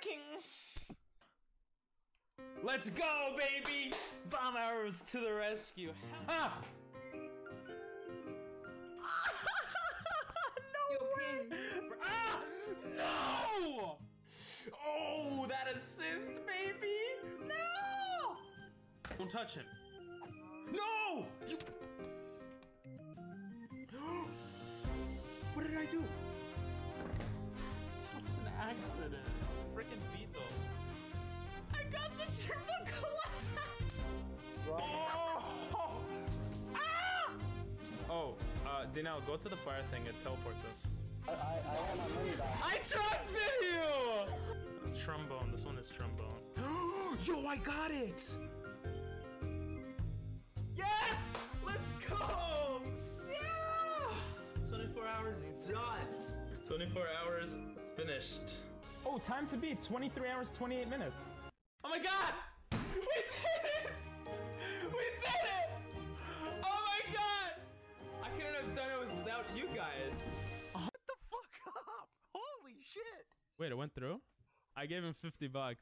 freaking. Let's go, baby! Bomb arrows to the rescue. Ha! No way! Ah! No! Oh, that assist, baby! No! Don't touch him. No! You... What did I do? It's an accident. Freaking Beetle. I got the triple collapse! Oh! Ah! Oh, Danielle, go to the fire thing. It teleports us. I want my money back. I trusted you! Trombone. This one is trombone. Yo, I got it! Yes! Let's go! Yeah! 24 hours done. 24 hours finished. Oh, time to beat 23 hours, 28 minutes. Oh my god! We did it! We did it! Oh my god! I couldn't have done it without you guys. What the fuck up? Holy shit! Wait, it went through? I gave him $50.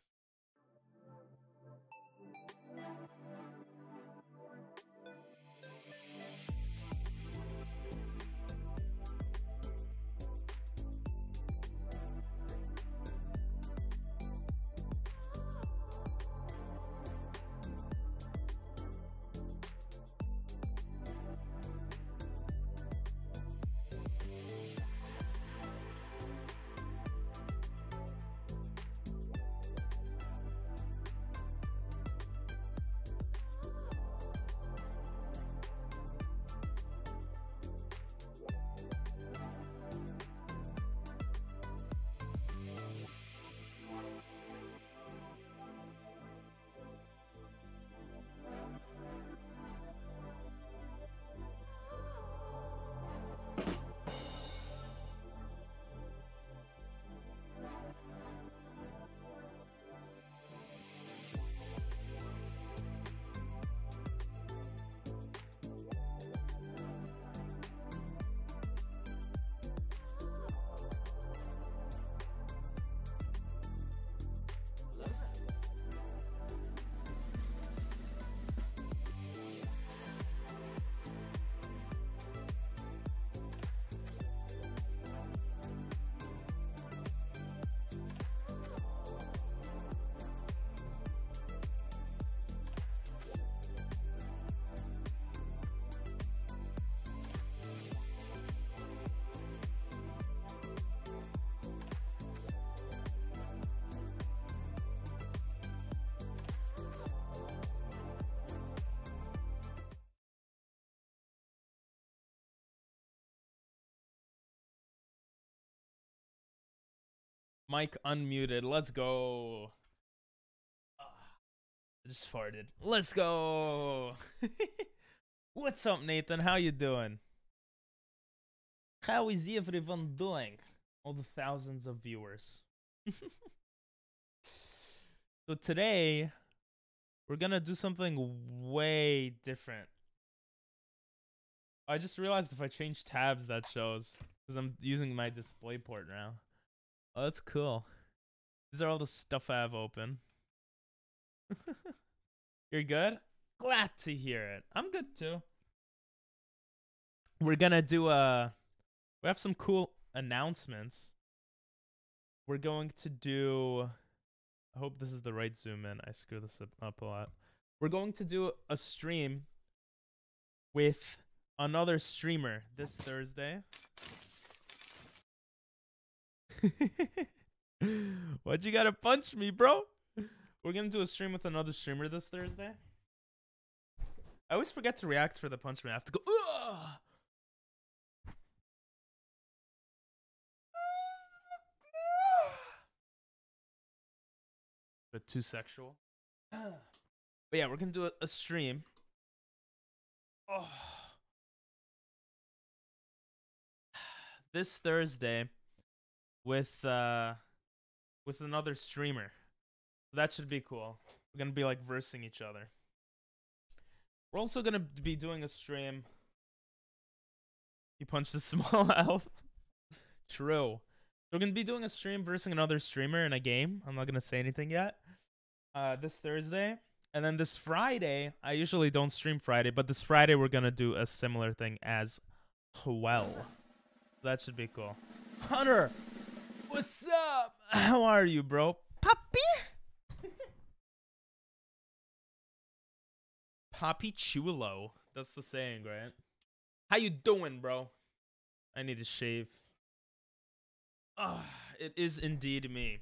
Mic unmuted. Let's go. I just farted. Let's go. What's up, Nathan? How you doing? How is everyone doing? All the thousands of viewers. So today, we're gonna do something way different. I just realized if I change tabs, that shows. Because I'm using my display port now. Oh, that's cool. These are all the stuff I have open. You're good? Glad to hear it. I'm good too. We're gonna do we have some cool announcements. We're going to do, I hope this is the right zoom in. I screw this up a lot. We're going to do a stream with another streamer this Thursday. Why'd you gotta punch me, bro? We're gonna do a stream with another streamer this Thursday. I always forget to react for the punch me. I have to go, ugh! But too sexual. But yeah, we're gonna do a stream. Oh. This Thursday with another streamer. That should be cool. We're gonna be like versing each other. We're also gonna be doing a stream. He punched a small elf. True. We're gonna be doing a stream versus another streamer in a game. I'm not gonna say anything yet. This Thursday. And then this Friday, I usually don't stream Friday, but this Friday we're gonna do a similar thing as well. That should be cool. Hunter, what's up? How are you, bro? Puppy? Poppy Chulo. That's the saying, right? How you doing, bro? I need to shave. It is indeed me.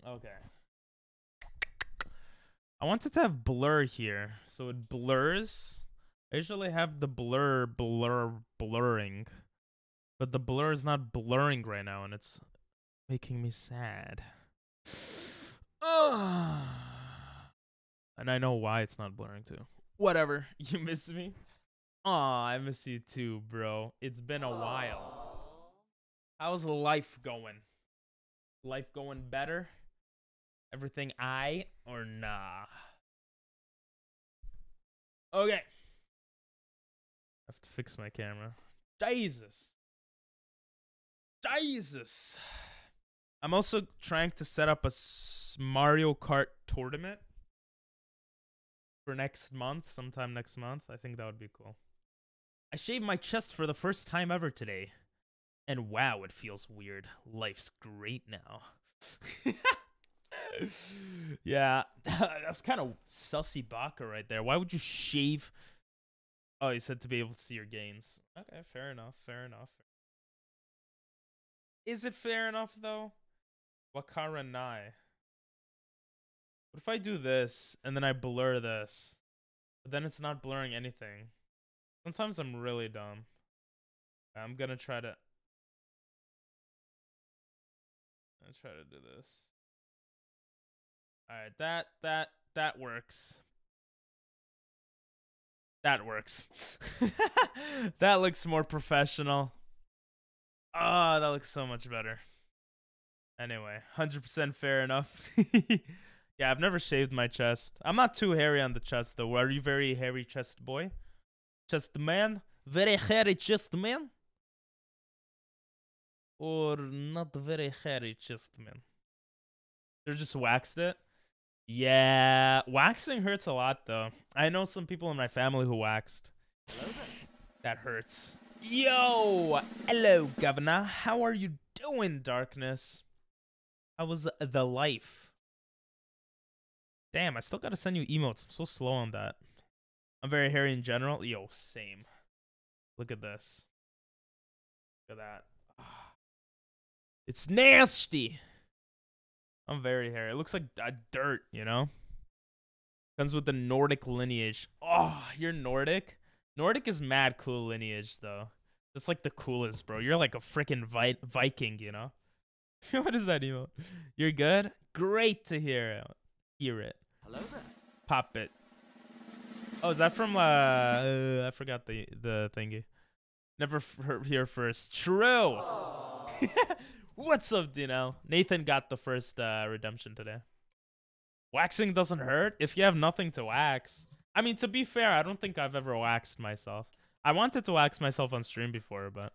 Okay. I wanted to have blur here, so it blurs. I usually have the blurring. But the blur is not blurring right now, and it's making me sad. And I know why it's not blurring too. Whatever. You miss me? Aw, I miss you too, bro. It's been a while. How's life going? Life going better? Everything or nah? Okay. I have to fix my camera. Jesus. I'm also trying to set up a Mario Kart tournament for next month, sometime next month. I think that would be cool. I shaved my chest for the first time ever today. And wow, it feels weird. Life's great now. Yeah, that's kind of sussy baka right there. Why would you shave? Oh, he said to be able to see your gains. Okay, fair enough. Is it fair enough, though? Wakara Nai. What if I do this, and then I blur this? But then it's not blurring anything. Sometimes I'm really dumb. I'm gonna try to... do this. Alright, that works. That works. That looks more professional. Oh, that looks so much better. Anyway, 100% fair enough. Yeah, I've never shaved my chest. I'm not too hairy on the chest, though. Are you very hairy chest boy? Chest man? Very hairy chest man? Or not very hairy chest man? They just waxed it? Yeah, waxing hurts a lot, though. I know some people in my family who waxed. That hurts. Yo! Hello, Governor. How are you doing, Darkness? How was the life? Damn, I still gotta send you emotes. I'm so slow on that. I'm very hairy in general. Yo, same. Look at this. Look at that. It's nasty. I'm very hairy. It looks like dirt, you know? Comes with the Nordic lineage. Oh, you're Nordic? Nordic is mad cool lineage, though. That's like the coolest, bro. You're like a freaking Viking, you know? What is that emote? You're good? Great to hear it. Hello there. Pop it. Oh, is that from, I forgot the thingy. Never here first. True. What's up, Dino? Nathan got the first redemption today. Waxing doesn't hurt if you have nothing to wax. I mean, to be fair, I don't think I've ever waxed myself. I wanted to wax myself on stream before, but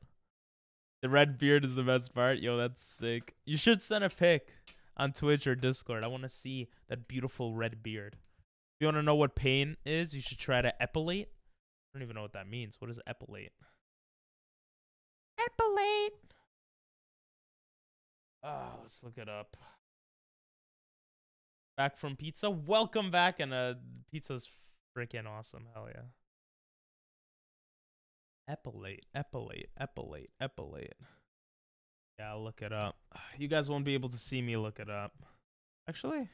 the red beard is the best part. Yo, that's sick. You should send a pic on Twitch or Discord. I want to see that beautiful red beard. If you want to know what pain is, you should try to epilate. I don't even know what that means. What is epilate? Epilate. Oh, let's look it up. Back from pizza. Welcome back, and pizza's freaking awesome. Hell yeah. Epilate. Yeah, I'll look it up. You guys won't be able to see me look it up. Actually,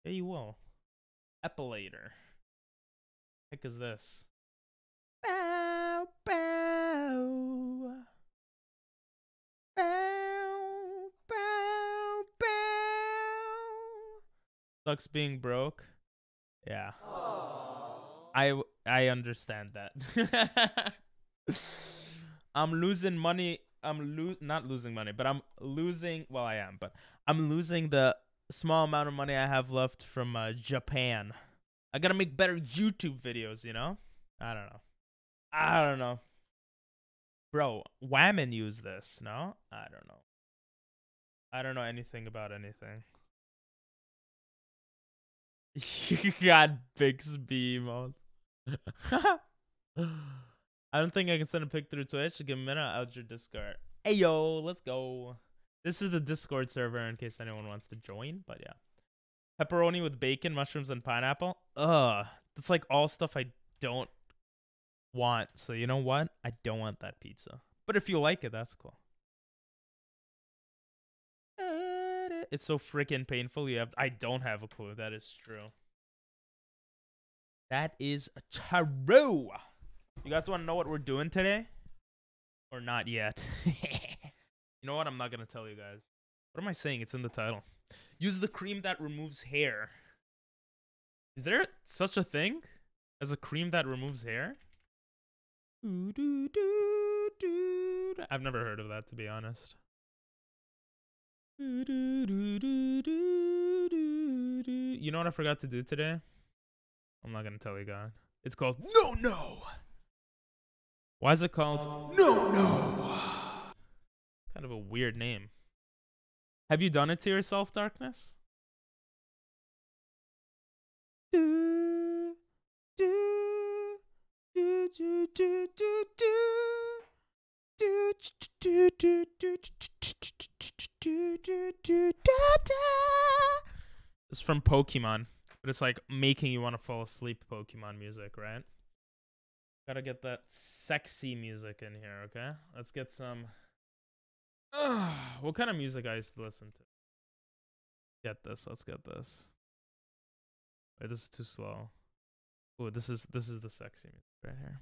yeah, you will. Epilator. Heck is this? Bow, bow. Bow, bow, bow. Sucks being broke. Yeah. I understand that. I'm losing money. Not losing money, but I'm losing. Well, I am, but I'm losing the small amount of money I have left from Japan. I gotta make better YouTube videos, you know? I don't know. Bro, women use this, no? I don't know. I don't know anything about anything. You got Bixby mode. I don't think I can send a pic through Twitch. Give me a minute. Out your Discord. Hey, yo, let's go. This is the Discord server in case anyone wants to join. But yeah. Pepperoni with bacon, mushrooms, and pineapple. Ugh. That's like all stuff I don't want. So you know what? I don't want that pizza. But if you like it, that's cool. It's so freaking painful. I don't have a clue. That is true. That is true. You guys want to know what we're doing today? Or not yet? You know what? I'm not going to tell you guys. What am I saying? It's in the title. Use the cream that removes hair. Is there such a thing as a cream that removes hair? I've never heard of that, to be honest. You know what I forgot to do today? I'm not gonna tell you guys. It's called No. Why is it called No? Kind of a weird name. Have you done it to yourself, Darkness? It's from Pokemon, but it's like making you want to fall asleep Pokemon music, right? Gotta get that sexy music in here, okay? Let's get some... what kind of music I used to listen to? Get this, let's get this. Wait, this is too slow. Ooh, this is the sexy music right here.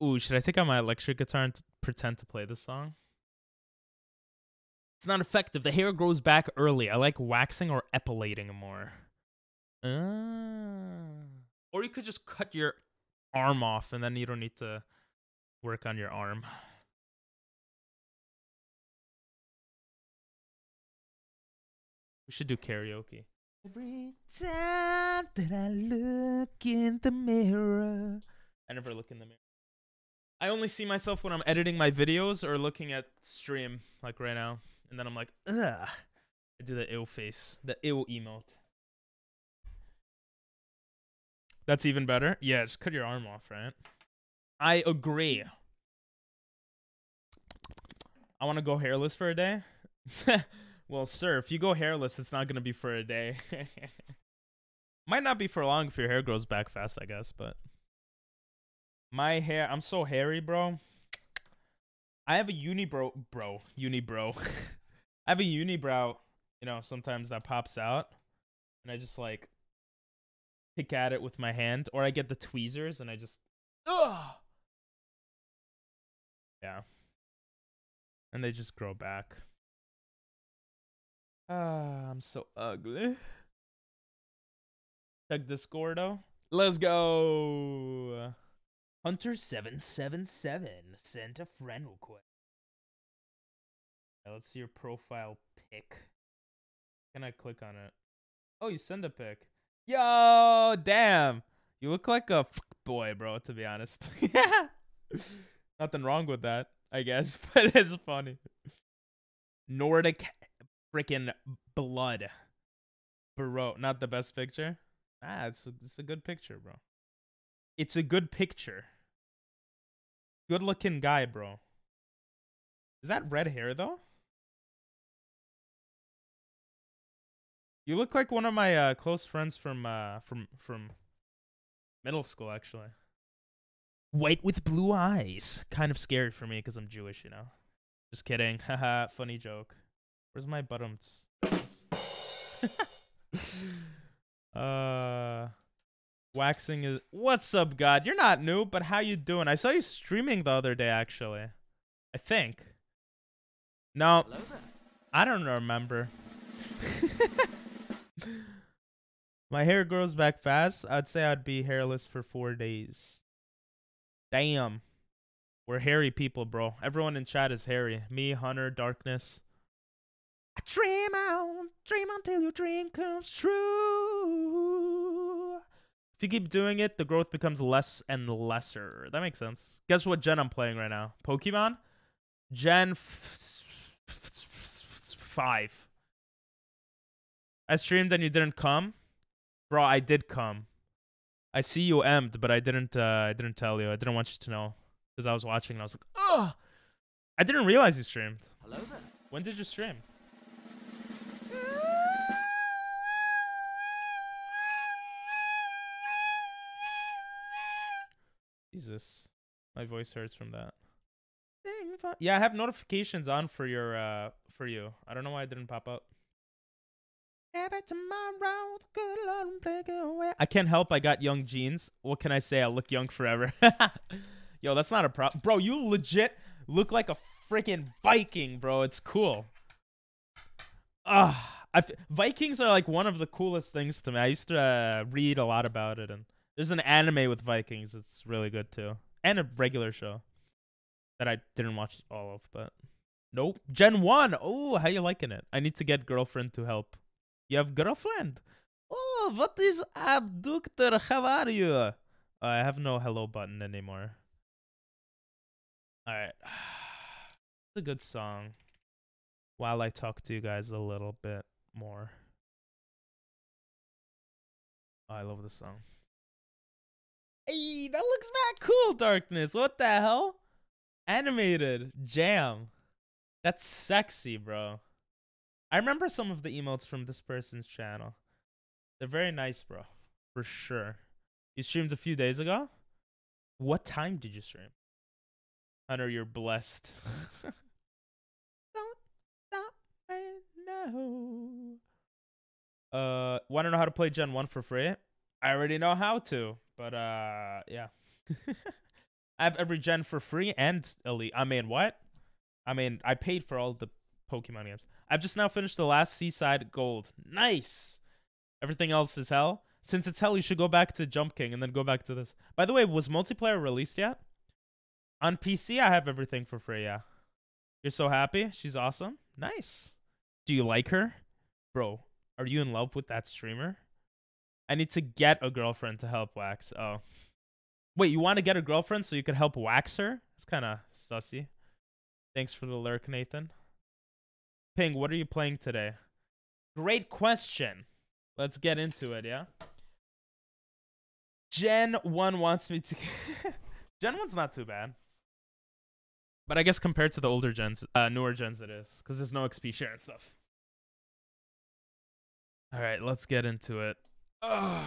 Ooh, should I take out my electric guitar and pretend to play this song? It's not effective. The hair grows back early. I like waxing or epilating more. Or you could just cut your arm off and then you don't need to work on your arm. We should do karaoke. Every time that I look in the mirror. I never look in the mirror. I only see myself when I'm editing my videos or looking at stream, like right now. And then I'm like, ugh. I do the ill face, the ill emote. That's even better? Yeah, just cut your arm off, right? I agree. I want to go hairless for a day. Well, sir, if you go hairless, it's not going to be for a day. Might not be for long if your hair grows back fast, I guess, but... My hair, I'm so hairy, bro. I have a unibrow. I have a unibrow, you know, sometimes that pops out. And I just, like, pick at it with my hand. Or I get the tweezers and I just... Ugh! Yeah. And they just grow back. I'm so ugly. Check Discordo. Let's go. Hunter777 sent a friend request. Let's see your profile pic. Can I click on it? Oh, you send a pic. Yo, damn. You look like a boy, bro, to be honest. Nothing wrong with that, I guess, but it's funny. Nordic freaking blood. Bro, not the best picture? It's a good picture, bro. It's a good picture. Good looking guy, bro. Is that red hair though? You look like one of my close friends from middle school, actually. White with blue eyes. Kind of scary for me because I'm Jewish, you know. Just kidding. Haha, funny joke. Where's my buttons? Waxing is... What's up, God? You're not new, but how you doing? I saw you streaming the other day, actually. I think. No. I don't remember. My hair grows back fast. I'd say I'd be hairless for 4 days. Damn. We're hairy people, bro. Everyone in chat is hairy. Me, Hunter, Darkness. Dream on till your dream comes true. If you keep doing it, the growth becomes less and lesser. That makes sense. Guess what gen I'm playing right now? Pokemon? Gen 5. I streamed and you didn't come? Bro, I did come. I see you emmed, but I didn't tell you. I didn't want you to know. Because I was watching and I was like, ugh! I didn't realize you streamed. Hello there. When did you stream? Jesus. My voice hurts from that. Yeah, I have notifications on for your for you. I don't know why it didn't pop up. I can't help I got young jeans. What can I say? I look young forever. Yo, that's not a problem. Bro, you legit look like a freaking Viking, bro. It's cool. Vikings are like one of the coolest things to me. I used to read a lot about it, and there's an anime with Vikings. It's really good too. And a regular show that I didn't watch all of, but nope. Gen 1. Oh, how you liking it? I need to get girlfriend to help. You have girlfriend? Oh, what is abductor? How are you? I have no hello button anymore. Alright. It's a good song. While I talk to you guys a little bit more. Oh, I love this song. Hey, that looks mad cool, Darkness. What the hell? Animated. Jam. That's sexy, bro. I remember some of the emotes from this person's channel. They're very nice, bro. For sure. You streamed a few days ago? What time did you stream? Hunter, you're blessed. Don't stop me now. Want to know how to play Gen 1 for free? I already know how to, but yeah. I have every gen for free and elite. I mean, what? I mean, I paid for all the Pokemon games. I've just now finished the last Seaside Gold. Nice! Everything else is hell. Since it's hell, you should go back to Jump King and then go back to this. By the way, was multiplayer released yet? On PC, I have everything for free, yeah. You're so happy? She's awesome? Nice. Do you like her? Bro, are you in love with that streamer? I need to get a girlfriend to help wax. Oh. Wait, you want to get a girlfriend so you could help wax her? It's kind of sussy. Thanks for the lurk, Nathan. Ping, what are you playing today? Great question. Let's get into it, yeah? Gen 1 wants me to... Gen 1's not too bad. But I guess compared to the older gens, newer gens it is. Because there's no XP share and stuff. Alright, let's get into it. I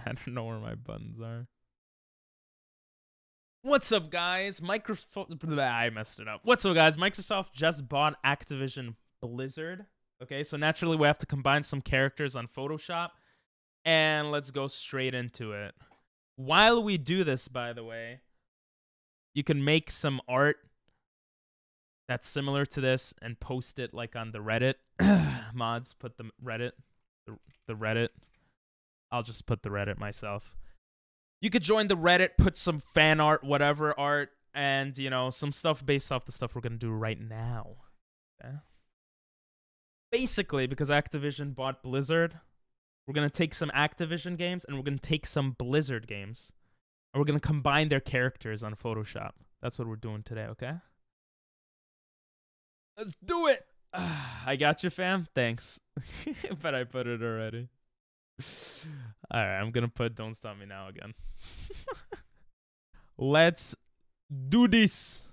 don't know where my buttons are. What's up, guys? I messed it up. What's up, guys? Microsoft just bought Activision Blizzard. Okay, so naturally we have to combine some characters on Photoshop. And let's go straight into it. While we do this, by the way, you can make some art that's similar to this and post it like on the Reddit. Mods, put the Reddit. The Reddit. I'll just put the Reddit myself. You could join the Reddit, put some fan art, whatever art, and, you know, some stuff based off the stuff we're going to do right now. Okay? Basically, because Activision bought Blizzard, we're going to take some Activision games and we're going to take some Blizzard games. And we're going to combine their characters on Photoshop. That's what we're doing today, okay? Let's do it! I got you, fam. Thanks. But I put it already. Alright, I'm gonna put Don't Stop Me Now again. Let's do this.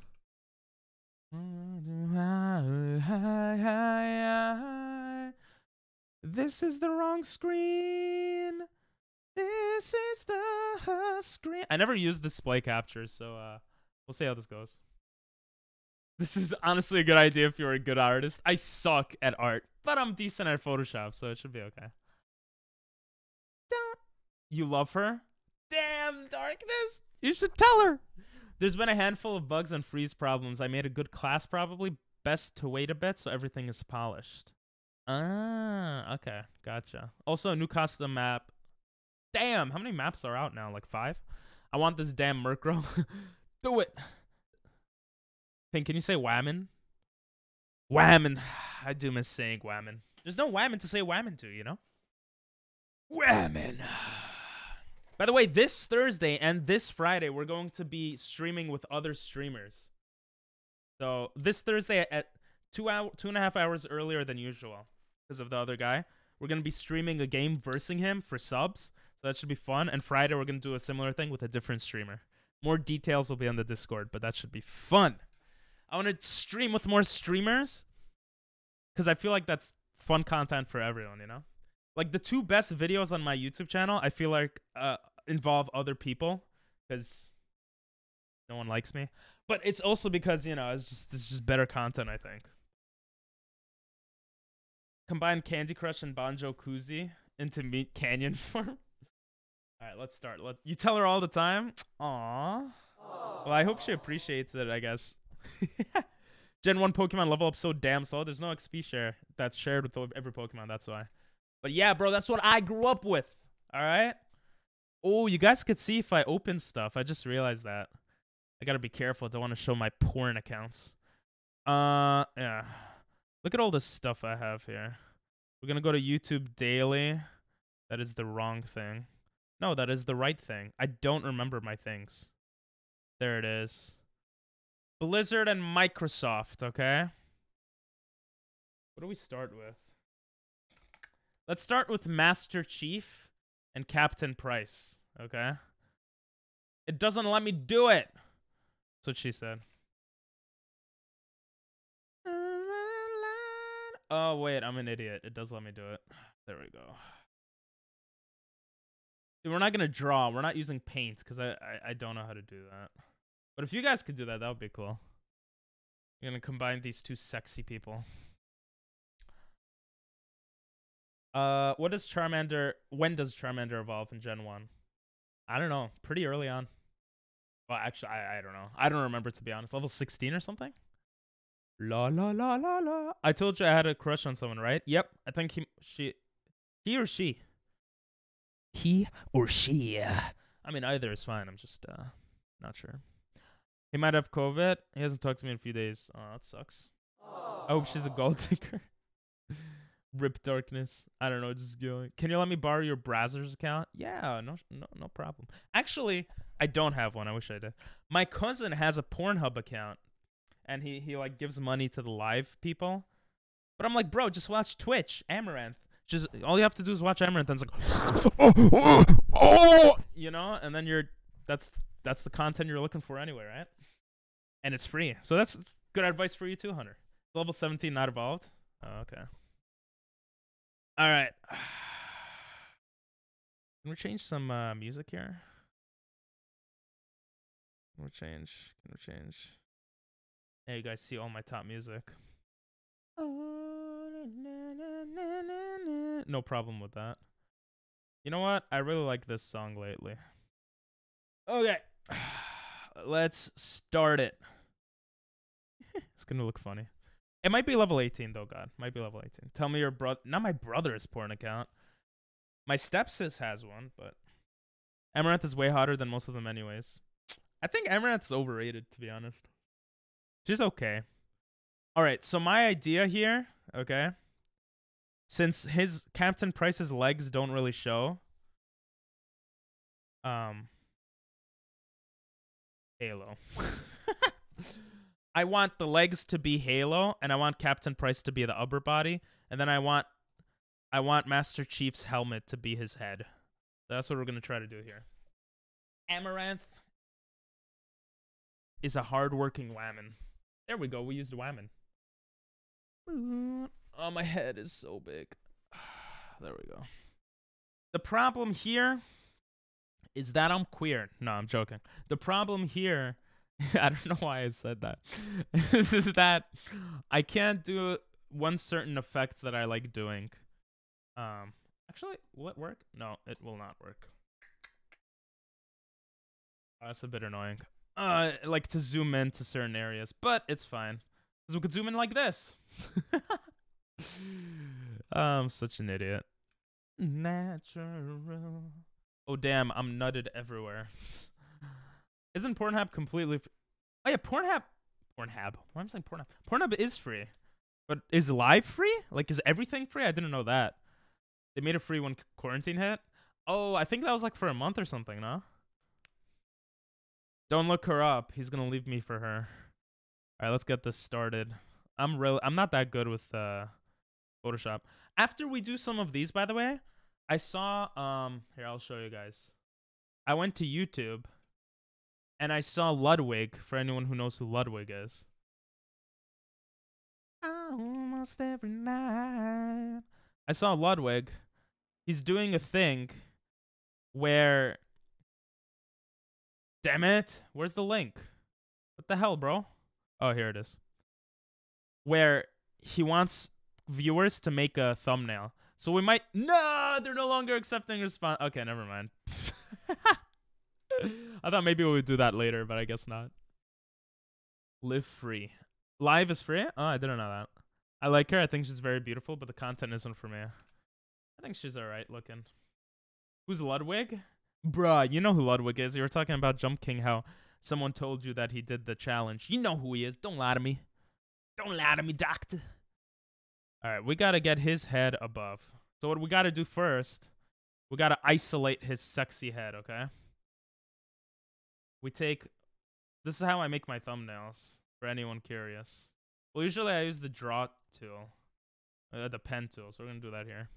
This is the wrong screen. This is the screen. I never used display capture, so we'll see how this goes. This is honestly a good idea if you're a good artist. I suck at art, but I'm decent at Photoshop, so it should be okay. You love her? Damn, Darkness! You should tell her! There's been a handful of bugs and freeze problems. I made a good class probably. Best to wait a bit so everything is polished. Ah, okay. Gotcha. Also, a new custom map. Damn, how many maps are out now? Like 5? I want this damn Murkrow. Do it! Pink, can you say whammon? Whammon. I do miss saying whammon. There's no whammon to say whammon to, you know? Whammon. By the way, this Thursday and this Friday, we're going to be streaming with other streamers. So this Thursday at 2.5 hours earlier than usual because of the other guy, we're going to be streaming a game versing him for subs. So that should be fun. And Friday, we're going to do a similar thing with a different streamer. More details will be on the Discord, but that should be fun. I want to stream with more streamers because I feel like that's fun content for everyone, you know? Like, the 2 best videos on my YouTube channel, I feel like involve other people because no one likes me. But it's also because, you know, it's just better content, I think. Combine Candy Crush and Banjo-Koozie into Meat Canyon form. All right, let's start. You tell her all the time? Aww. Well, I hope she appreciates it, I guess. Gen 1 Pokemon level up so damn slow. There's no XP share that's shared with every Pokemon, that's why. But yeah, bro, that's what I grew up with. All right? Oh, you guys could see if I open stuff. I just realized that. I gotta be careful. I don't want to show my porn accounts. Yeah. Look at all this stuff I have here. We're gonna go to YouTube Daily. That is the wrong thing. No, that is the right thing. I don't remember my things. There it is. Blizzard and Microsoft, okay? What do we start with? Let's start with Master Chief and Captain Price, okay? It doesn't let me do it. That's what she said. Oh, wait, I'm an idiot. It does let me do it. There we go. Dude, we're not going to draw. We're not using paint because I don't know how to do that. But if you guys could do that, that would be cool. I'm going to combine these 2 sexy people. What does Charmander... When does Charmander evolve in Gen 1? I don't know. Pretty early on. Well, actually, I don't know. I don't remember, to be honest. Level 16 or something? La la la la la. I told you I had a crush on someone, right? Yep. I think he or she. He or she. I mean, either is fine. I'm just not sure. He might have COVID. He hasn't talked to me in a few days. Oh, that sucks. I hope she's a gold digger. Rip darkness. I don't know, just going. Can you let me borrow your browser's account? Yeah, no problem. Actually, I don't have one. I wish I did. My cousin has a Pornhub account, and he like gives money to the live people. But I'm like, bro, just watch Twitch, Amaranth. Just all you have to do is watch Amaranth, and it's like, oh, you know, and then that's the content you're looking for anyway, right? And it's free, so that's good advice for you too, Hunter. Level 17 not evolved. Oh, okay. All right. Can we change some music here? Can we change? There you guys see all my top music. No problem with that. You know what? I really like this song lately. Okay. Let's start it. It's gonna look funny. It might be level 18 though, God. Might be level 18. Tell me your brother. Not my brother's porn account. My stepsis has one, but Amaranth is way hotter than most of them anyways. I think Amaranth's overrated, to be honest. She's okay. Alright, so my idea here, okay? Since his Captain Price's legs don't really show. Halo. I want the legs to be Halo, and I want Captain Price to be the upper body, and then I want Master Chief's helmet to be his head. That's what we're gonna try to do here. Amaranth is a hard-working whammon. There we go. We used whammon. Oh, my head is so big. There we go. The problem here is that I'm queer. No, I'm joking. The problem here, I don't know why I said that, is that I can't do one certain effect that I like doing. Actually, will it work? No, it will not work. Oh, that's a bit annoying. Like to zoom in to certain areas, but it's fine. Because we could zoom in like this. I'm such an idiot. Natural. Oh, damn, I'm nutted everywhere. Isn't Pornhub completely... Oh, yeah, Pornhub... Pornhub. Why am I saying Pornhub? Pornhub is free. But is live free? Like, is everything free? I didn't know that. They made it free when quarantine hit. Oh, I think that was like for a month or something, no? Don't look her up. He's gonna leave me for her. All right, let's get this started. I'm not that good with Photoshop. After we do some of these, by the way, I saw here, I'll show you guys. I went to YouTube and I saw Ludwig, for anyone who knows who Ludwig is. Almost every night. I saw Ludwig. He's doing a thing where, damn it, where's the link? What the hell, bro? Oh, here it is. Where he wants viewers to make a thumbnail. So we might... No, they're no longer accepting response. Okay, never mind. I thought maybe we would do that later, but I guess not. Live free. Live is free? Oh, I didn't know that. I like her. I think she's very beautiful, but the content isn't for me. I think she's alright looking. Who's Ludwig? Bruh, you know who Ludwig is. You were talking about Jump King, how someone told you that he did the challenge. You know who he is. Don't lie to me. Don't lie to me, doctor. Alright, we gotta get his head above. So what we gotta do first, we gotta isolate his sexy head, okay? We take... This is how I make my thumbnails, for anyone curious. Well, usually I use the draw tool. The pen tool, so we're gonna do that here.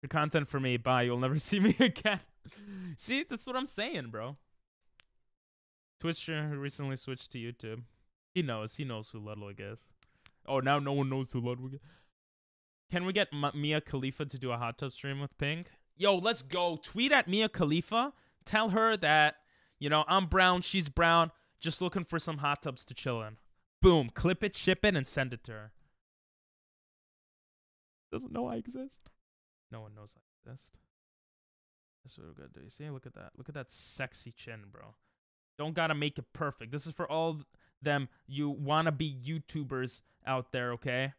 Your content for me, bye, you'll never see me again. See, that's what I'm saying, bro. Twitcher who recently switched to YouTube. He knows who Ludwig is. Oh, now no one knows who Ludwig is. Can we get Mia Khalifa to do a hot tub stream with Pink? Yo, let's go. Tweet at Mia Khalifa. Tell her that, you know, I'm brown, she's brown. Just looking for some hot tubs to chill in. Boom. Clip it, ship it, and send it to her. Doesn't know I exist. No one knows I exist. That's what we're gonna do. You see? Look at that. Look at that sexy chin, bro. Don't gotta make it perfect. This is for all them you wannabe YouTubers out there, okay?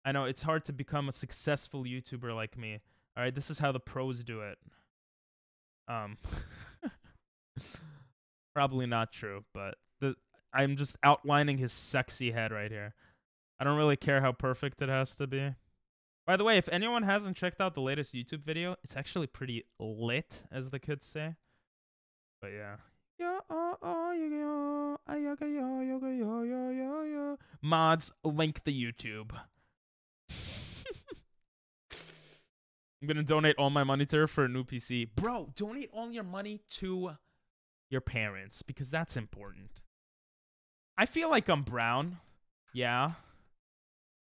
I know it's hard to become a successful YouTuber like me. All right, this is how the pros do it. Probably not true, but I'm just outlining his sexy head right here. I don't really care how perfect it has to be. By the way, if anyone hasn't checked out the latest YouTube video, it's actually pretty lit, as the kids say. But yeah. Mods, link the YouTube. I'm gonna donate all my money to her for a new PC. Bro, donate all your money to your parents, because that's important. I feel like I'm brown. Yeah.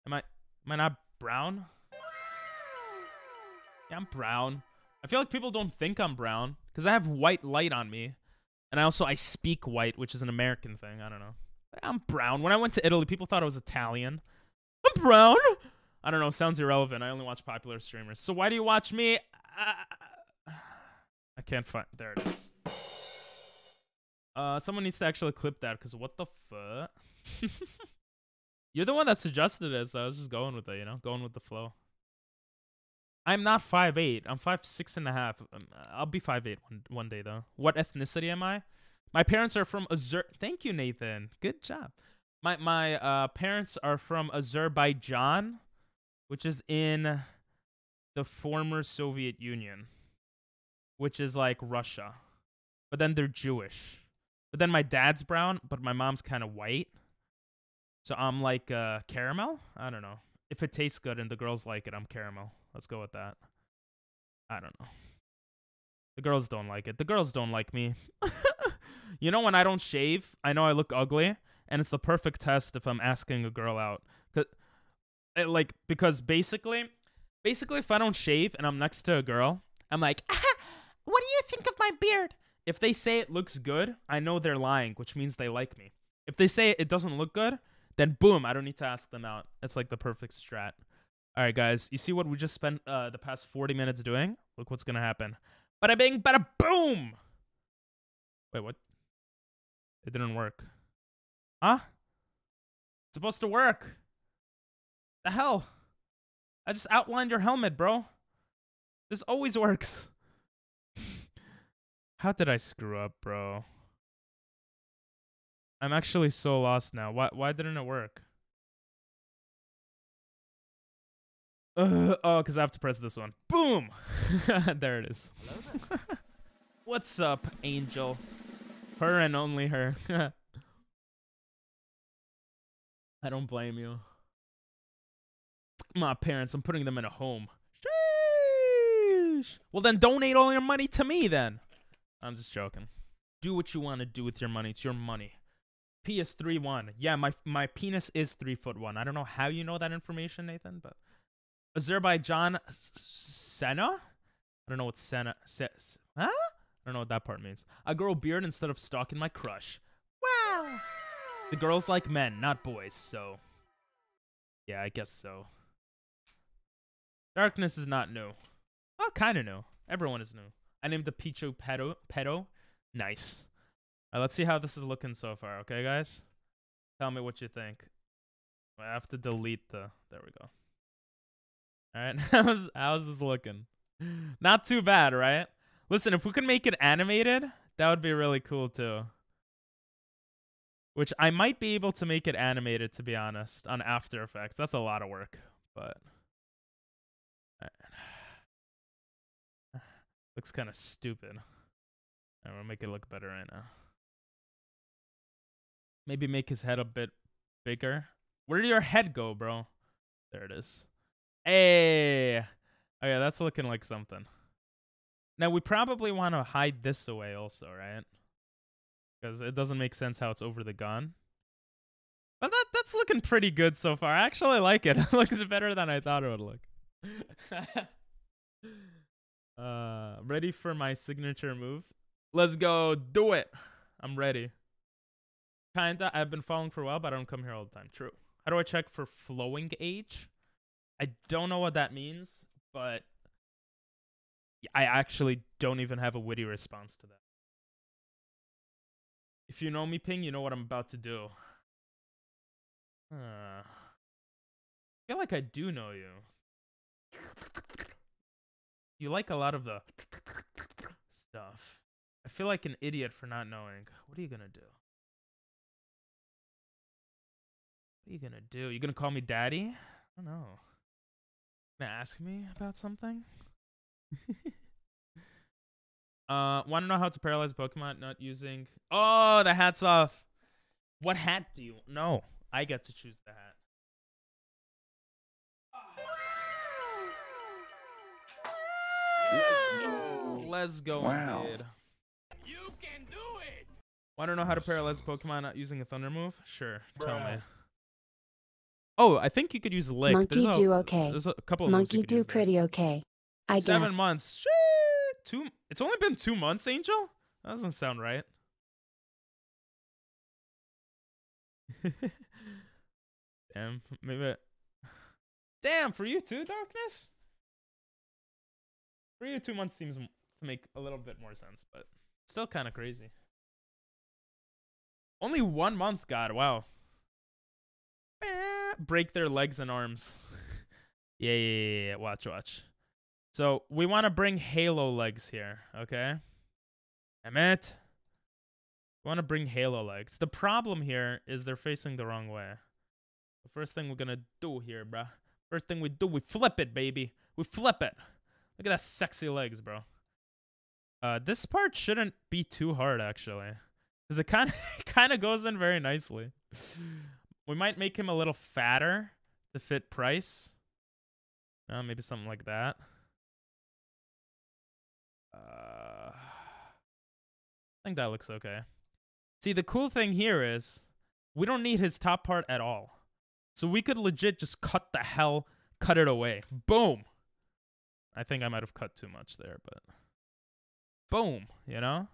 Am I not brown? Yeah, I'm brown. I feel like people don't think I'm brown because I have white light on me. And I speak white, which is an American thing. I don't know. I'm brown. When I went to Italy, people thought I was Italian. I'm brown. I don't know. Sounds irrelevant. I only watch popular streamers. So why do you watch me? I can't find... There it is. Someone needs to actually clip that, because what the fuck? You're the one that suggested it, so I was just going with it, you know? Going with the flow. I'm not 5'8". I'm 5'6.5". I'll be 5'8" one day, though. What ethnicity am I? My parents are from Thank you, Nathan. Good job. My parents are from Azerbaijan, which is in the former Soviet Union, which is like Russia. But then they're Jewish. But then my dad's brown, but my mom's kind of white. So I'm like caramel? I don't know. If it tastes good and the girls like it, I'm caramel. Let's go with that. I don't know. The girls don't like it. The girls don't like me. You know, when I don't shave, I know I look ugly. And it's the perfect test if I'm asking a girl out. Because basically, if I don't shave and I'm next to a girl, I'm like, what do you think of my beard? If they say it looks good, I know they're lying, which means they like me. If they say it doesn't look good, then boom, I don't need to ask them out. It's like the perfect strat. All right, guys, you see what we just spent the past 40 minutes doing? Look what's going to happen. Bada bing, bada boom! Wait, what? It didn't work. Huh? It's supposed to work. The hell? I just outlined your helmet, bro. This always works. How did I screw up, bro? I'm actually so lost now. Why didn't it work? Oh, because I have to press this one. Boom! There it is. What's up, Angel? Her and only her. I don't blame you. Fuck my parents, I'm putting them in a home. Sheesh. Well, then donate all your money to me, then. I'm just joking. Do what you want to do with your money. It's your money. PS3 1. Yeah, my penis is 3'1". I don't know how you know that information, Nathan, but Azerbaijan Senna? I don't know what Senna says. Huh? I don't know what that part means. I grow a beard instead of stalking my crush. Wow. The girls like men, not boys, so yeah, I guess so. Darkness is not new. Well, kind of new. Everyone is new. I named the Pichu Pedo. Nice. Alright, let's see how this is looking so far, okay, guys? Tell me what you think. I have to delete the... There we go. Alright, how's this looking? Not too bad, right? Listen, if we can make it animated, that would be really cool, too. Which I might be able to make it animated, to be honest, on After Effects. That's a lot of work, but... Alright. Looks kind of stupid. I'm gonna make it look better right now. Maybe make his head a bit bigger. Where did your head go, bro? There it is. Hey! Okay, that's looking like something. Now, we probably want to hide this away also, right? Because it doesn't make sense how it's over the gun. But that's looking pretty good so far. I actually like it. It looks better than I thought it would look. Ready for my signature move? Let's go. Do it. I'm ready. Kinda. I've been following for a while, but I don't come here all the time. True. How do I check for flowing age? I don't know what that means, but I actually don't even have a witty response to that. If you know me, Ping, you know what I'm about to do. I feel like I do know you. You like a lot of the stuff. I feel like an idiot for not knowing. What are you gonna do? What are you gonna do? You gonna call me daddy? I don't know. Gonna ask me about something? Want to know how to paralyze Pokemon not using... Oh, the hat's off. What hat do you... No, I get to choose the hat. Let's go, wow. Indeed. You can do it. Want to know how to paralyze Pokemon not using a Thunder move? Sure, tell me. Oh, I think you could use Lick. Monkey do okay. There's a couple of Monkey do pretty okay. I guess. 7 months. Shit. It's only been 2 months, Angel? That doesn't sound right. Damn, maybe. Damn, for you too, Darkness? For you, 2 months seems to make a little bit more sense, but still kind of crazy. Only 1 month, God, wow. Break their legs and arms. Yeah. Watch. So, we want to bring Halo legs here, okay? Damn it. We want to bring Halo legs. The problem here is they're facing the wrong way. The first thing we're going to do here, bruh. First thing we do, we flip it, baby. We flip it. Look at that sexy legs, bro. This part shouldn't be too hard, actually. Because it kind of goes in very nicely. We might make him a little fatter to fit Price. Maybe something like that. I think that looks okay. See, the cool thing here is we don't need his top part at all. So we could legit just cut it away. Boom. I think I might have cut too much there, but boom, you know?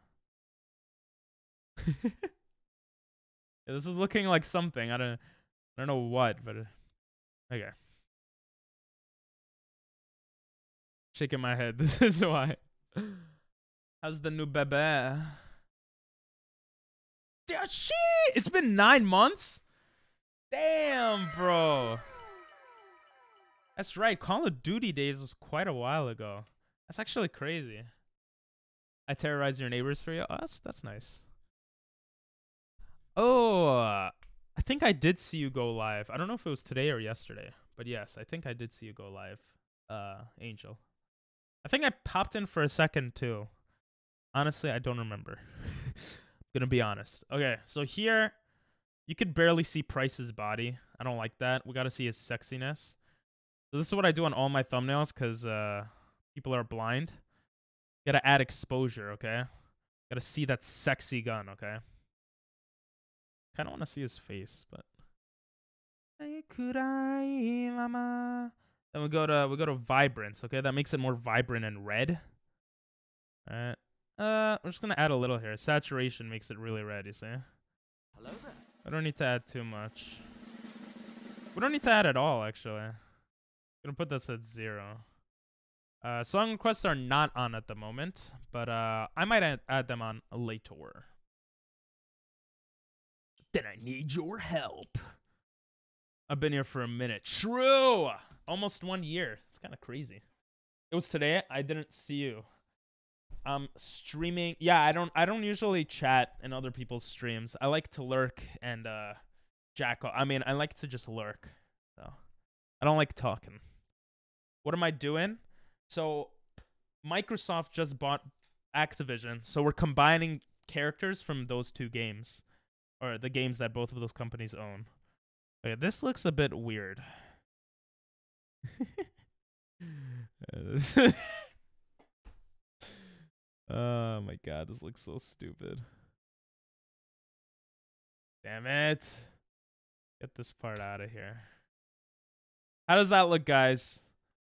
Yeah, this is looking like something. I don't know what, but okay. Shaking my head. This is why. How's the new bebe? Yeah, shit! It's been 9 months? Damn, bro. That's right. Call of Duty days was quite a while ago. That's actually crazy. I terrorize your neighbors for you. Oh, that's nice. Oh, I think I did see you go live. I don't know if it was today or yesterday, but yes, I think I did see you go live, Angel. I think I popped in for a second too. Honestly, I don't remember. Gonna be honest. Okay, so here, you could barely see Price's body. I don't like that. We gotta see his sexiness. So this is what I do on all my thumbnails because people are blind. Gotta add exposure, okay? Gotta see that sexy gun, okay? Kinda wanna see his face, but then we go to vibrance, okay? That makes it more vibrant and red. Alright. We're just gonna add a little here. Saturation makes it really red, you see? Hello there. I don't need to add too much. We don't need to add at all, actually. I'm gonna put this at 0. Song requests are not on at the moment, but I might add them on later. Then I need your help. I've been here for a minute. True! Almost 1 year. It's kind of crazy. It was today. I didn't see you. Streaming. Yeah, I don't usually chat in other people's streams. I like to lurk and jack off. I mean, I like to just lurk. So I don't like talking. What am I doing? So Microsoft just bought Activision. So we're combining characters from those two games, or the games that both of those companies own. Okay, this looks a bit weird. Oh my god, this looks so stupid. Damn it. Get this part out of here. How does that look, guys?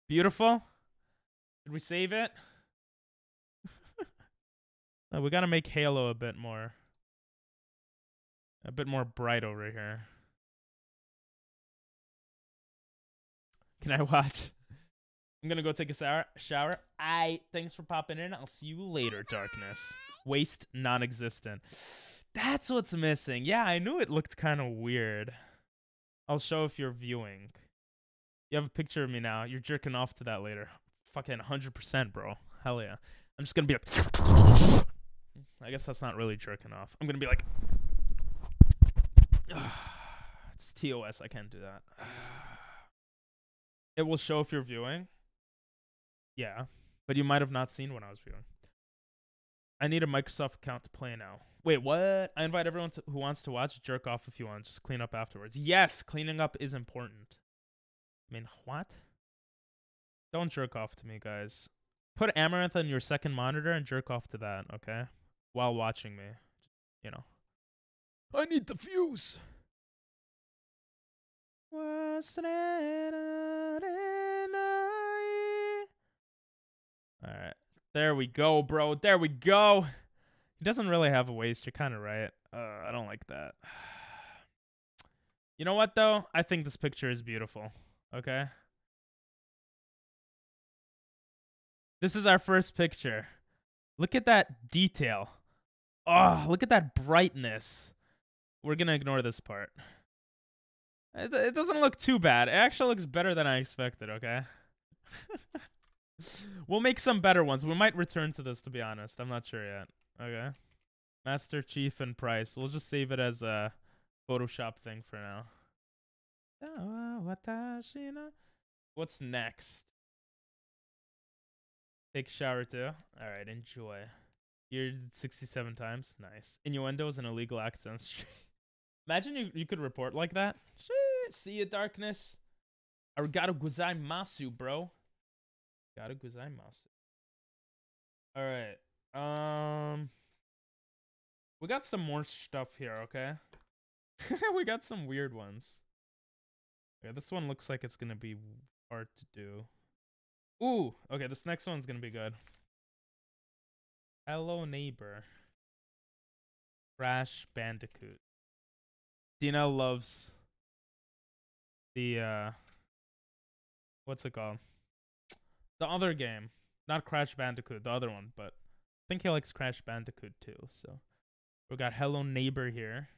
Beautiful? Did we save it? No, we gotta make Halo a bit more bright over here. Can I watch? I'm gonna go take a shower. Thanks for popping in. I'll see you later, darkness. Waste non-existent. That's what's missing. Yeah, I knew it looked kind of weird. I'll show if you're viewing. You have a picture of me now. You're jerking off to that later. Fucking 100%, bro. Hell yeah. I'm just gonna be like... I guess that's not really jerking off. I'm gonna be like... It's TOS. I can't do that. It will show if you're viewing. Yeah, but you might have not seen when I was viewing. I need a Microsoft account to play now. Wait, what? I invite everyone who wants to watch. Jerk off if you want. Just clean up afterwards. Yes, cleaning up is important. I mean, what? Don't jerk off to me, guys. Put Amaranth on your second monitor and jerk off to that, okay? While watching me. You know. I need the views. Alright. There we go, bro. There we go. He doesn't really have a waist. You're kind of right. I don't like that. You know what, though? I think this picture is beautiful. Okay? This is our first picture. Look at that detail. Oh, look at that brightness. We're going to ignore this part. It doesn't look too bad. It actually looks better than I expected, okay? We'll make some better ones. We might return to this, to be honest. I'm not sure yet. Okay. Master Chief and Price. We'll just save it as a Photoshop thing for now. What's next? Take a shower too. Alright, enjoy. You're 67 times. Nice. Innuendos and illegal accents. Imagine you could report like that. See you, darkness. Arigato gozaimasu, bro. Arigato gozaimasu. Alright. We got some more stuff here, okay? We got some weird ones. Okay, this one looks like it's gonna be hard to do. Ooh, okay, this next one's gonna be good. Hello, neighbor. Crash Bandicoot. Dina loves the, what's it called? The other game. Not Crash Bandicoot, the other one, but I think he likes Crash Bandicoot too, so. We got Hello Neighbor here.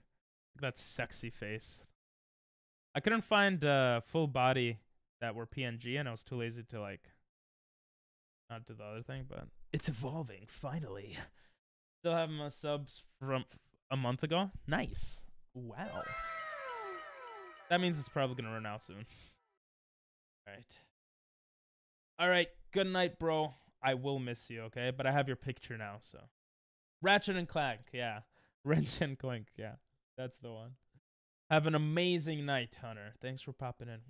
Look at that sexy face. I couldn't find full body that were PNG, and I was too lazy to, like, not do the other thing, but it's evolving, finally. Still have my subs from a month ago. Nice. Wow. That means it's probably gonna run out soon. All right. Good night, bro. I will miss you, okay? But I have your picture now, so. Ratchet and Clank, yeah. Wrench and Clank, yeah. That's the one. Have an amazing night, Hunter. Thanks for popping in.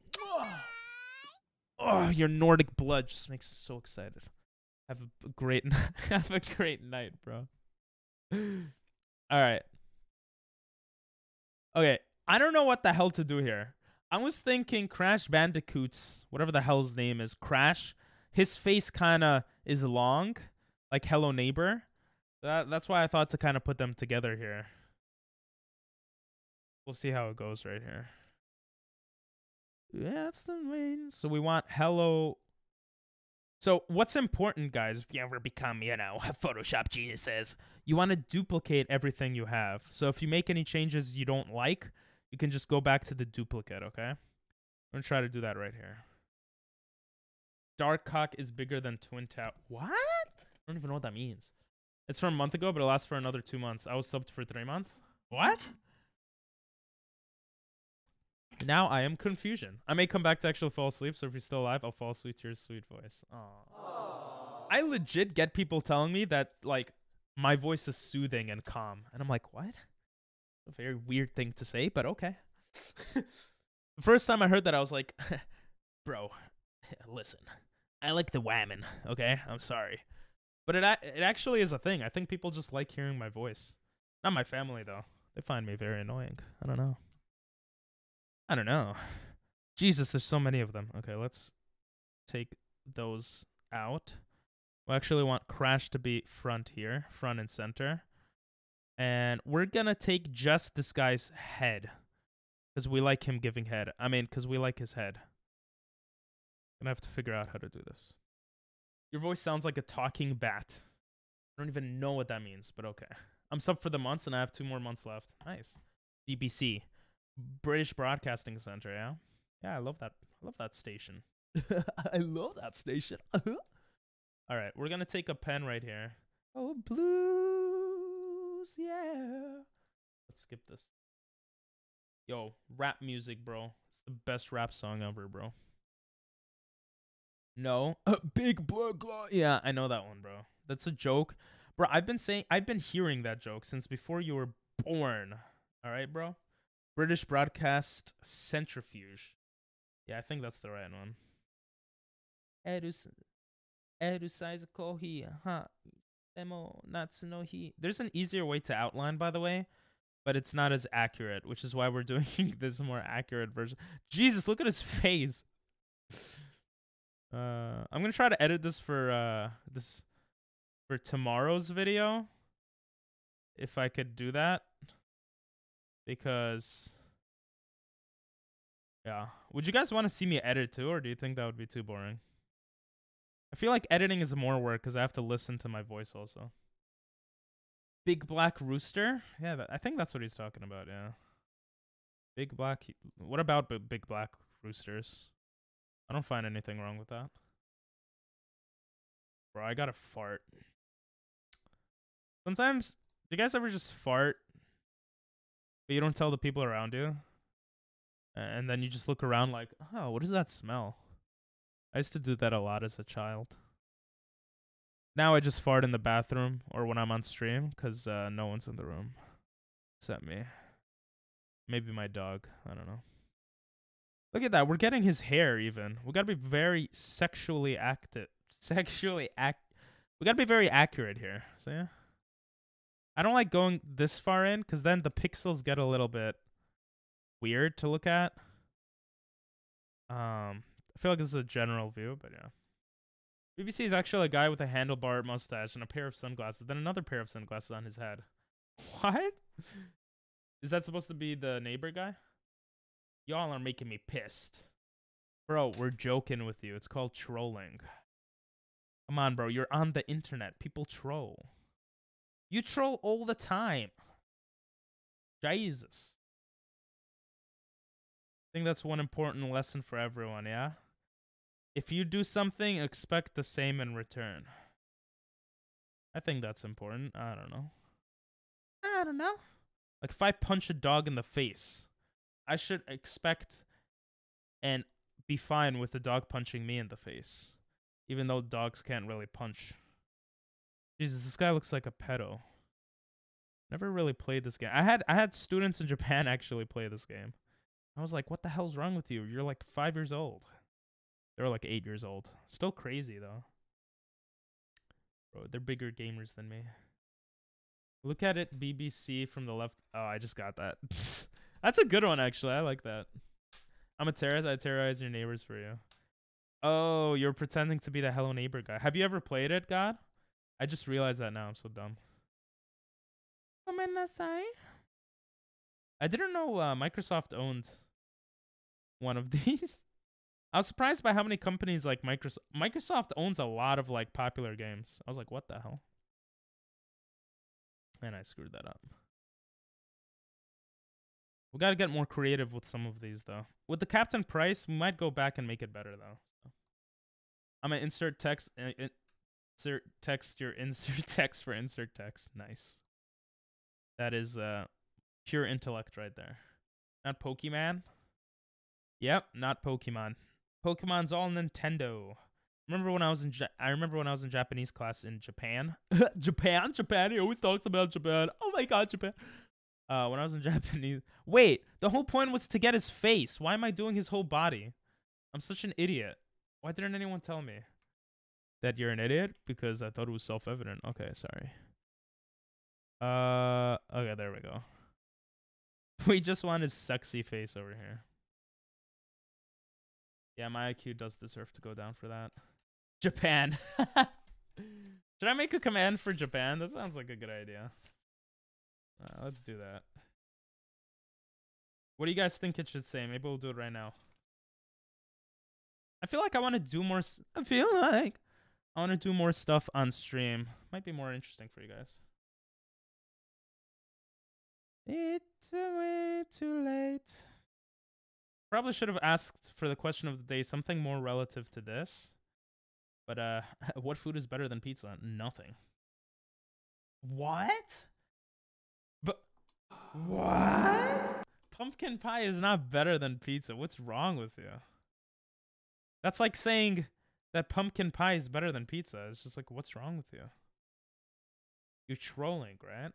Oh, your Nordic blood just makes me so excited. Have a great have a great night, bro. All right. Okay, I don't know what the hell to do here. I was thinking Crash Bandicoot's, whatever the hell his name is, Crash. His face kind of is long, like Hello Neighbor. That's why I thought to kind of put them together here. We'll see how it goes right here. Yeah, that's the main. So we want Hello. So what's important, guys, if you ever become, you know, Photoshop geniuses, you want to duplicate everything you have. So if you make any changes you don't like, you can just go back to the duplicate, okay? I'm going to try to do that right here. Dark Cock is bigger than Twin Tower. What? I don't even know what that means. It's from a month ago, but it lasts for another 2 months. I was subbed for 3 months. What? Now I am confusion. I may come back to actually fall asleep, so if you're still alive, I'll fall asleep to your sweet voice. Aww. I legit get people telling me that, like, my voice is soothing and calm. And I'm like, what? A very weird thing to say, but okay. The first time I heard that, I was like, bro, listen. I like the whammon, okay? I'm sorry. But it actually is a thing. I think people just like hearing my voice. Not my family, though. They find me very annoying. I don't know. Jesus, there's so many of them. Okay, let's take those out. We actually want Crash to be front here, front and center. And we're going to take just this guy's head. Because we like him giving head. I mean, because we like his head. I'm going to have to figure out how to do this. Your voice sounds like a talking bat. I don't even know what that means, but okay. I'm subbed for the months, and I have 2 more months left. Nice. BBC. British Broadcasting Center, yeah? Yeah, I love that. I love that station. I love that station. All right, we're going to take a pen right here. Oh, blues, yeah. Let's skip this. Yo, rap music, bro. It's the best rap song ever, bro. No. Big Black Claw. Yeah, I know that one, bro. That's a joke. Bro, I've been hearing that joke since before you were born. All right, bro? British Broadcast Centrifuge. Yeah, I think that's the right one. There's an easier way to outline, by the way, but it's not as accurate, which is why we're doing this more accurate version. Jesus, look at his face. I'm gonna try to edit this for tomorrow's video, if I could do that. Because, yeah. Would you guys want to see me edit too, or do you think that would be too boring? I feel like editing is more work because I have to listen to my voice also. Big Black Rooster? Yeah, I think that's what he's talking about, yeah. Big Black... What about Big Black Roosters? I don't find anything wrong with that. Bro, I gotta fart. Sometimes, do you guys ever just fart, but you don't tell the people around you? And then you just look around like, oh, what does that smell? I used to do that a lot as a child. Now I just fart in the bathroom or when I'm on stream because no one's in the room except me. Maybe my dog. I don't know. Look at that. We're getting his hair even. We gotta be very sexually active. We gotta be very accurate here. So yeah. I don't like going this far in because then the pixels get a little bit weird to look at. I feel like this is a general view, but yeah. BBC is actually a guy with a handlebar mustache and a pair of sunglasses, then another pair of sunglasses on his head. What? Is that supposed to be the neighbor guy? Y'all are making me pissed. Bro, we're joking with you. It's called trolling. Come on, bro. You're on the internet. People troll. You troll all the time. Jesus. I think that's one important lesson for everyone, yeah? If you do something, expect the same in return. I think that's important. I don't know. Like if I punch a dog in the face, I should expect and be fine with the dog punching me in the face, even though dogs can't really punch. Jesus, this guy looks like a pedo. Never really played this game. I had students in Japan actually play this game. I was like, what the hell's wrong with you? You're like 5 years old. They were like 8 years old. Still crazy though. Bro, they're bigger gamers than me. Look at it, BBC from the left. Oh, I just got that. That's a good one actually. I like that. I'm a terrorist. I terrorize your neighbors for you. Oh, you're pretending to be the Hello Neighbor guy. Have you ever played it, God? I just realized that now. I'm so dumb. I didn't know Microsoft owned one of these. I was surprised by how many companies like Microsoft owns a lot of like popular games. I was like, what the hell? And I screwed that up. We got to get more creative with some of these though. With the Captain Price, we might go back and make it better though. I'm gonna insert text. Insert text your insert text for insert text. Nice. That is pure intellect right there. Not Pokemon. Yep, not Pokemon. Pokemon's all Nintendo. Remember when I was in I remember when I was in Japanese class in Japan. Japan. He always talks about Japan. Oh my god, Japan. When I was in Japanese. Wait, the whole point was to get his face. Why am I doing his whole body? I'm such an idiot. Why didn't anyone tell me that you're an idiot? Because I thought it was self-evident. Okay, sorry. Okay, there we go. We just want his sexy face over here. Yeah, my IQ does deserve to go down for that. Japan. Should I make a command for Japan? That sounds like a good idea. Let's do that. What do you guys think it should say? Maybe we'll do it right now. I feel like I want to do more. I feel like I want to do more stuff on stream. Might be more interesting for you guys. It's way too late. Probably should have asked for the question of the day something more relative to this. But what food is better than pizza? Nothing. What? But what? Pumpkin pie is not better than pizza. What's wrong with you? That's like saying that pumpkin pie is better than pizza. It's just like, what's wrong with you? You're trolling, right?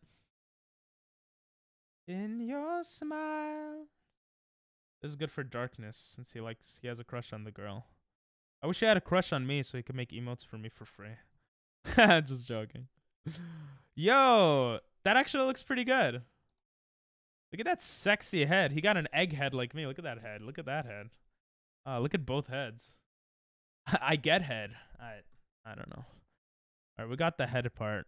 In your smile. This is good for darkness since he has a crush on the girl. I wish he had a crush on me so he could make emotes for me for free. Just joking. Yo, that actually looks pretty good. Look at that sexy head. He got an egg head like me. Look at that head. Look at that head. Look at both heads. I get head. I don't know. All right, we got the head part.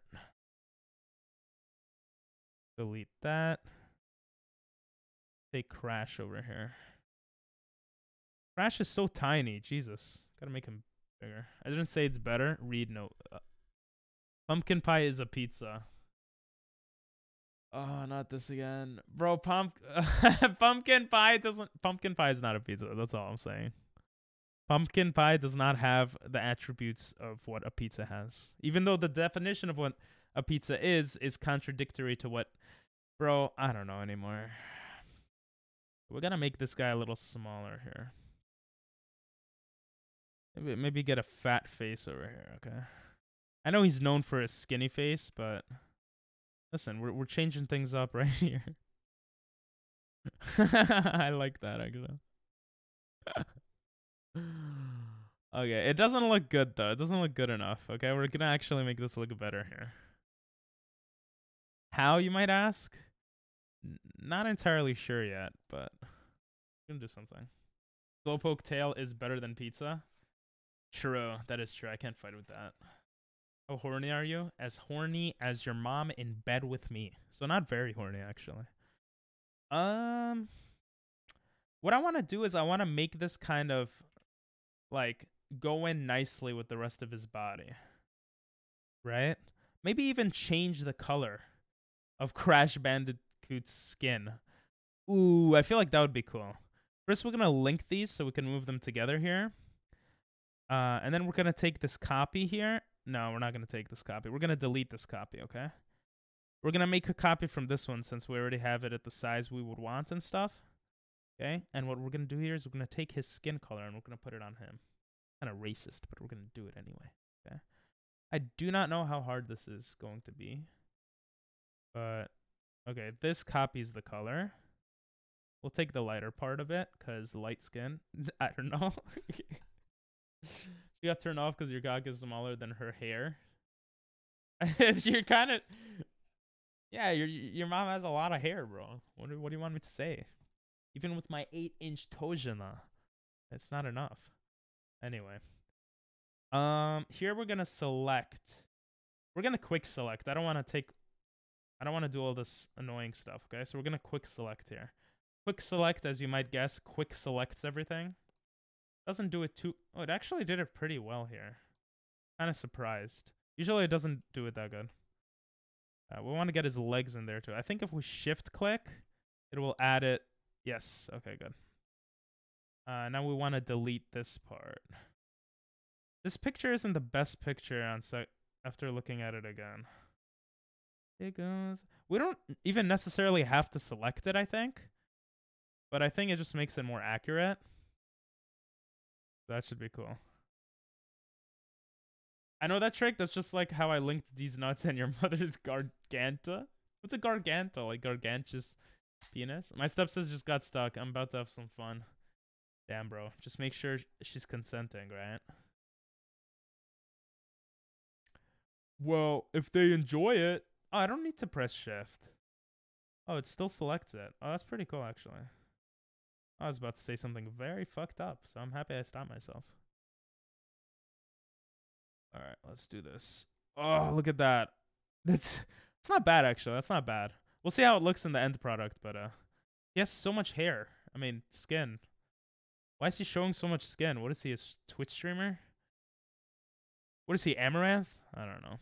Delete that. Say Crash over here. Crash is so tiny. Jesus. Gotta make him bigger. I didn't say it's better. Read note. Pumpkin pie is a pizza. Oh, not this again. Bro, pumpkin pie is not a pizza. That's all I'm saying. Pumpkin pie does not have the attributes of what a pizza has. Even though the definition of what a pizza is contradictory to what... Bro, I don't know anymore. We're gonna make this guy a little smaller here. Maybe get a fat face over here, okay? I know he's known for his skinny face, but... Listen, we're changing things up right here. I like that, actually. Okay, it doesn't look good, though. It doesn't look good enough, okay? We're gonna actually make this look better here. How, you might ask? Not entirely sure yet, but we're gonna do something. Slowpoke tail is better than pizza. True, that is true. I can't fight with that. How horny are you? As horny as your mom in bed with me. So not very horny, actually. What I want to do is I want to make this kind of like go in nicely with the rest of his body. Right? Maybe even change the color of Crash Bandicoot's skin. Ooh, I feel like that would be cool. First, we're going to link these so we can move them together here. And then we're going to take this copy here. No, we're not going to take this copy. We're going to delete this copy, okay? We're going to make a copy from this one since we already have it at the size we would want and stuff. Okay, and what we're going to do here is we're going to take his skin color and we're going to put it on him. Kind of racist, but we're going to do it anyway. Okay. I do not know how hard this is going to be. But, okay, this copies the color. We'll take the lighter part of it because light skin. I don't know. You got turned off because your cock is smaller than her hair. You're kind of... Yeah, your mom has a lot of hair, bro. What do you want me to say? Even with my 8-inch tojana, it's not enough. Anyway. Here we're gonna select. We're gonna quick select. I don't want to do all this annoying stuff, okay? So we're gonna quick select here. Quick select, as you might guess, quick selects everything. Doesn't do it too... Oh, it actually did it pretty well here. Kind of surprised. Usually it doesn't do it that good. We want to get his legs in there too. I think if we shift click, it will add it. Yes. Okay, good. Now we want to delete this part. This picture isn't the best picture on after looking at it again. It goes. We don't even necessarily have to select it, I think. But I think it just makes it more accurate. That should be cool. I know that trick. That's just like how I linked these nuts and your mother's garganta. What's a garganta? Like gargantuous penis? My stepsis just got stuck. I'm about to have some fun. Damn, bro. Just make sure she's consenting, right? Well, if they enjoy it... Oh, I don't need to press shift. Oh, it still selects it. Oh, that's pretty cool, actually. I was about to say something very fucked up, so I'm happy I stopped myself. All right, let's do this. Oh, look at that. It's not bad, actually. That's not bad. We'll see how it looks in the end product, but he has so much hair. I mean, skin. Why is he showing so much skin? What is he, a Twitch streamer? What is he, Amaranth? I don't know.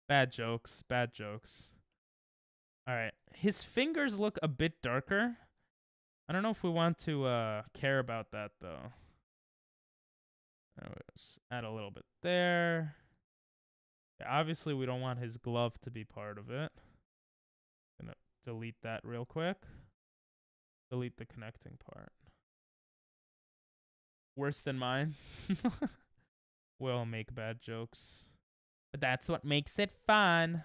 Bad jokes. Bad jokes. All right. His fingers look a bit darker. I don't know if we want to care about that, though. Let's add a little bit there. Yeah, obviously, we don't want his glove to be part of it. Gonna delete that real quick. Delete the connecting part. Worse than mine. We'll make bad jokes. But that's what makes it fun.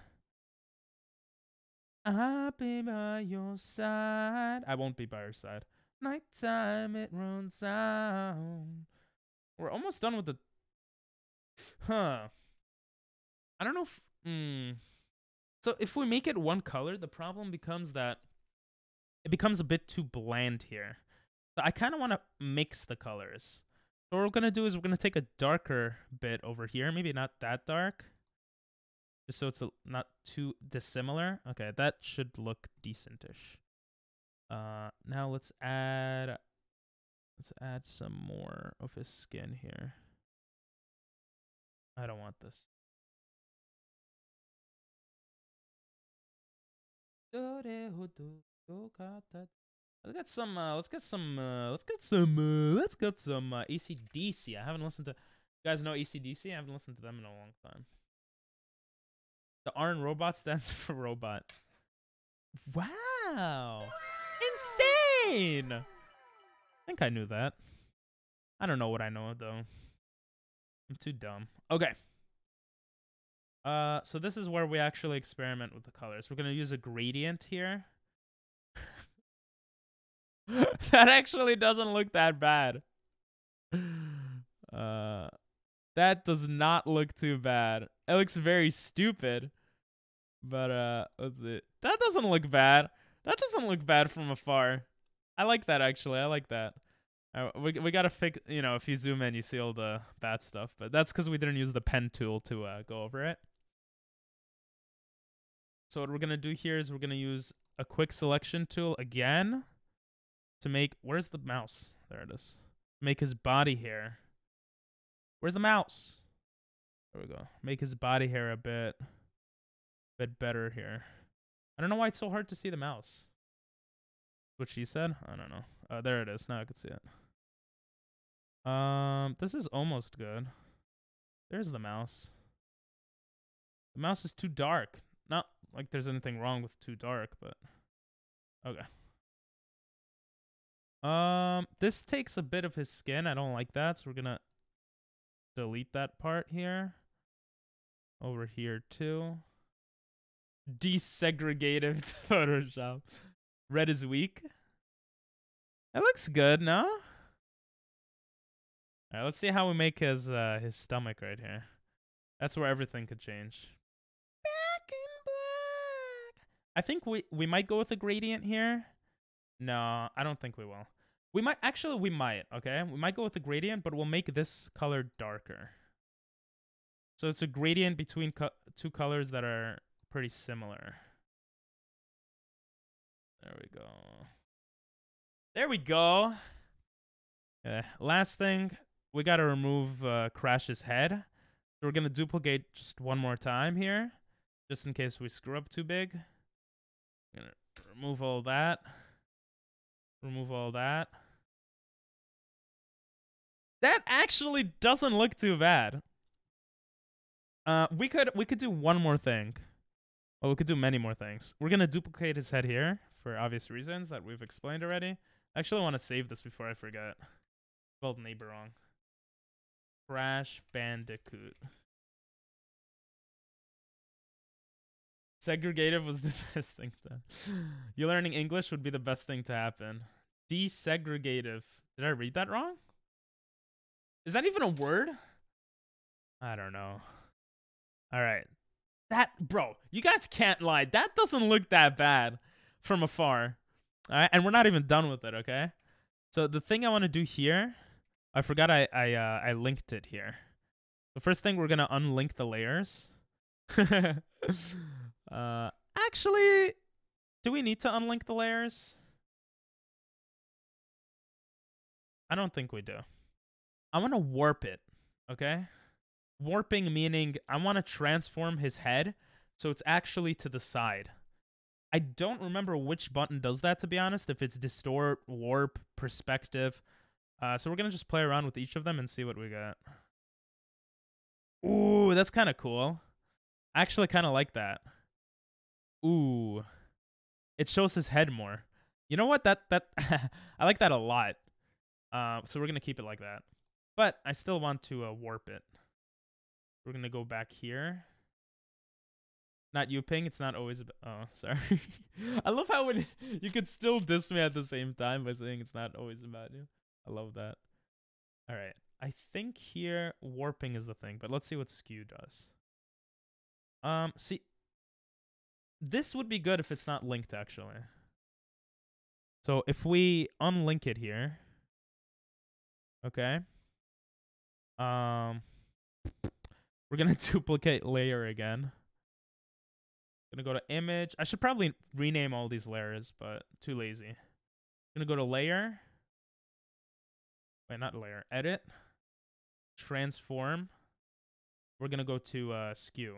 I'll be by your side. I won't be by your side. Nighttime, it runs down. We're almost done with the... Huh. I don't know if... So if we make it one color, the problem becomes that it becomes a bit too bland here. So I kind of want to mix the colors. So what we're going to do is we're going to take a darker bit over here. Maybe not that dark. Just so it's not too dissimilar. Okay, that should look decentish. Now let's add some more of his skin here. I don't want this. Let's get some AC/DC. I haven't listened to... You guys know AC/DC? I haven't listened to them in a long time. The R in robot stands for robot. Wow. Insane. I think I knew that. I don't know what I know, though. I'm too dumb. Okay. So this is where we actually experiment with the colors. We're going to use a gradient here. That actually doesn't look that bad. That does not look too bad. It looks very stupid. But let's see. That doesn't look bad. That doesn't look bad from afar. I like that, actually. I like that. We gotta fix, if you zoom in, you see all the bad stuff. But that's because we didn't use the pen tool to go over it. So what we're gonna do here is we're gonna use a quick selection tool again to make... Where's the mouse? There it is. Make his body hair. Where's the mouse? There we go. Make his body hair a bit better here. I don't know why it's so hard to see the mouse. What she said? I don't know. There it is. Now I can see it. This is almost good. There's the mouse. The mouse is too dark. No, like there's anything wrong with too dark, but okay. This takes a bit of his skin. I don't like that, so we're gonna delete that part here. Over here too. Desegregated Photoshop. Red is weak. That looks good, no? Alright, let's see how we make his stomach right here. That's where everything could change. Back in black. I think we might go with a gradient here. No, I don't think we will. We might, okay? We might go with a gradient, but we'll make this color darker. So it's a gradient between two colors that are pretty similar. There we go. There we go. Last thing, we gotta remove Crash's head. So we're gonna duplicate just one more time here, just in case we screw up too big. I'm gonna remove all that. Remove all that. That actually doesn't look too bad. We could do one more thing. Well, we could do many more things. We're gonna duplicate his head here for obvious reasons that we've explained already. I actually want to save this before I forget. Spelled neighbor wrong. Crash Bandicoot. Segregative was the best thing to. You learning English would be the best thing to happen. Desegregative. Did I read that wrong? Is that even a word? I don't know. All right. That, bro, you guys can't lie. That doesn't look that bad from afar. All right, and we're not even done with it, okay? So the thing I want to do here, I forgot I linked it here. The first thing, we're going to unlink the layers. Actually, do we need to unlink the layers? I don't think we do. I want to warp it, okay? Warping meaning I want to transform his head so it's actually to the side. I don't remember which button does that, to be honest, if it's distort, warp, perspective. So we're going to just play around with each of them and see what we got. Ooh, that's kind of cool. I actually kind of like that. Ooh. It shows his head more. You know what? That I like that a lot. So we're going to keep it like that. But I still want to warp it. We're going to go back here. Not you, Ping. It's not always about... Oh, sorry. I love how you could still diss me at the same time by saying it's not always about you. I love that. All right. I think here warping is the thing, but let's see what skew does. See, this would be good if it's not linked, actually. So if we unlink it here, okay. We're gonna duplicate layer again. Gonna go to image. I should probably rename all these layers, but too lazy. Gonna go to layer. Wait, not layer. Edit. Transform. We're gonna go to skew.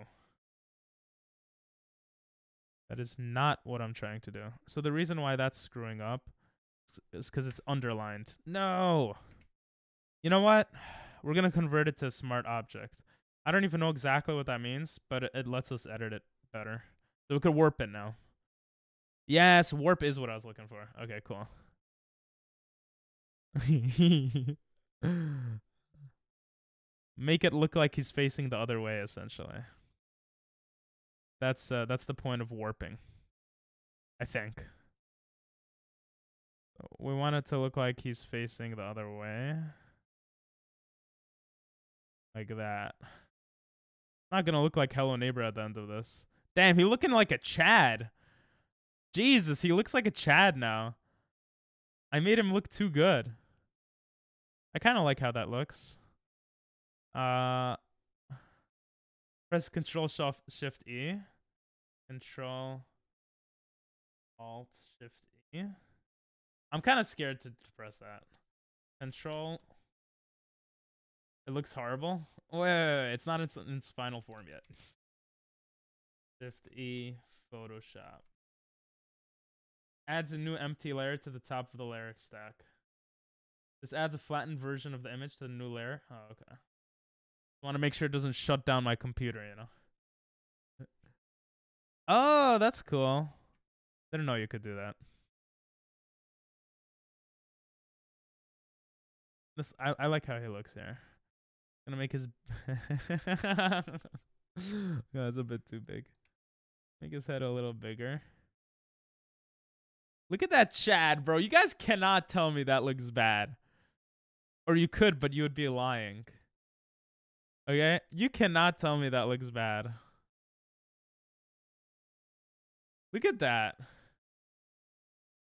That is not what I'm trying to do. So the reason why that's screwing up is because it's underlined. No. You know what? We're gonna convert it to smart object. I don't even know exactly what that means, but it lets us edit it better. So we could warp it now. Yes, warp is what I was looking for. Okay, cool. Make it look like he's facing the other way, essentially. That's the point of warping, I think. We want it to look like he's facing the other way. Like that. Not gonna look like Hello Neighbor at the end of this. Damn, he looking like a Chad. Jesus, he looks like a Chad now. I made him look too good. I kind of like how that looks. Press Control Shift E. Control Alt Shift E. I'm kind of scared to press that. Control. It looks horrible. Wait. It's not in its final form yet. Shift E, Photoshop. Adds a new empty layer to the top of the layer stack. This adds a flattened version of the image to the new layer. Oh, okay. Want to make sure it doesn't shut down my computer, you know. Oh, that's cool. Didn't know you could do that. I like how he looks here. Gonna make his yeah, it's a bit too big. Make his head a little bigger. Look at that Chad, bro. You guys cannot tell me that looks bad. Or you could, but you would be lying. Okay? You cannot tell me that looks bad. Look at that.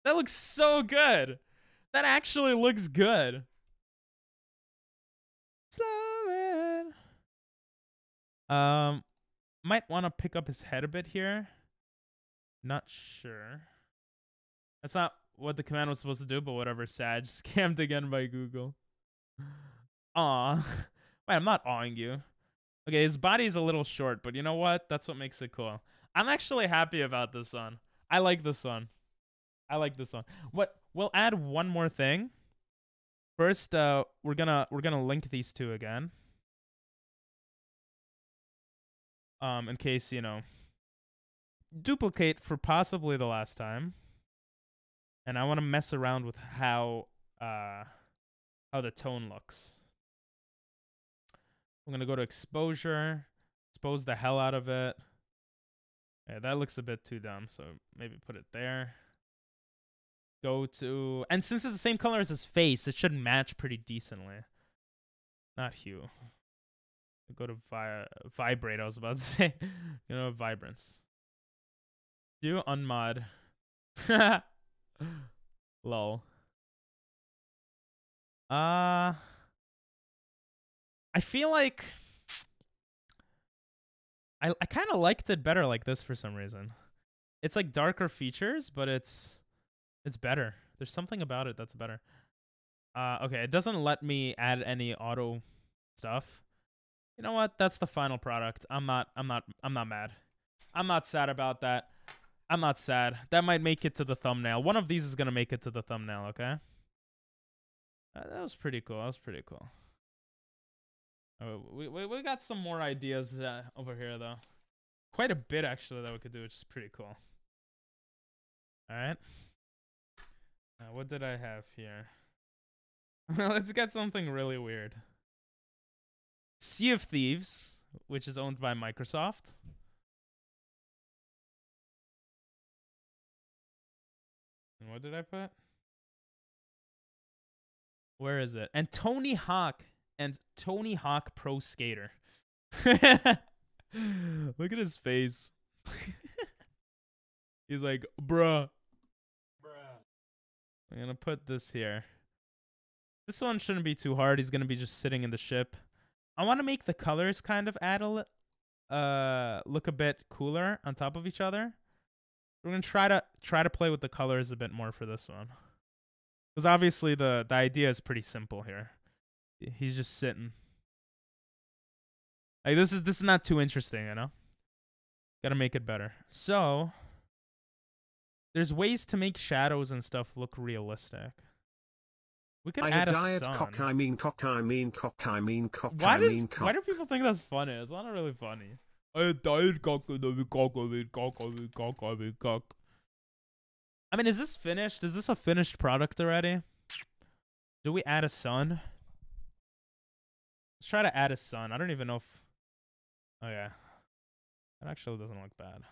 That looks so good. That actually looks good. Slow it. Might want to pick up his head a bit here. Not sure. That's not what the command was supposed to do, but whatever. Sag scammed again by Google. Aw. Wait, I'm not awing you. Okay, his body's a little short, but you know what? That's what makes it cool. I'm actually happy about this one. I like this one. I like this one. What? We'll add one more thing. First, we're gonna link these two again. In case, you know, duplicate for possibly the last time. And I want to mess around with how the tone looks. I'm gonna go to exposure, expose the hell out of it. Yeah, that looks a bit too dumb, so maybe put it there. Go to, and since it's the same color as his face, it should match pretty decently. Not hue. Go to vibrate, I was about to say. You know, vibrance. Do unmod. Lol. I feel like I kind of liked it better like this for some reason. It's like darker features, but it's better. There's something about it that's better. Okay, it doesn't let me add any auto stuff. You know what? That's the final product. I'm not mad. I'm not sad about that. I'm not sad. That might make it to the thumbnail. One of these is gonna make it to the thumbnail, okay? That was pretty cool. That was pretty cool. We got some more ideas over here, though. Quite a bit, actually, that we could do, which is pretty cool. All right. What did I have here? Let's get something really weird. Sea of Thieves, which is owned by Microsoft. And what did I put? Where is it? And Tony Hawk and Tony Hawk Pro Skater. Look at his face. He's like, bruh. I'm gonna put this here. This one shouldn't be too hard. He's gonna be just sitting in the ship. I want to make the colors kind of add look a bit cooler on top of each other. We're gonna try to play with the colors a bit more for this one, because obviously the idea is pretty simple here. He's just sitting. Like this is not too interesting, you know. Gotta make it better. So there's ways to make shadows and stuff look realistic. We could add a sun. Why do people think that's funny? It's not really funny. I mean, is this finished? Is this a finished product already? Do we add a sun? Let's try to add a sun. I don't even know if... Oh, yeah. That actually doesn't look bad.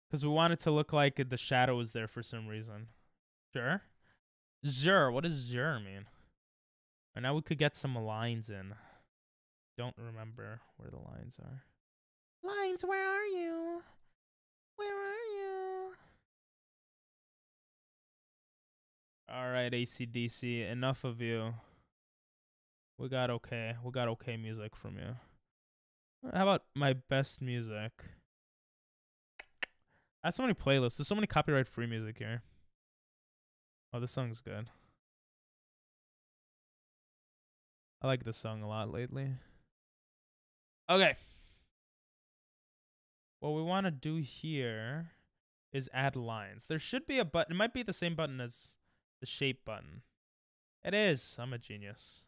Because we want it to look like the shadow is there for some reason. Sure. Zer. What does zer mean? Right now we could get some lines in. Don't remember where the lines are. Lines, where are you? Where are you? All right, AC/DC. Enough of you. We got okay music from you. How about my best music? I have so many playlists. There's so many copyright-free music here. Oh, this song's good. I like this song a lot lately. Okay. What we want to do here is add lines. There should be a button. It might be the same button as the shape button. It is. I'm a genius.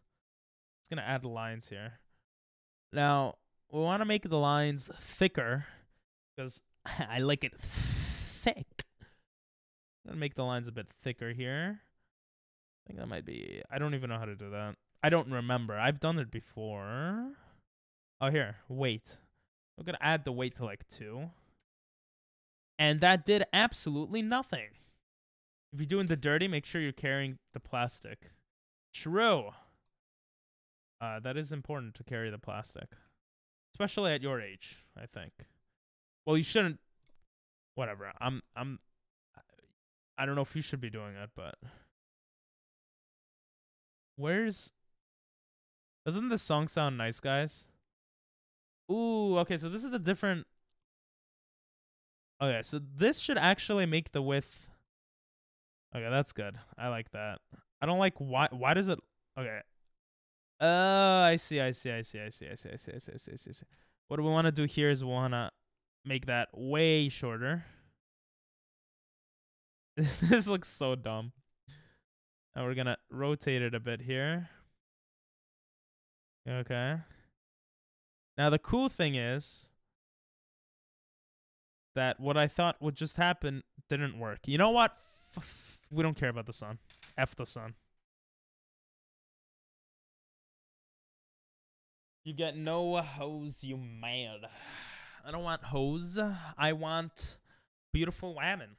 It's going to add lines here. Now, we want to make the lines thicker because I like it thick. I'm gonna make the lines a bit thicker here. I think that might be... I don't even know how to do that. I don't remember. I've done it before. Oh, here. Weight. I'm gonna add the weight to like 2. And that did absolutely nothing. If you're doing the dirty, make sure you're carrying the plastic. True. That is important to carry the plastic. Especially at your age, I think. Well, you shouldn't... Whatever. I don't know if you should be doing it, but... Where's... Doesn't this song sound nice, guys? Ooh, okay, so this is the different... Okay, so this should actually make the width... Okay, that's good. I like that. I don't like why does it... Okay. I see. What we want to do here is we want to make that way shorter. This looks so dumb. And we're going to rotate it a bit here. Okay. Now, the cool thing is that what I thought would just happen didn't work. You know what? We don't care about the sun. F the sun. You get no hose, you mad. I don't want hose. I want beautiful women.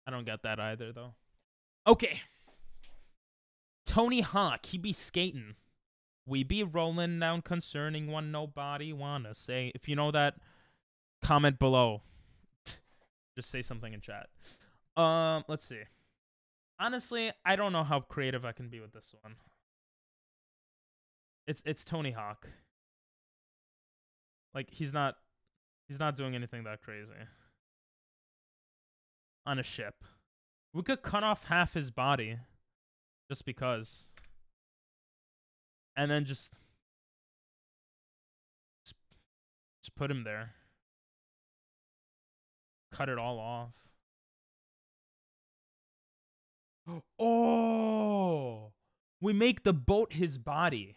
I don't get that either, though. Okay. Tony Hawk, he be skating. We be rolling down concerning one nobody wanna say. If you know that, comment below. Just say something in chat. Let's see. Honestly, I don't know how creative I can be with this one. It's Tony Hawk. Like he's not doing anything that crazy. On a ship. We could cut off half his body just because. And then just put him there. Cut it all off. Oh! We make the boat his body.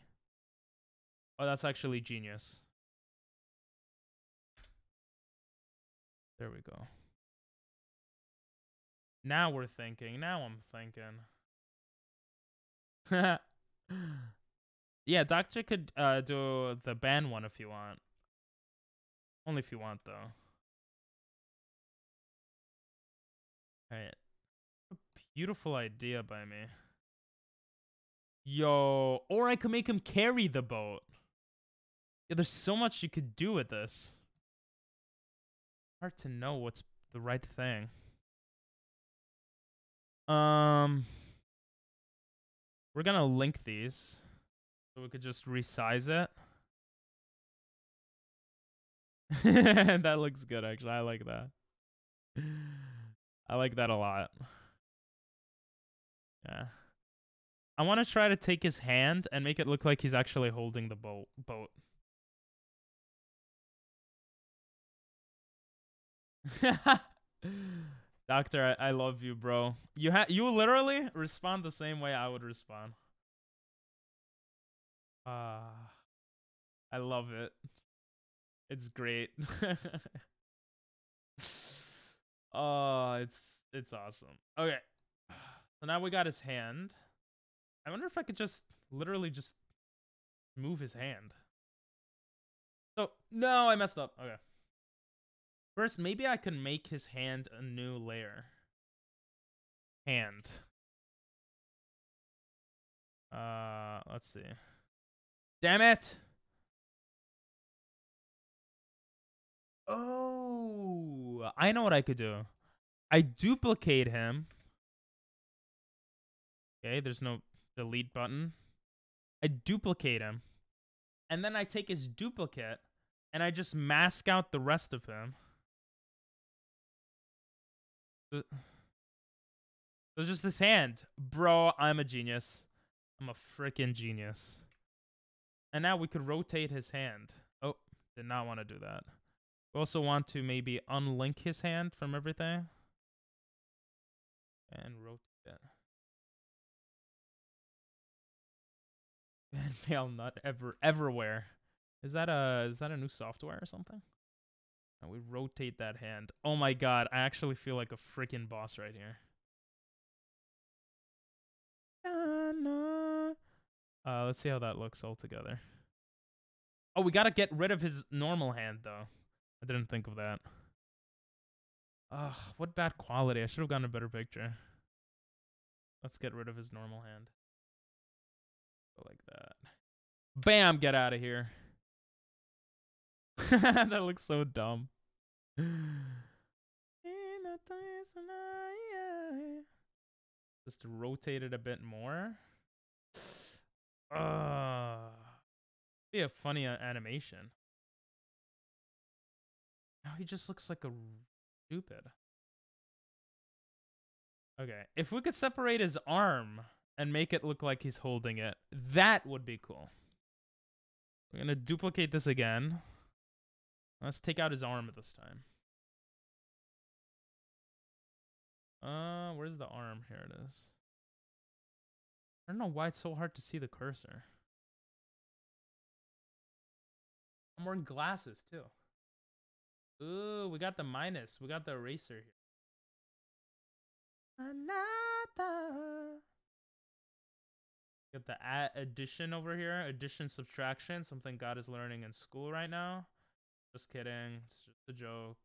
Oh, that's actually genius. There we go. Now we're thinking. Now I'm thinking. Yeah, Doctor could do the band one if you want. Only if you want, though. Alright. Beautiful idea by me. Yo, or I could make him carry the boat. Yeah, there's so much you could do with this. Hard to know what's the right thing. We're gonna link these. So we could just resize it. That looks good, actually. I like that. I like that a lot. Yeah. I want to try to take his hand and make it look like he's actually holding the boat. Doctor, I love you, bro. You literally respond the same way I would respond. I love it. It's great. Oh, it's awesome. Okay. So now we got his hand. I wonder if I could just literally just move his hand. So, no, I messed up. Okay. First, maybe I can make his hand a new layer. Hand. Let's see. Damn it! Oh, I know what I could do. I duplicate him. Okay, there's no delete button. I duplicate him. And then I take his duplicate and I just mask out the rest of him. There's just this hand. Bro, I'm a genius. I'm a freaking genius. And now we could rotate his hand. Oh, did not want to do that. We also want to maybe unlink his hand from everything. And rotate it. And mail nut everywhere. Is that a new software or something? And we rotate that hand. Oh my god, I actually feel like a freaking boss right here. Let's see how that looks all together. Oh, we gotta get rid of his normal hand, though. I didn't think of that. Ugh, what bad quality. I should have gotten a better picture. Let's get rid of his normal hand. Go like that. Bam! Get out of here. That looks so dumb. Just to rotate it a bit more. Be a funny animation. Now he just looks like a stupid. Okay, if we could separate his arm and make it look like he's holding it, that would be cool. We're gonna duplicate this again. Let's take out his arm this time. Where's the arm? Here it is. I don't know why it's so hard to see the cursor. I'm wearing glasses too. Ooh, we got the minus. We got the eraser here. Another. Got the addition over here. Addition, subtraction. Something God is learning in school right now. Just kidding. It's just a joke.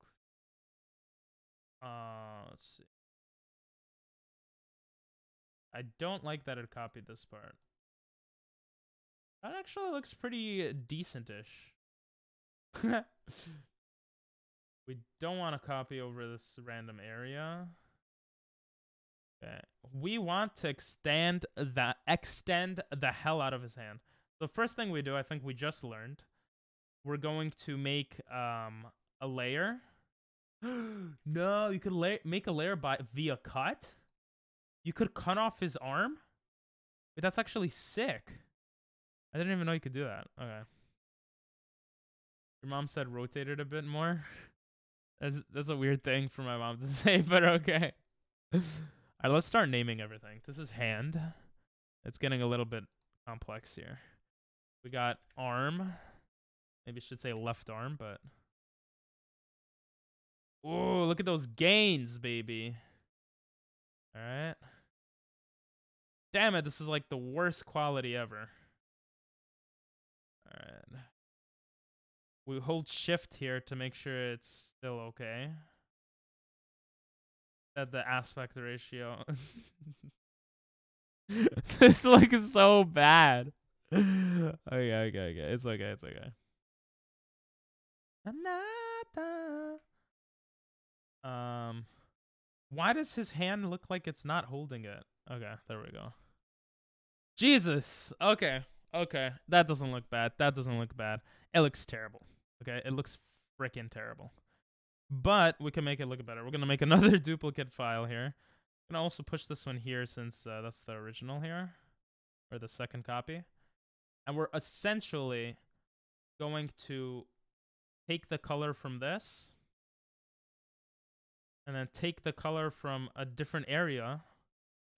Let's see. I don't like that it copied this part. That actually looks pretty decent-ish. We don't want to copy over this random area. Okay. We want to extend the hell out of his hand. The first thing we do, I think we just learned, we're going to make a layer. No, you could make a layer via cut. You could cut off his arm. Wait, that's actually sick. I didn't even know you could do that. Okay. Your mom said rotate it a bit more. That's a weird thing for my mom to say, but okay. Alright, let's start naming everything. This is hand. It's getting a little bit complex here. We got arm. Maybe I should say left arm, but... Whoa, look at those gains, baby. Alright. Damn it, this is like the worst quality ever. Alright. We hold shift here to make sure it's still okay. At the aspect ratio. This looks so bad. Okay. It's okay. Why does his hand look like it's not holding it? Okay, there we go. Jesus. Okay. That doesn't look bad. It looks terrible. Okay, it looks freaking terrible. But we can make it look better. We're gonna make another duplicate file here. I'm gonna also push this one here since that's the original here, or the second copy. And we're essentially going to take the color from this, and then take the color from a different area,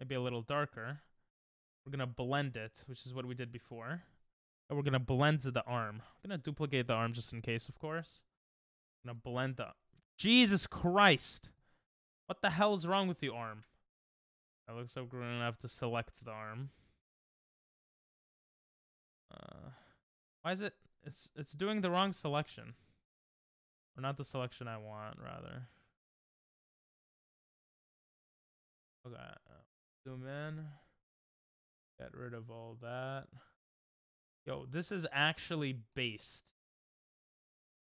maybe a little darker. We're gonna blend it, which is what we did before. And we're gonna blend the arm. I'm gonna duplicate the arm just in case, of course. I'm gonna blend the... Jesus Christ! What the hell is wrong with the arm? It looks like we're gonna have to select the arm. Why is it... It's doing the wrong selection. Or not the selection I want, rather. Okay. Zoom in. Get rid of all that. Yo, this is actually based.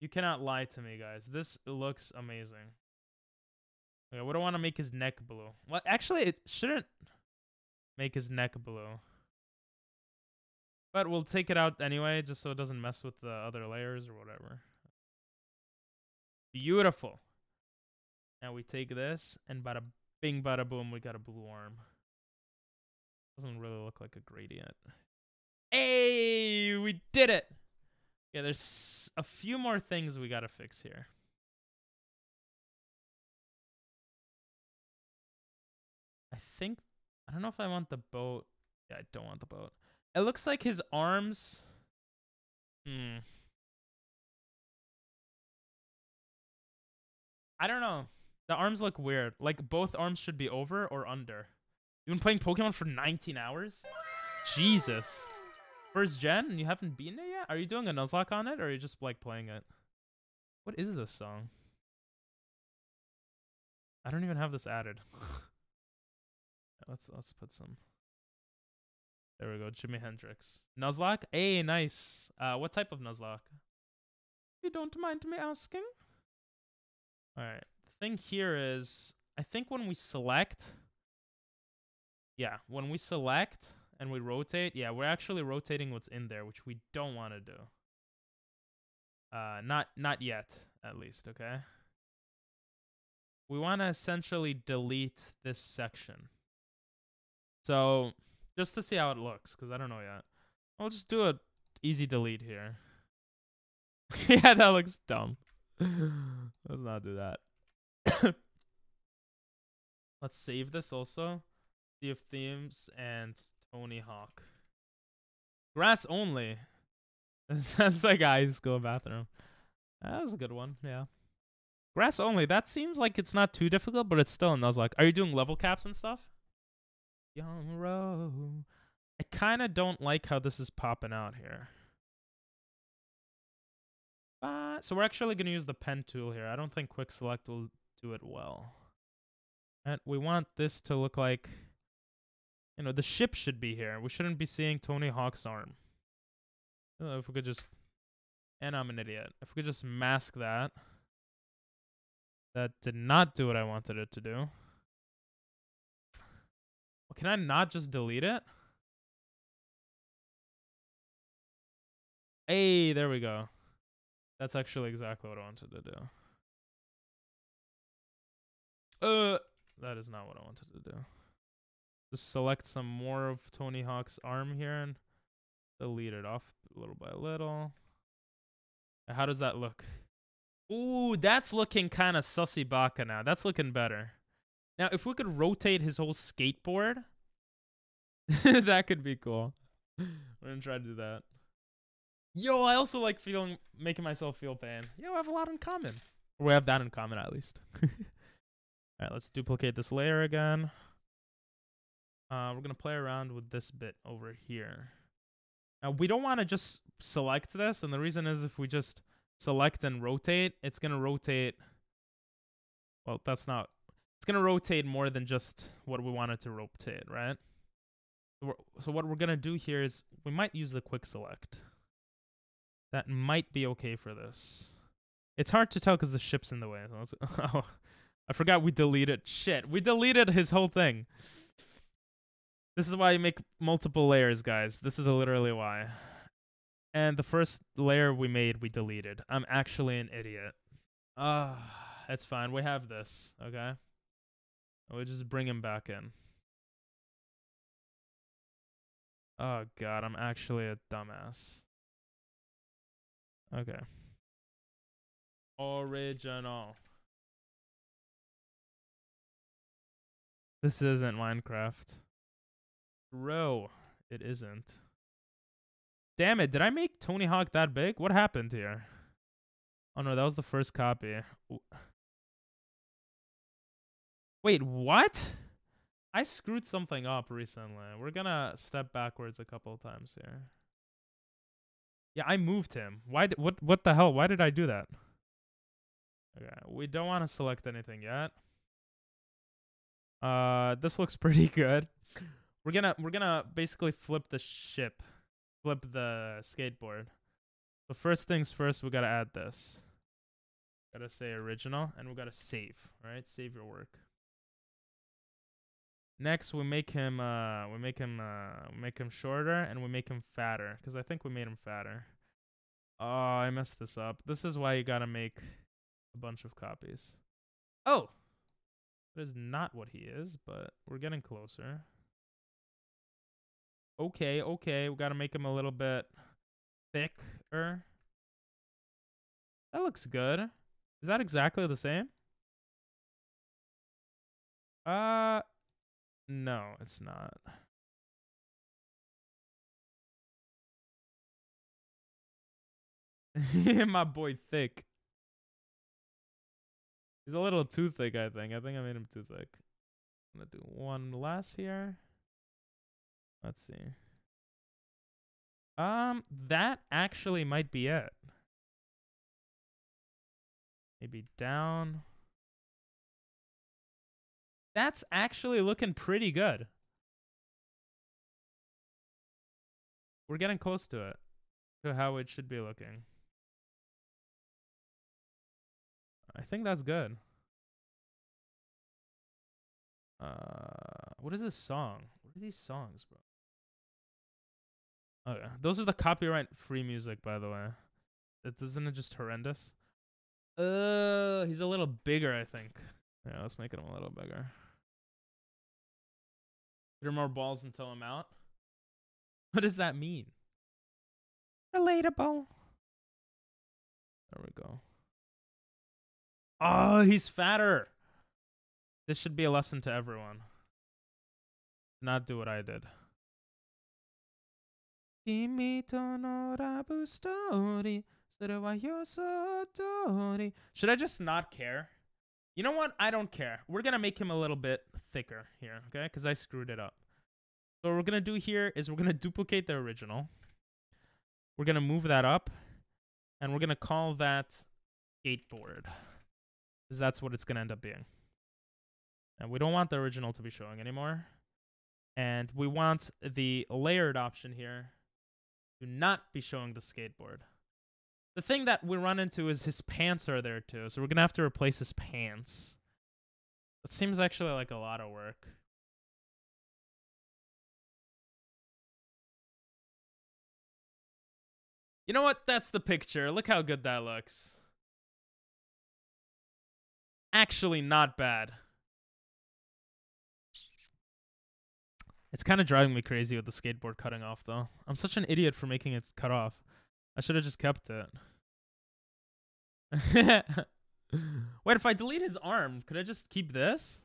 You cannot lie to me, guys. This looks amazing. Okay, we don't want to make his neck blue. Well, actually, it shouldn't make his neck blue. But we'll take it out anyway, just so it doesn't mess with the other layers or whatever. Beautiful. Now we take this, and bada bing, bada boom, we got a blue arm. Doesn't really look like a gradient. Hey, we did it! Yeah, there's a few more things we gotta fix here. I don't know if I want the boat. Yeah, I don't want the boat. It looks like his arms... I don't know. The arms look weird. Like both arms should be over or under. You've been playing Pokemon for 19 hours? Jesus. First gen and you haven't beaten it yet? Are you doing a Nuzlocke on it or are you just like playing it? What is this song? I don't even have this added. let's put some. There we go. Jimi Hendrix. Nuzlocke? Hey, nice. What type of Nuzlocke? You don't mind me asking? Alright. The thing here is, I think when we select, when we select and we rotate, we're actually rotating what's in there, which we don't want to do. Not yet, at least, okay? We want to essentially delete this section. So, just to see how it looks, because I don't know yet. I'll just do an easy delete here. Yeah, that looks dumb. Let's not do that. Let's save this also. Sea of Themes and Tony Hawk. Grass only. Sounds like a high school bathroom. That was a good one, yeah. Grass only. That seems like it's not too difficult, but it's still a Nuzlocke. Are you doing level caps and stuff? Young Row. I kind of don't like how this is popping out here. So we're actually going to use the pen tool here. I don't think quick select will do it well. And we want this to look like, you know, the ship should be here. We shouldn't be seeing Tony Hawk's arm. If we could just, and I'm an idiot. If we could just mask that. That did not do what I wanted it to do. Well, can I not just delete it? Hey, there we go. That's actually exactly what I wanted to do. That is not what I wanted to do. Just select some more of Tony Hawk's arm here and delete it off little by little. How does that look? Ooh, that's looking kind of sussy baka now. That's looking better. Now, if we could rotate his whole skateboard, that could be cool. We're gonna try to do that. Yo, I also like making myself feel pain. Yo, I have a lot in common. Or we have that in common at least. Alright, let's duplicate this layer again. We're gonna play around with this bit over here. Now, we don't want to just select this, and the reason is if we just select and rotate, it's gonna rotate. Well, that's not. It's gonna rotate more than just what we wanted to rotate, right? So what we're gonna do here is we might use the quick select. That might be okay for this. It's hard to tell because the ship's in the way. So oh, I forgot we deleted. Shit, we deleted his whole thing. This is why you make multiple layers, guys. This is literally why. And the first layer we made, we deleted. I'm actually an idiot. That's fine. We have this, okay? We'll just bring him back in. Oh, God. I'm actually a dumbass. Okay. Original. This isn't Minecraft. Bro, it isn't. Damn it, did I make Tony Hawk that big? What happened here? Oh no, that was the first copy. Wait, what? I screwed something up recently. We're gonna step backwards a couple of times here. Yeah, I moved him. What the hell? Why did I do that? Okay, we don't want to select anything yet. This looks pretty good. We're gonna basically flip the ship. Flip the skateboard. So first things first, we gotta add this. Gotta say original, and we gotta save. All right, save your work. Next, we make him shorter, and we make him fatter, because I think we made him fatter. Oh, I messed this up. This is why you gotta make a bunch of copies. Oh, that is not what he is, but we're getting closer. Okay, we gotta make him a little bit thicker. That looks good. Is that exactly the same? No, it's not. My boy thick. He's a little too thick, I think. I think I made him too thick. I'm gonna do one less here. Let's see. That actually might be it. Maybe down. That's actually looking pretty good. We're getting close to it, to how it should be looking. I think that's good. What is this song? What are these songs, bro? Okay, those are the copyright-free music, by the way. Isn't it just horrendous? He's a little bigger, I think. Yeah, let's make him a little bigger. 3 more balls until I'm out. What does that mean? Relatable. There we go. Oh, he's fatter. This should be a lesson to everyone. Not do what I did. Should I just not care? You know what? I don't care. We're going to make him a little bit thicker here, okay? Because I screwed it up. So what we're going to do here is we're going to duplicate the original. We're going to move that up. And we're going to call that skateboard. Because that's what it's going to end up being. And we don't want the original to be showing anymore. And we want the layered option here to not be showing the skateboard. The thing that we run into is his pants are there too. So we're going to have to replace his pants. It seems actually like a lot of work. You know what? That's the picture. Look how good that looks. Actually not bad. It's kind of driving me crazy with the skateboard cutting off, though. I'm such an idiot for making it cut off. I should have just kept it. Wait, if I delete his arm, could I just keep this?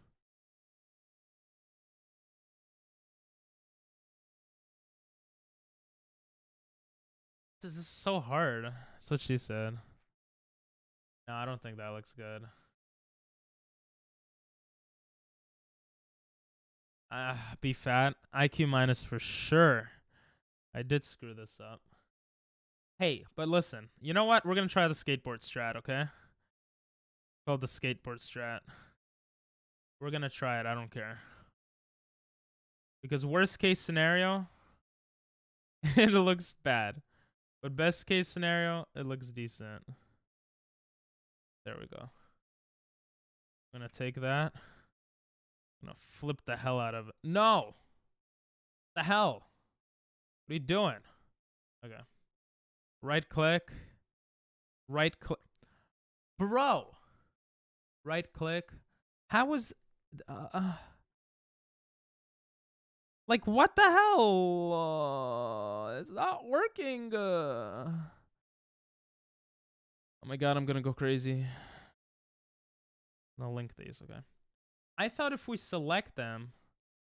This is so hard. That's what she said. No, I don't think that looks good. Be fat. IQ minus for sure. I did screw this up. Hey, but listen. You know what? We're going to try the skateboard strat, okay? Called the skateboard strat. We're going to try it. I don't care. Because worst case scenario, it looks bad. But best case scenario, it looks decent. There we go. I'm going to take that. I'm going to flip the hell out of it. No! The hell? What are you doing? Okay. Right click. Right click. Bro! Right click. How was... like, what the hell? It's not working. Oh my god, I'm gonna go crazy. I'll link these, okay. I thought if we select them...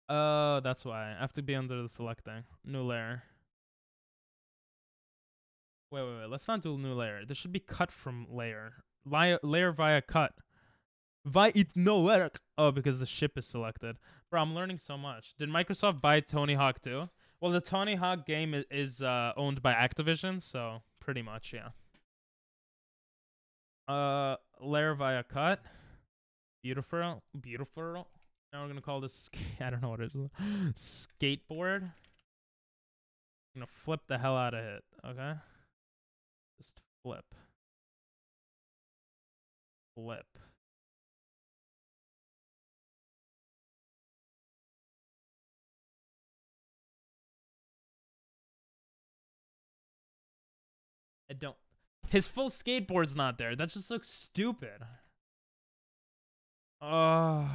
Oh, that's why. I have to be under the select thing. New layer. Wait. Let's not do new layer. This should be cut from layer. Layer via cut. Why it no work? Oh, because the ship is selected. Bro, I'm learning so much. Did Microsoft buy Tony Hawk too? Well, the Tony Hawk game is owned by Activision, so pretty much, yeah. Layer via cut. Beautiful. Now we're gonna call this I don't know what it is. Skateboard. I'm gonna flip the hell out of it, okay? Just flip. Flip. I don't. His full skateboard's not there. That just looks stupid. What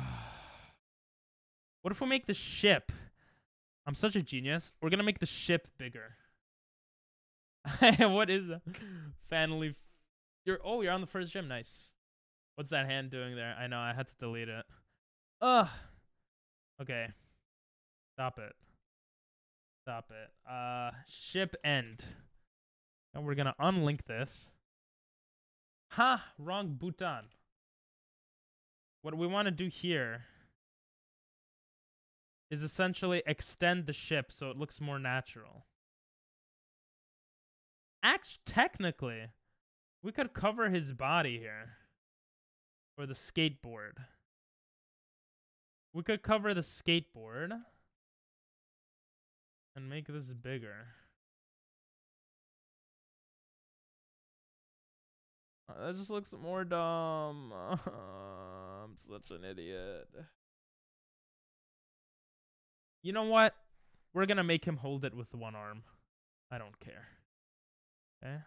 if we make the ship? I'm such a genius. We're gonna make the ship bigger. What is that? Family. You're on the first gym. Nice. What's that hand doing there? I know. I had to delete it. Ugh. Okay. Stop it. Ship end. And we're gonna unlink this. Ha! Wrong button. what we want to do here is essentially extend the ship so it looks more natural. Technically, we could cover his body here. Or the skateboard. We could cover the skateboard and make this bigger. That just looks more dumb. I'm such an idiot. You know what? We're gonna make him hold it with one arm. I don't care. Okay?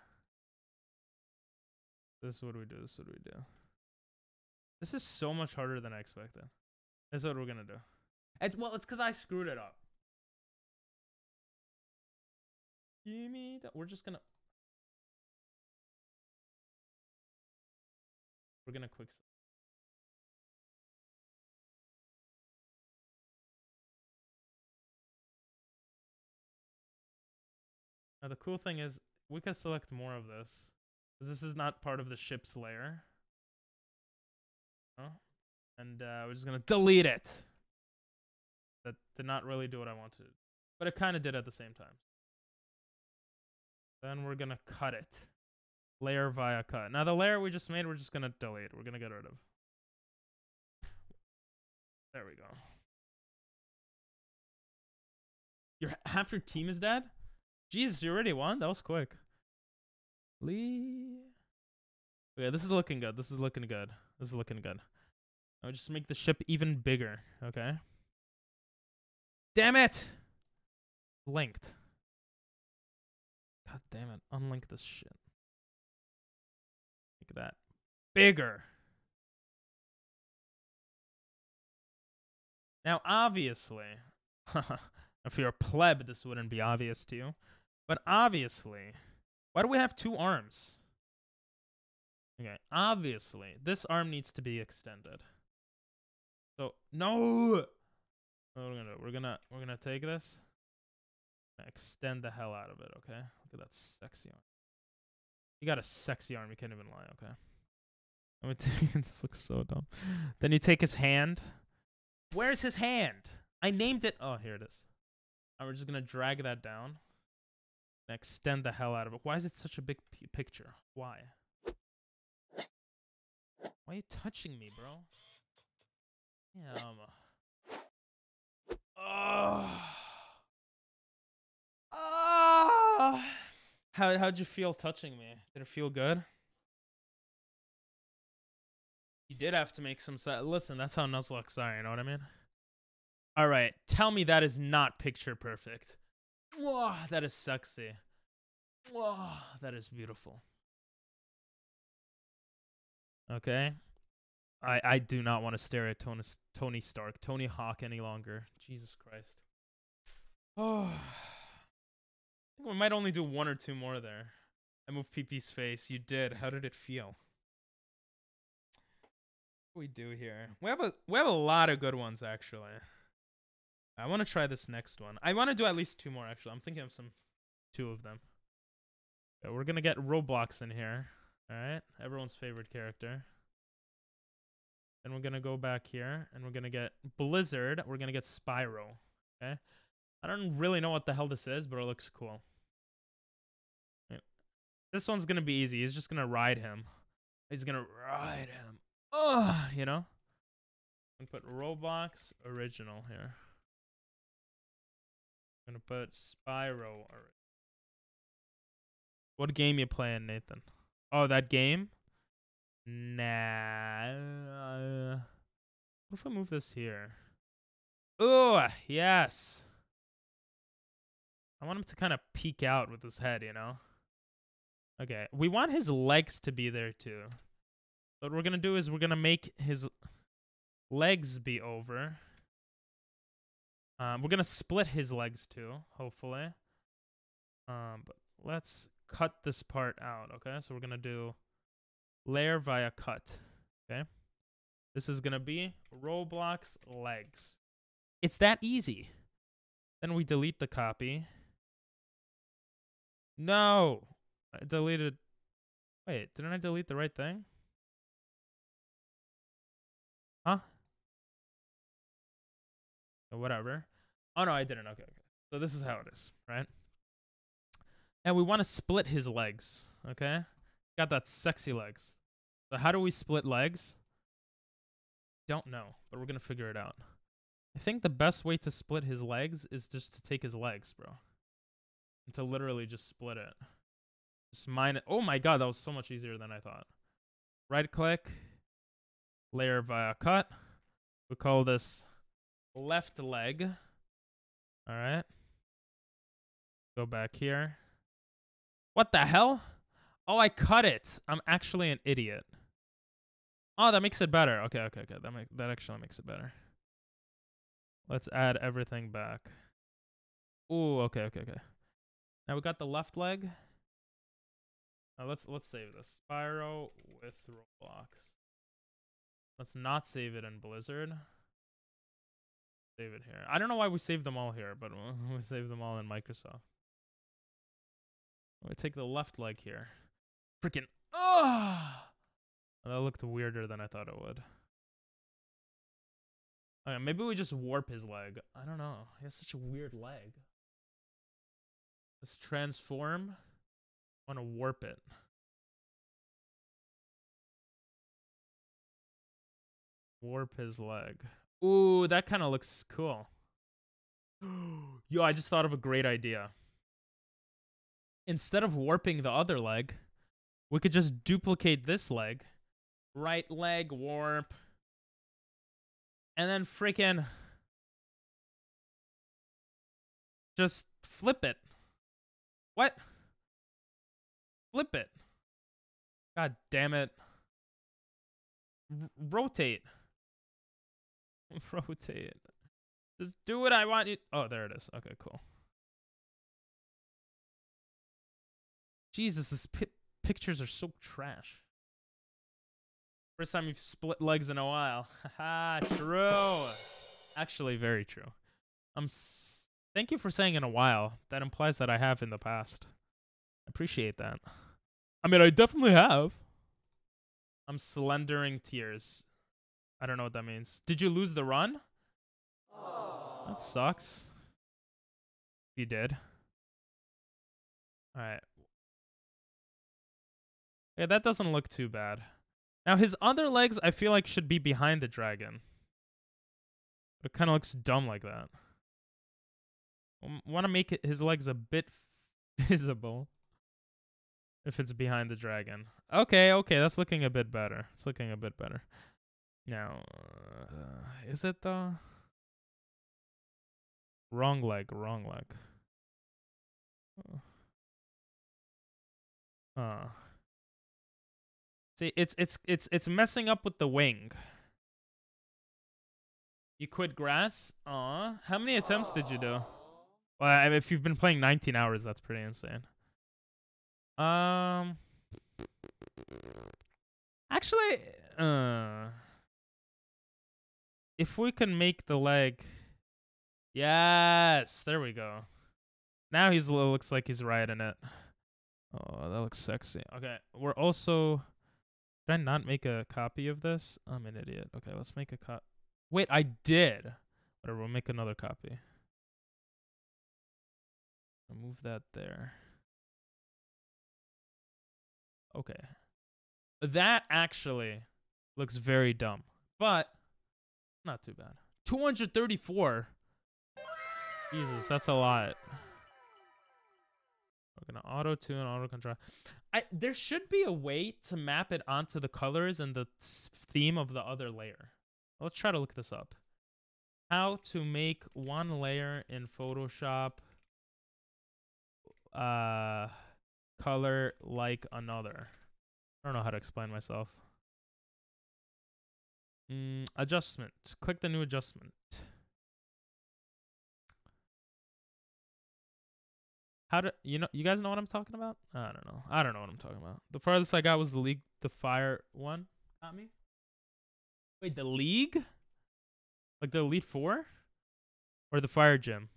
This is what we do. This is what we do. This is so much harder than I expected. That's what we're gonna do. It's because I screwed it up. We're just gonna... We're gonna quick... Now the cool thing is, we can select more of this. Because this is not part of the ship's layer. And we're just gonna delete it. That did not really do what I wanted, but it kind of did at the same time. Then we're gonna cut it. Layer via cut. Now the layer we just made, we're just gonna delete. We're gonna get rid of. There we go. Half your team is dead? Jesus, you already won? That was quick. Yeah, this is looking good. This is looking good. This is looking good. I'll just make the ship even bigger, okay? Damn it! Linked. God damn it. Unlink this shit. Make that bigger. Now, obviously, if you're a pleb, this wouldn't be obvious to you. But obviously, why do we have two arms? Okay, obviously, this arm needs to be extended. So no, we're gonna take this, and extend the hell out of it. Okay, look at that sexy arm. You got a sexy arm. You can't even lie. Okay, let me take this. Looks so dumb. Then you take his hand. Where's his hand? I named it. Oh, here it is. And we're just gonna drag that down and extend the hell out of it. Why is it such a big picture? Why? Why are you touching me, bro? Yeah. How'd you feel touching me? Did it feel good? You did have to make some... Listen, that's how Nuzlocke's are, you know what I mean? Alright, tell me that is not picture perfect. Whoa, that is sexy. Whoa, that is beautiful. Okay? I do not want to stare at Tony Stark, Tony Hawk any longer. Jesus Christ. Oh. I think we might only do one or two more there. I moved PP's face. You did. How did it feel? What do we do here? We have a lot of good ones, actually. I want to try this next one. I want to do at least two more, actually. I'm thinking of two of them. Okay, we're gonna get Roblox in here. Alright. Everyone's favorite character. Then we're gonna go back here and we're gonna get Blizzard. We're gonna get Spyro. Okay. I don't really know what the hell this is, but it looks cool. This one's gonna be easy. He's just gonna ride him. He's gonna ride him. Oh, you know? I'm gonna put Roblox original here. I'm gonna put Spyro. What game you playing, Nathan? Oh, that game? Nah. What if I move this here? Oh, yes. I want him to kind of peek out with his head, you know? Okay, we want his legs to be there too. What we're gonna do is we're gonna make his legs be over. We're gonna split his legs too, hopefully. But let's cut this part out, okay? So we're gonna do layer via cut, okay? This is gonna be Roblox legs. It's that easy. Then we delete the copy. No! I deleted... Wait, didn't I delete the right thing? So whatever. Oh no, I didn't. Okay, okay. So this is how it is, right? And we want to split his legs, okay? Got that sexy legs. So how do we split legs? Don't know, but we're gonna figure it out. I think the best way to split his legs is just to take his legs, bro. And to literally just split it. Just mine it. Oh my god, that was so much easier than I thought. Right click. Layer via cut. We call this left leg. Alright. Go back here. What the hell? Oh, I cut it. I'm actually an idiot. Oh, that makes it better. Okay, okay, okay. That actually makes it better. Let's add everything back. Ooh, okay, okay, okay. Now we got the left leg. Now let's save this. Spyro with Roblox. Let's not save it in Blizzard. Save it here. I don't know why we saved them all here, but we saved them all in Microsoft. We take the left leg here. Freaking. Oh! That looked weirder than I thought it would. Okay, maybe we just warp his leg. I don't know. He has such a weird leg. Let's transform. I want to warp it. Warp his leg. Ooh, that kind of looks cool. Yo, I just thought of a great idea. Instead of warping the other leg, we could just duplicate this leg. Right leg warp. And then freaking just flip it. What? Flip it. God damn it. Rotate. Rotate. Just do what I want you. Oh, there it is. Okay, cool. Jesus, this pictures are so trash. First time you've split legs in a while. Haha, true. Actually, very true. Thank you for saying in a while. That implies that I have in the past. I appreciate that. I mean, I definitely have. I'm slendering tears. I don't know what that means. Did you lose the run? Aww. That sucks. You did. Alright. Yeah, that doesn't look too bad. Now, his other legs, I feel like, should be behind the dragon. But it kind of looks dumb like that. Want to make his legs a bit visible. If it's behind the dragon. Okay, okay, that's looking a bit better. It's looking a bit better. Now, is it though? Wrong leg, wrong leg. See, it's messing up with the wing. You quit grass? Aw. How many attempts did you do? Well, I mean, if you've been playing 19 hours, that's pretty insane. Actually, if we can make the leg, yes, there we go. Now looks like he's riding it. Oh, that looks sexy. Okay, we're also. Did I not make a copy of this? I'm an idiot. Okay, let's make a copy. Wait, I did. Whatever, we'll make another copy. I'll move that there. Okay. That actually looks very dumb, but not too bad. 234. Jesus, that's a lot. We're gonna auto tune, auto control. There should be a way to map it onto the colors and the theme of the other layer. Let's try to look this up. How to make one layer in Photoshop color like another. I don't know how to explain myself. Adjustment. Click the new adjustment. You guys know what I'm talking about? I don't know. I don't know what I'm talking about. The farthest I got was the fire one. Got me? Wait, the league? Like the Elite Four? Or the fire gym?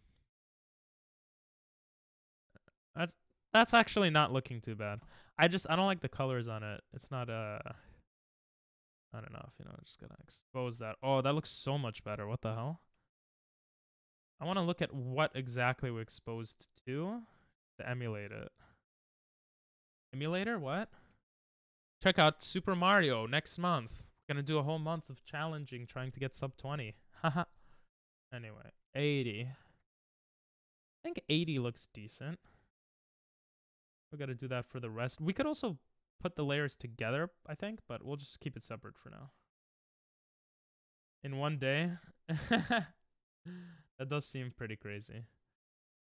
That's actually not looking too bad. I don't like the colors on it. It's not not enough, you know, just gonna expose that. Oh, that looks so much better. What the hell? I want to look at what exactly we're exposed to emulate it. Emulator? What? Check out Super Mario next month. We're going to do a whole month of challenging, trying to get sub 20. Haha. Anyway, 80. I think 80 looks decent. We got to do that for the rest. We could also put the layers together, I think, but we'll just keep it separate for now. In one day? That does seem pretty crazy.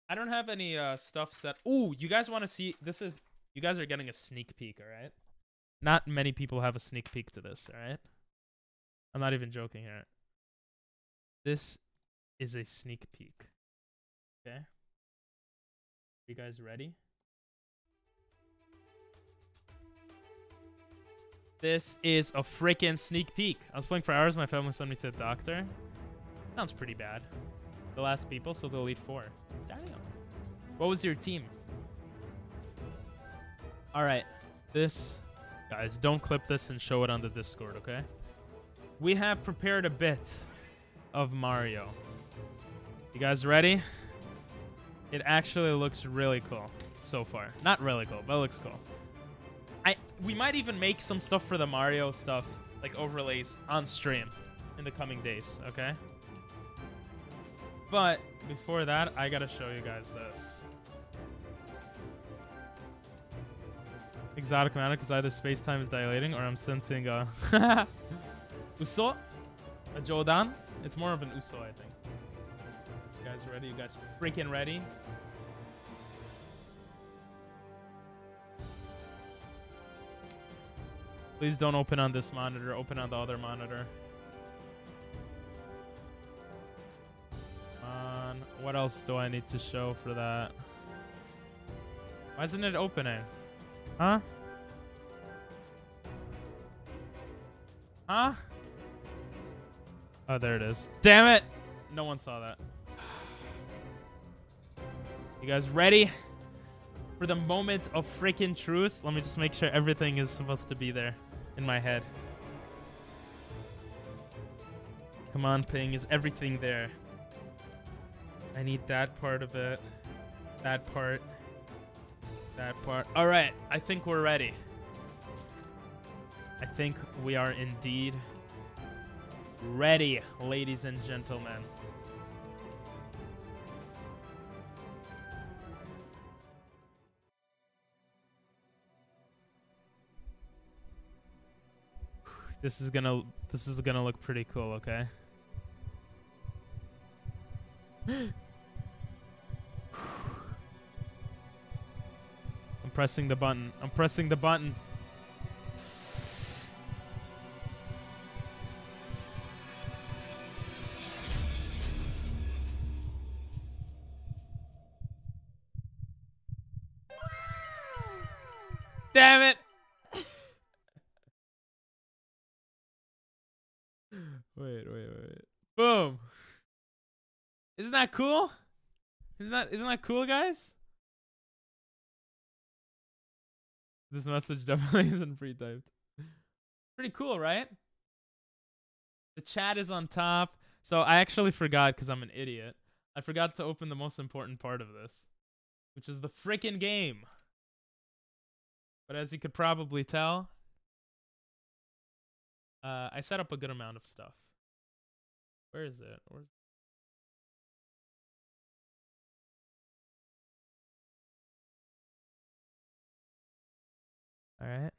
I don't have any stuff set. Ooh, you guys want to see? You guys are getting a sneak peek, all right? Not many people have a sneak peek to this, all right? I'm not even joking here. This is a sneak peek. Okay? You guys ready? This is a freaking sneak peek. I was playing for hours. My family sent me to the doctor. Sounds pretty bad. The last people, so they'll leave 4. Damn. What was your team? All right. This, guys, don't clip this and show it on the Discord, okay? We have prepared a bit of Mario. You guys ready? It actually looks really cool so far. Not really cool, but it looks cool. We might even make some stuff for the Mario stuff, like overlays on stream in the coming days, okay? But before that, I gotta show you guys this. Exotic mana, because either space-time is dilating or I'm sensing a Uso? A Jodan? It's more of an Uso, I think. You guys ready? You guys freaking ready? Please don't open on this monitor. Open on the other monitor. What else do I need to show for that? Why isn't it opening? Huh? Huh? Oh, there it is. Damn it! No one saw that. You guys ready for the moment of freaking truth? Let me just make sure everything is supposed to be there in my head. Come on, Ping. Is everything there? I need that part of it. That part. That part. All right. I think we're ready. I think we are indeed ready, ladies and gentlemen. This is gonna look pretty cool, okay? I'm pressing the button. I'm pressing the button. Damn it! Wait. Boom! Isn't that cool? Isn't that cool, guys? This message definitely isn't pre-typed. Pretty cool, right? The chat is on top. So I actually forgot, because I'm an idiot. I forgot to open the most important part of this, which is the freaking game. But as you could probably tell, I set up a good amount of stuff. Where is it? All right.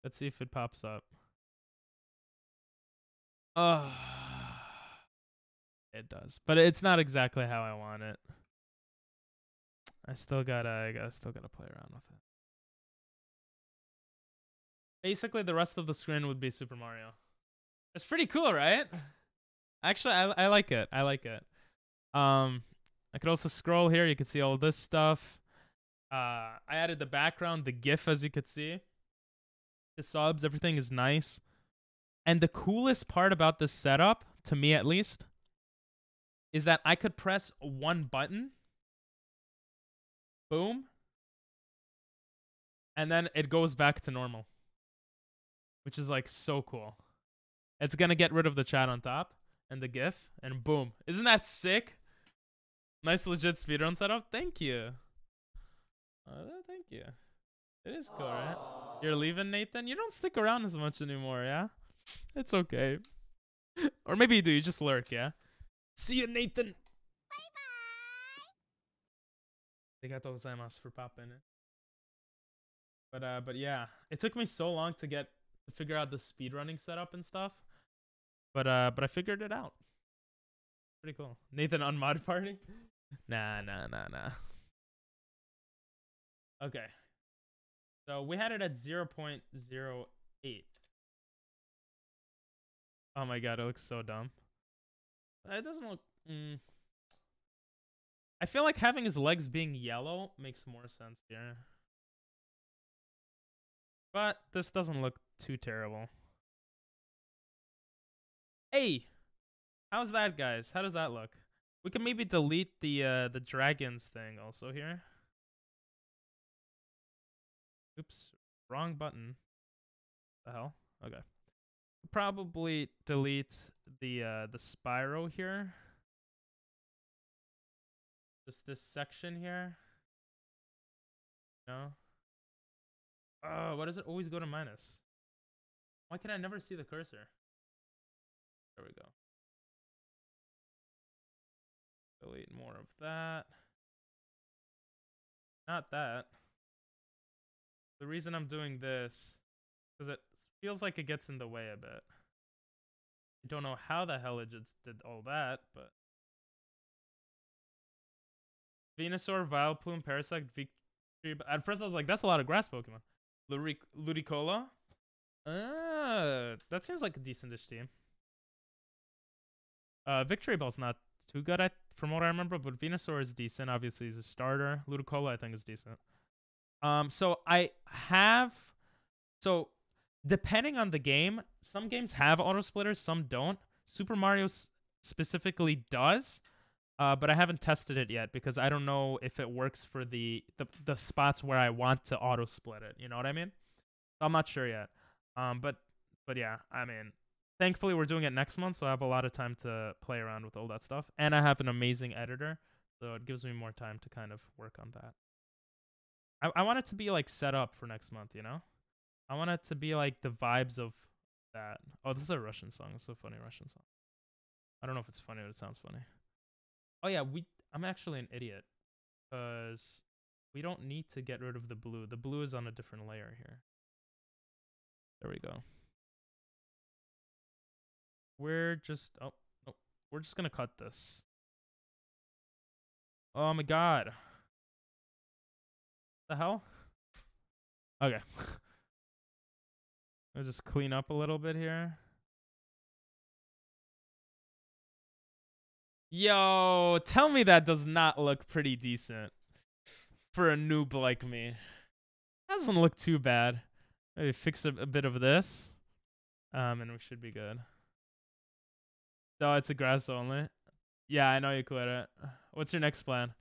Let's see if it pops up. Oh, it does, but it's not exactly how I want it. I still gotta play around with it. Basically, the rest of the screen would be Super Mario. It's pretty cool, right? Actually, I like it. I like it. I could also scroll here. You can see all this stuff. I added the background, the GIF, as you could see. The subs, everything is nice. And the coolest part about this setup, to me at least, is that I could press one button. Boom. And then it goes back to normal. which is like so cool. It's gonna get rid of the chat on top and the GIF, and boom. Isn't that sick? Nice legit speedrun setup. Thank you. Thank you. It is cool, right? You're leaving, Nathan? You don't stick around as much anymore, yeah? It's okay. Or maybe you do, you just lurk, yeah? See you, Nathan. Bye-bye. Arigatou gozaimasu for popping in. But yeah, it took me so long to figure out the speedrunning setup and stuff. But I figured it out. Pretty cool. Nathan on mod party? Nah. Okay. So we had it at 0.08. Oh my god, it looks so dumb. It doesn't look... I feel like having his legs being yellow makes more sense here. But this doesn't look too terrible. Hey! How's that, guys? How does that look? We can maybe delete the dragons thing also here. Oops, wrong button. The hell? Okay. Probably delete the Spyro here. Just this section here. No. Oh, why does it always go to minus? Why can I never see the cursor? There we go. Delete more of that. Not that. The reason I'm doing this, because it feels like it gets in the way a bit. I don't know how the hell it just did all that, but... Venusaur, Vileplume, Parasect, Victory... At first I was like, that's a lot of grass Pokemon. Ludicolo? That seems like a decent-ish team. Victory Bell's not too good from what I remember, but Venusaur is decent. Obviously, he's a starter. Ludicolo, I think, is decent. So depending on the game, some games have auto splitters, some don't. Super Mario specifically does, but I haven't tested it yet because I don't know if it works for the spots where I want to auto split it. You know what I mean? I'm not sure yet. But yeah, I mean, thankfully we're doing it next month, so I have a lot of time to play around with all that stuff, and I have an amazing editor, so it gives me more time to kind of work on that. I want it to be like set up for next month, you know? I want it to be like the vibes of that. Oh, this is a Russian song. It's a funny Russian song. I don't know if it's funny, but it sounds funny. Oh yeah, I'm actually an idiot because we don't need to get rid of the blue. The blue is on a different layer here. There we go. We're just we're just gonna cut this. Oh my god. The hell? Okay. I'll just clean up a little bit here. Yo, tell me that does not look pretty decent for a noob like me. That doesn't look too bad. Maybe fix a bit of this. And we should be good. No, it's a grass only. Yeah, I know you quit it. What's your next plan?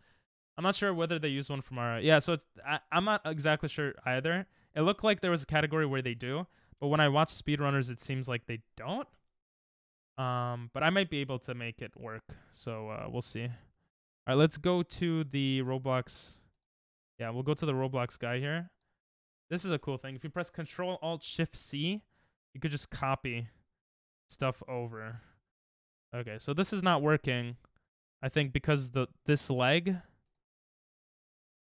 I'm not sure whether they use one from our... Yeah, so I'm not exactly sure either. It looked like there was a category where they do, but when I watch speedrunners, it seems like they don't. But I might be able to make it work, so we'll see. All right, let's go to the Roblox. Yeah, we'll go to the Roblox guy here. This is a cool thing. If you press Control-Alt-Shift-C, you could just copy stuff over. Okay, so this is not working, I think, because this leg...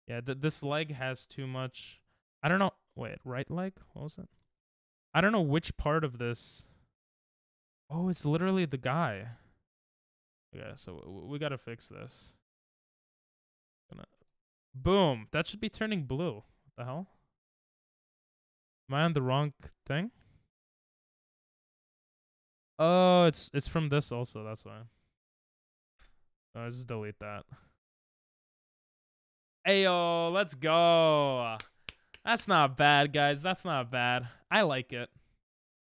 Yeah, this leg has too much... I don't know. Wait, right leg? What was it? I don't know which part of this... Oh, it's literally the guy. Yeah, so we gotta fix this. Boom. That should be turning blue. What the hell? Am I on the wrong thing? Oh, it's from this also. That's why. I'll just delete that. Ayo, let's go. That's not bad, guys. That's not bad. I like it.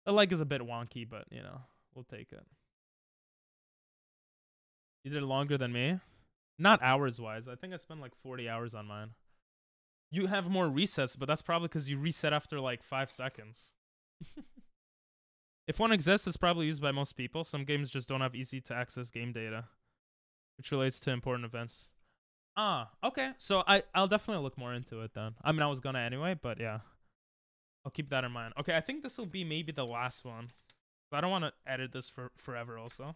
The leg is a bit wonky, but, you know, we'll take it. You did it longer than me? Not hours-wise. I think I spent like 40 hours on mine. You have more resets, but that's probably because you reset after like 5 seconds. If one exists, it's probably used by most people. Some games just don't have easy to access game data, which relates to important events. Okay. So I'll definitely look more into it then. I mean, I was gonna anyway, but yeah. I'll keep that in mind. Okay, I think this will be maybe the last one. I don't want to edit this for forever also.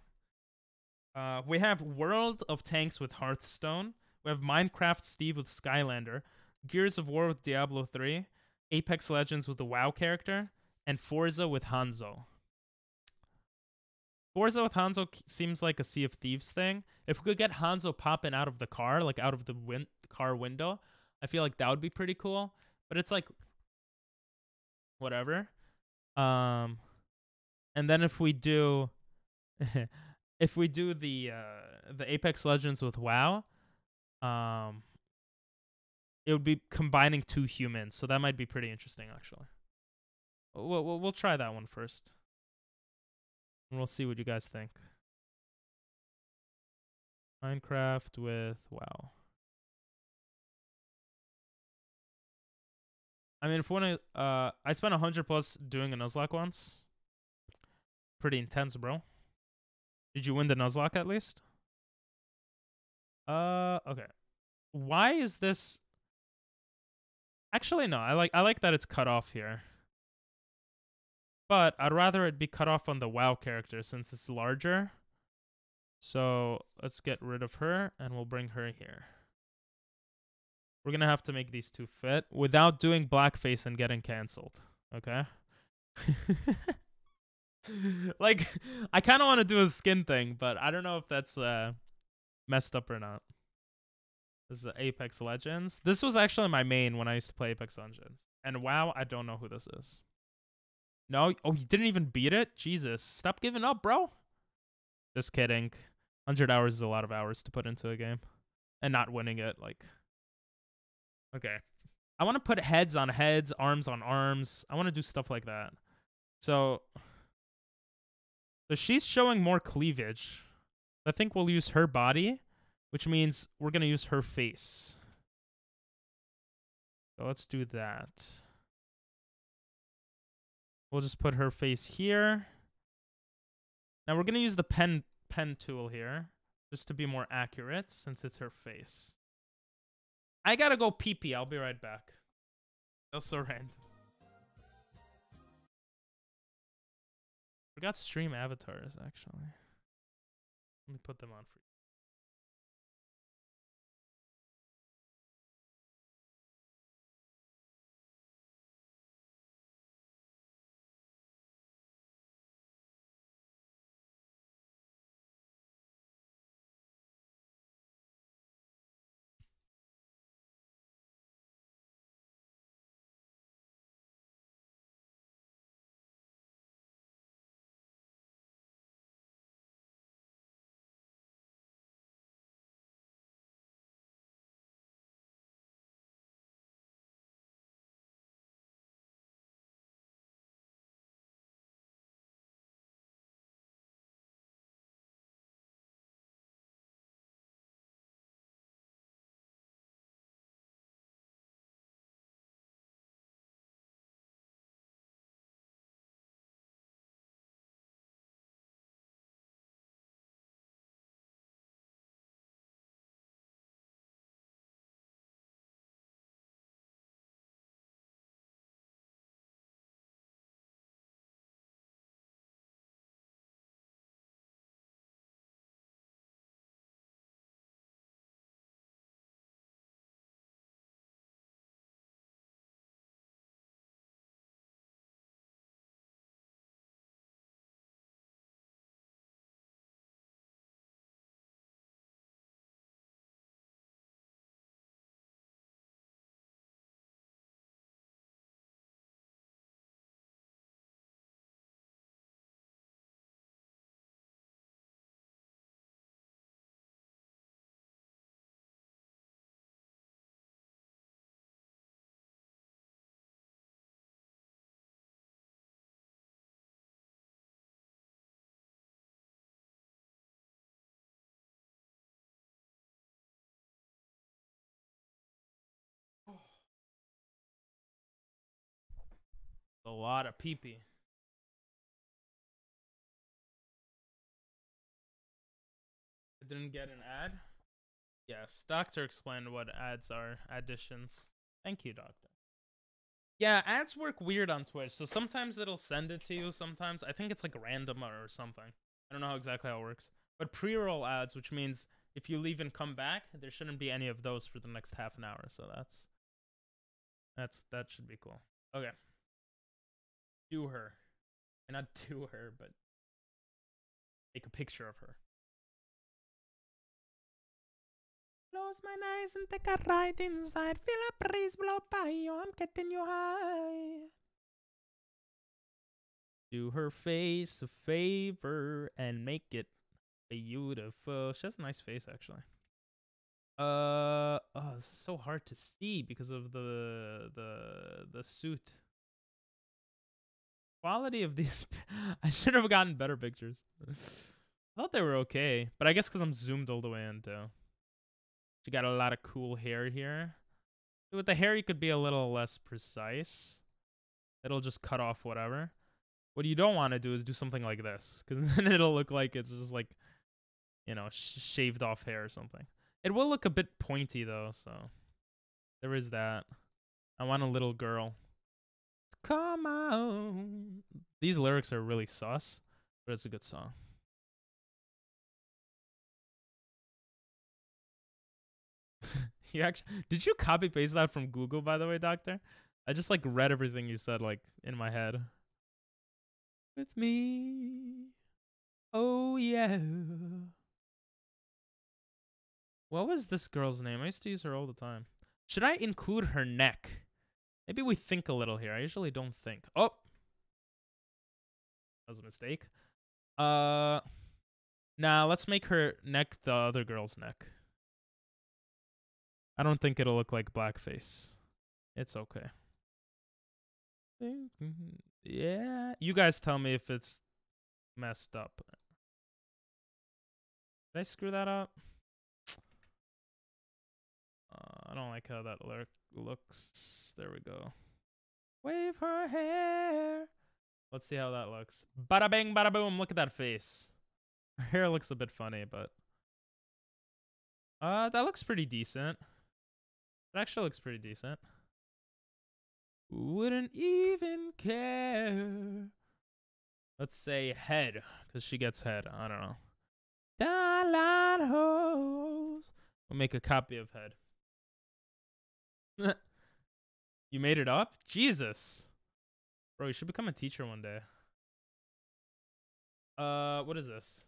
We have World of Tanks with Hearthstone. We have Minecraft Steve with Skylander. Gears of War with Diablo 3. Apex Legends with the WoW character. And Forza with Hanzo. Forza with Hanzo seems like a Sea of Thieves thing. If we could get Hanzo popping out of the car, like out of the car window, I feel like that would be pretty cool. But it's like, whatever. And then if we do the Apex Legends with WoW, it would be combining 2 humans, so that might be pretty interesting actually. We'll try that one first. And we'll see what you guys think. Minecraft with WoW. I mean, if one, I spent 100 plus doing a Nuzlocke once. Pretty intense, bro. Did you win the Nuzlocke at least? Okay. Why is this? Actually, no. I like that it's cut off here. But I'd rather it be cut off on the WoW character since it's larger. So let's get rid of her and we'll bring her here. We're gonna have to make these 2 fit without doing blackface and getting canceled. Okay? Like, I kind of want to do a skin thing, but I don't know if that's messed up or not. This is Apex Legends. This was actually my main when I used to play Apex Legends. And WoW, I don't know who this is. No? Oh, you didn't even beat it? Jesus. Stop giving up, bro. Just kidding. 100 hours is a lot of hours to put into a game. And not winning it, like... Okay. I want to put heads on heads, arms on arms. I want to do stuff like that. So she's showing more cleavage. I think we'll use her body, which means we're going to use her face. So let's do that. We'll just put her face here. Now we're going to use the pen tool here just to be more accurate since it's her face. I got to go pee-pee. I'll be right back. That's so random. Forgot stream avatars, actually. Let me put them on for you. A lot of pee-pee. didn't get an ad? Yes, doctor explained what ads are. Additions. Thank you, doctor. Yeah, ads work weird on Twitch. So sometimes it'll send it to you. Sometimes I think it's like random or something. I don't know exactly how it works. But pre-roll ads, which means if you leave and come back, there shouldn't be any of those for the next half an hour. So that should be cool. Okay. Do her. And not do her, but take a picture of her. Close my eyes and take a ride inside. Feel a breeze blow by you. I'm getting you high. Do her face a favor and make it beautiful. She has a nice face, actually. Oh, this is so hard to see because of the suit. Quality of these. I should have gotten better pictures. I thought they were okay, but I guess because I'm zoomed all the way in too. She got a lot of cool hair here. With the hair, you could be a little less precise. It'll just cut off whatever. What you don't want to do is do something like this, because then it'll look like it's just like, you know, shaved off hair or something. It will look a bit pointy though, so there is that. I want a little girl. Come on. These lyrics are really sus, but it's a good song. Did you copy paste that from Google, by the way, doctor? I just like read everything you said like in my head. With me. Oh yeah. What was this girl's name? I used to use her all the time. Should I include her neck? Maybe we think a little here. I usually don't think. Oh. That was a mistake. Nah, let's make her neck the other girl's neck. I don't think it'll look like blackface. It's okay. Yeah. You guys tell me if it's messed up. Did I screw that up? I don't like how that lyric looks. There we go. Wave her hair. Let's see how that looks. Bada bing, bada boom. Look at that face. Her hair looks a bit funny, but that looks pretty decent. It actually looks pretty decent. Wouldn't even care. Let's say head, because she gets head. I don't know. Starlight hose. We'll make a copy of head. You made it up? Jesus. Bro, you should become a teacher one day. What is this?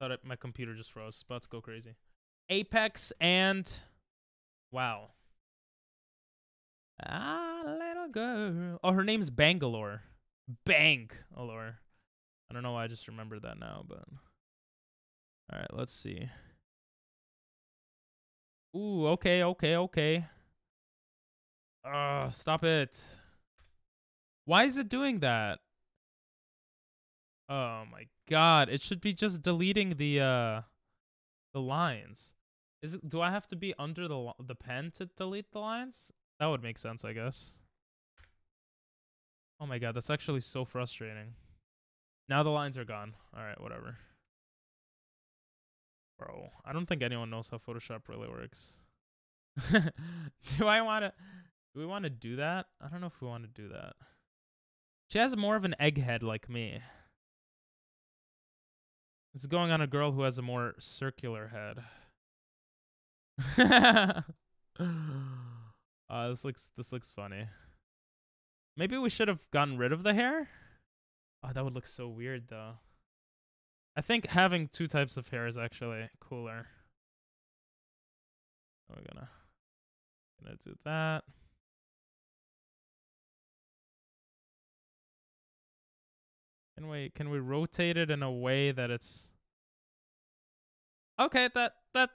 Thought my computer just froze. It's about to go crazy. Apex and... Wow. Ah, little girl. Oh, her name's Bangalore. Bangalore. I don't know why I just remembered that now, but... Alright, let's see. Ooh, okay. Stop it. Why is it doing that? Oh my god. It should be just deleting the lines. Do I have to be under the pen to delete the lines? That would make sense, I guess. Oh my god, that's actually so frustrating. Now the lines are gone. Alright, whatever. Bro, I don't think anyone knows how Photoshop really works. Do we want to do that? I don't know if we want to do that. She has more of an egghead like me. It's going on a girl who has a more circular head. This looks funny. Maybe we should have gotten rid of the hair? Oh, that would look so weird though. I think having two types of hair is actually cooler. We're gonna do that. Can we rotate it in a way that it's okay? That that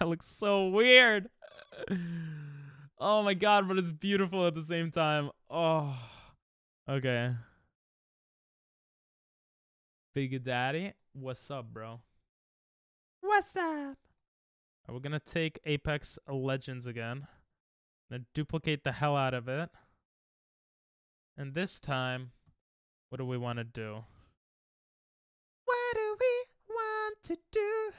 looks so weird. Oh my god, but it's beautiful at the same time. Oh, okay. Big Daddy, what's up, bro? What's up? We're gonna take Apex Legends again. Gonna duplicate the hell out of it. And this time, what do we want to do? What do we to do.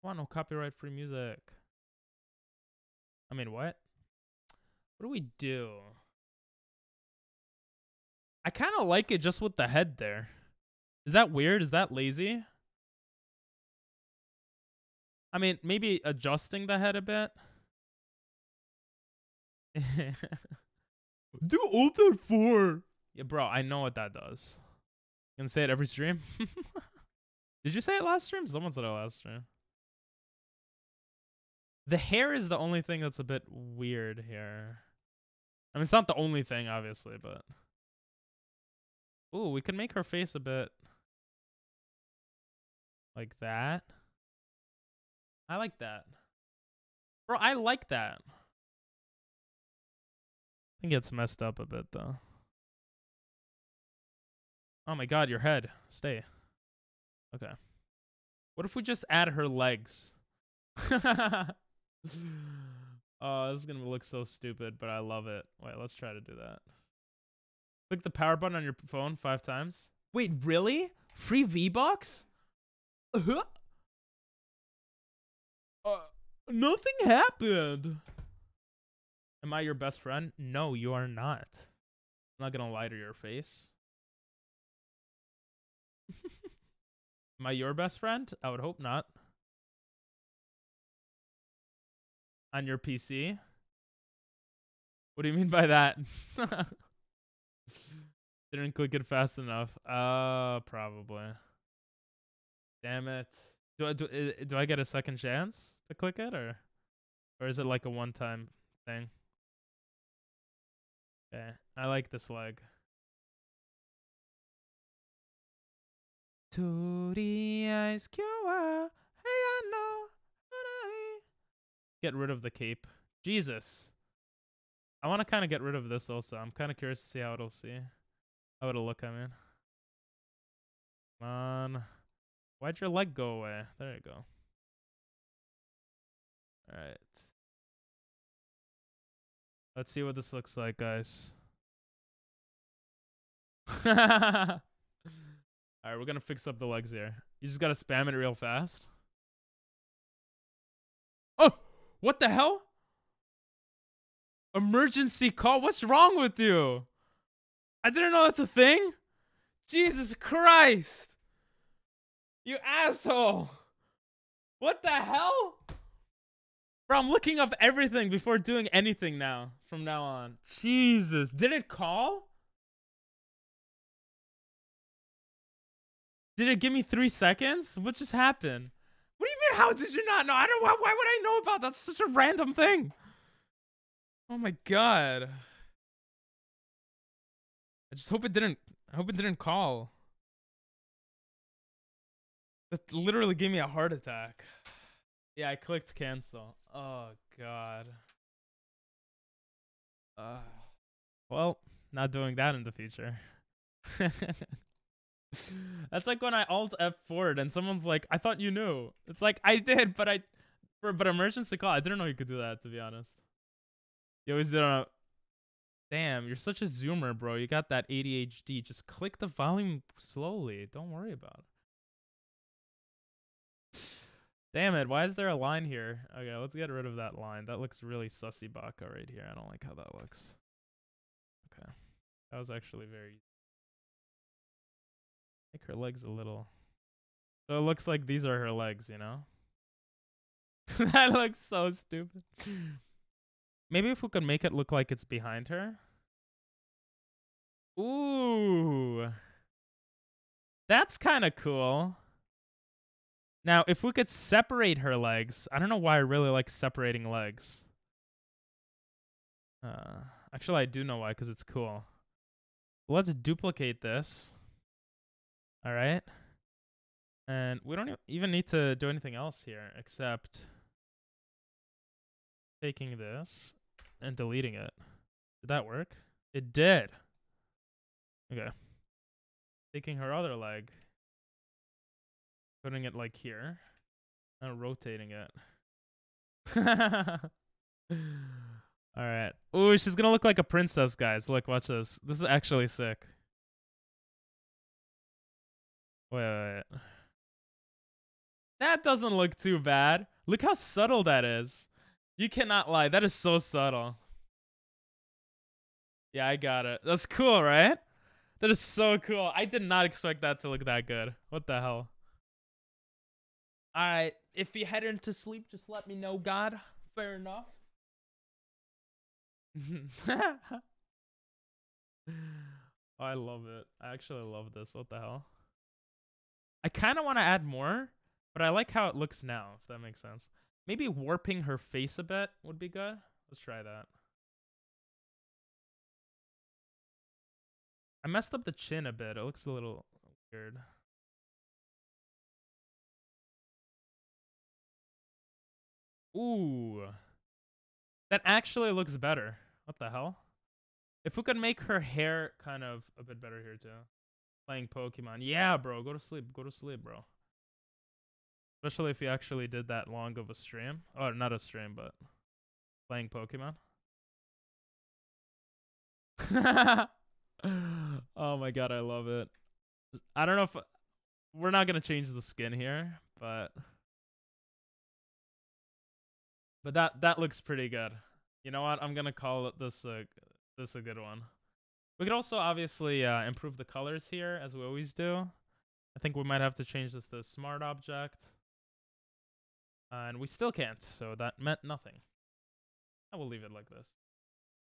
Want no copyright free music. I mean, what? What do we do? I kind of like it just with the head there. Is that weird? Is that lazy? I mean, maybe adjusting the head a bit. Do Alt F4. Yeah, bro, I know what that does. You gonna say it every stream? Did you say it last stream? Someone said it last stream. The hair is the only thing that's a bit weird here. I mean, it's not the only thing, obviously, but... Ooh, we can make her face a bit... like that. I like that. Bro, I like that. I think it's messed up a bit, though. Oh my god, your head. Stay. Okay. What if we just add her legs? Oh, this is gonna look so stupid, but I love it. Wait, let's try to do that. Click the power button on your phone 5 times. Wait, really? Free V-Bucks? Nothing happened. Am I your best friend? No, you are not. I'm not gonna lie to your face. Am I your best friend? I would hope not. On your PC? What do you mean by that? Didn't click it fast enough. Probably. Damn it. Do I get a second chance to click it, or is it like a one-time thing? Okay, I like this leg. Get rid of the cape. Jesus. I want to kind of get rid of this also. I'm kind of curious to see how it'll look, I mean. Come on. Why'd your leg go away? There you go. Alright. Let's see what this looks like, guys. Alright, we're gonna fix up the legs here. You just gotta spam it real fast. Oh! What the hell? Emergency call? What's wrong with you? I didn't know that's a thing. Jesus Christ. You asshole. What the hell? Bro, I'm looking up everything before doing anything now. From now on. Jesus. Did it call? Did it give me 3 seconds? What just happened? What do you mean, how did you not know? Why would I know about that? That's such a random thing. Oh my god. I just hope it didn't call. That literally gave me a heart attack. Yeah, I clicked cancel. Oh god. Well, not doing that in the future. That's like when I Alt F4'd and someone's like, I thought you knew. It's like, I did, but emergency call. I didn't know you could do that, to be honest. You always did on a... Damn, you're such a zoomer, bro. You got that ADHD. Just click the volume slowly. Don't worry about it. Damn it, why is there a line here? Okay, let's get rid of that line. That looks really sussy baka right here. I don't like how that looks. Okay. That was actually very easy. Make her legs a little. So it looks like these are her legs, you know? That looks so stupid. Maybe if we could make it look like it's behind her. Ooh. That's kind of cool. Now, if we could separate her legs. I don't know why I really like separating legs. Actually, I do know why, because it's cool. Let's duplicate this. All right. And we don't even need to do anything else here except taking this and deleting it. Did that work? It did. Okay. Taking her other leg, putting it like here, and rotating it. All right. Ooh, she's gonna look like a princess, guys. Look, watch this. This is actually sick. Wait. That doesn't look too bad. Look how subtle that is. You cannot lie. That is so subtle. Yeah, I got it. That's cool, right? That is so cool. I did not expect that to look that good. What the hell? All right. If you head into sleep, just let me know, God. Fair enough. I love it. I actually love this. What the hell? I kind of want to add more, but I like how it looks now, if that makes sense. Maybe warping her face a bit would be good. Let's try that. I messed up the chin a bit. It looks a little weird. Ooh. That actually looks better. What the hell? If we could make her hair kind of a bit better here too. Playing Pokemon. Yeah, bro. Go to sleep. Go to sleep, bro. Especially if you actually did that long of a stream. Oh, not a stream, but playing Pokemon. Oh my god, I love it. I don't know if we're not gonna change the skin here, but that looks pretty good. You know what? I'm gonna call it this a good one. We could also obviously improve the colors here as we always do. I think we might have to change this to a smart object. And we still can't, so that meant nothing. I will leave it like this.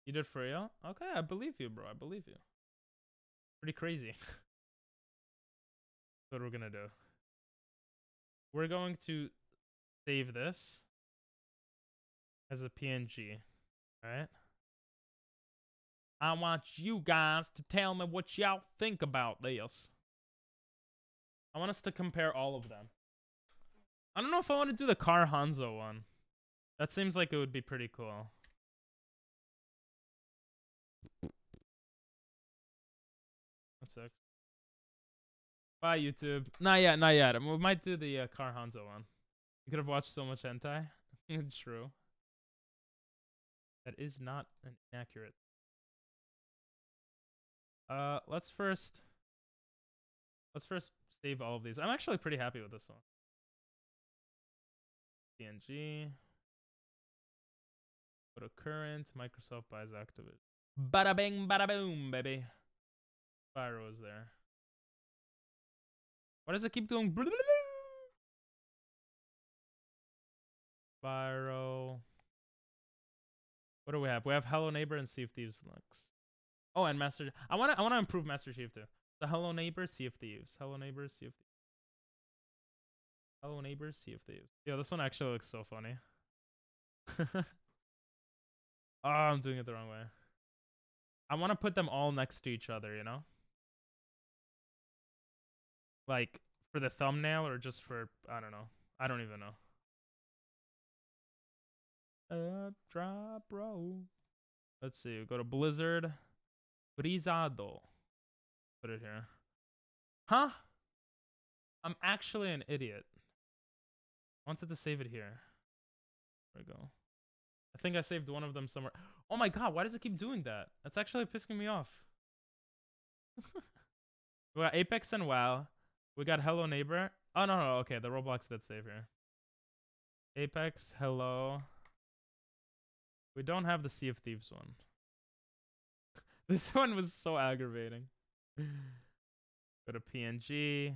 You did for real? Okay, I believe you, bro. I believe you. Pretty crazy. That's what we're gonna do. We're going to save this as a PNG. Alright? I want you guys to tell me what y'all think about this. I want us to compare all of them. I don't know if I want to do the Car Hanzo one. That seems like it would be pretty cool. That sucks. Bye, YouTube. Not yet, not yet. We might do the Car Hanzo one. You could have watched so much hentai. True. That is not inaccurate. Let's first save all of these. I'm actually pretty happy with this one. PNG. Go to current. Microsoft buys Activision. Bada bing, bada boom, baby. Spyro is there. Why does it keep doing? Spyro. What do we have? We have Hello Neighbor and Sea of Thieves next. Oh, and Master. I wanna improve Master Chief too. So Hello Neighbor, Sea of Thieves. Hello Neighbor, Sea of Thieves. Hello Neighbor, Sea of Thieves. Yo, this one actually looks so funny. Oh, I'm doing it the wrong way. I want to put them all next to each other, you know? Like, for the thumbnail or just for, I don't know. I don't even know. Drop, bro. Let's see. We go to Blizzard. Brizado. Put it here. Huh? I'm actually an idiot. I wanted to save it here. There we go. I think I saved one of them somewhere. Oh my god, why does it keep doing that? That's actually pissing me off. We got Apex and WoW. We got Hello Neighbor. Oh, no. Okay, the Roblox did save here. Apex, Hello. We don't have the Sea of Thieves one. This one was so aggravating. Go to PNG.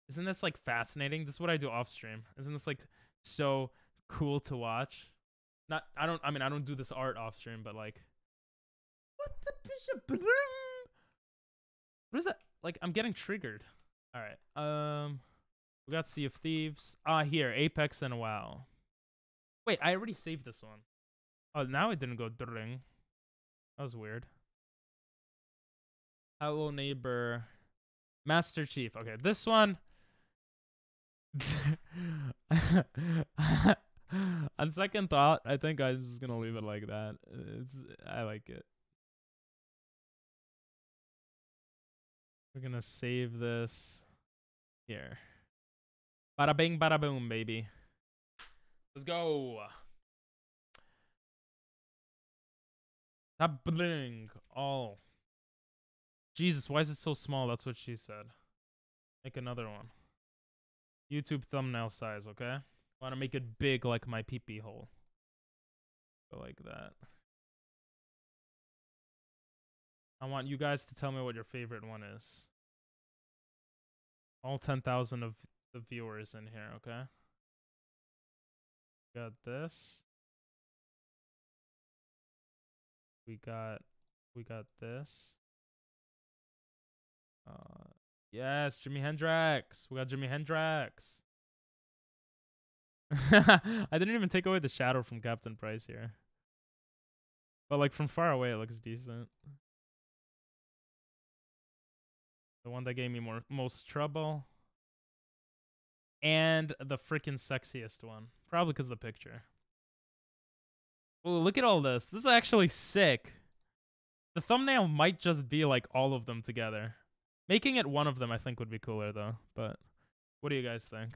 Isn't this like fascinating? This is what I do off stream. Isn't this like so cool to watch? I don't do this art off stream, but like, what the bishop? What is that? Like, I'm getting triggered. All right. We got Sea of Thieves. Here, Apex and WoW. Wait, I already saved this one. Oh, now it didn't go dring. That was weird. Hello Neighbor. Master Chief. Okay, this one. On second thought, I think I'm just gonna leave it like that. I like it. We're gonna save this here. Bada bing, bada boom, baby. Let's go. Tabling all. Jesus, why is it so small? That's what she said. Make another one. YouTube thumbnail size, okay? I want to make it big like my pee-pee hole. Go like that. I want you guys to tell me what your favorite one is. All 10,000 of the viewers in here, okay? Got this. We got this. Yes, Jimi Hendrix. We got Jimi Hendrix. I didn't even take away the shadow from Captain Price here. But like from far away it looks decent. The one that gave me most trouble. And the freaking sexiest one. Probably because of the picture. Oh, look at all this. This is actually sick. The thumbnail might just be like all of them together. Making it one of them I think would be cooler though. But what do you guys think?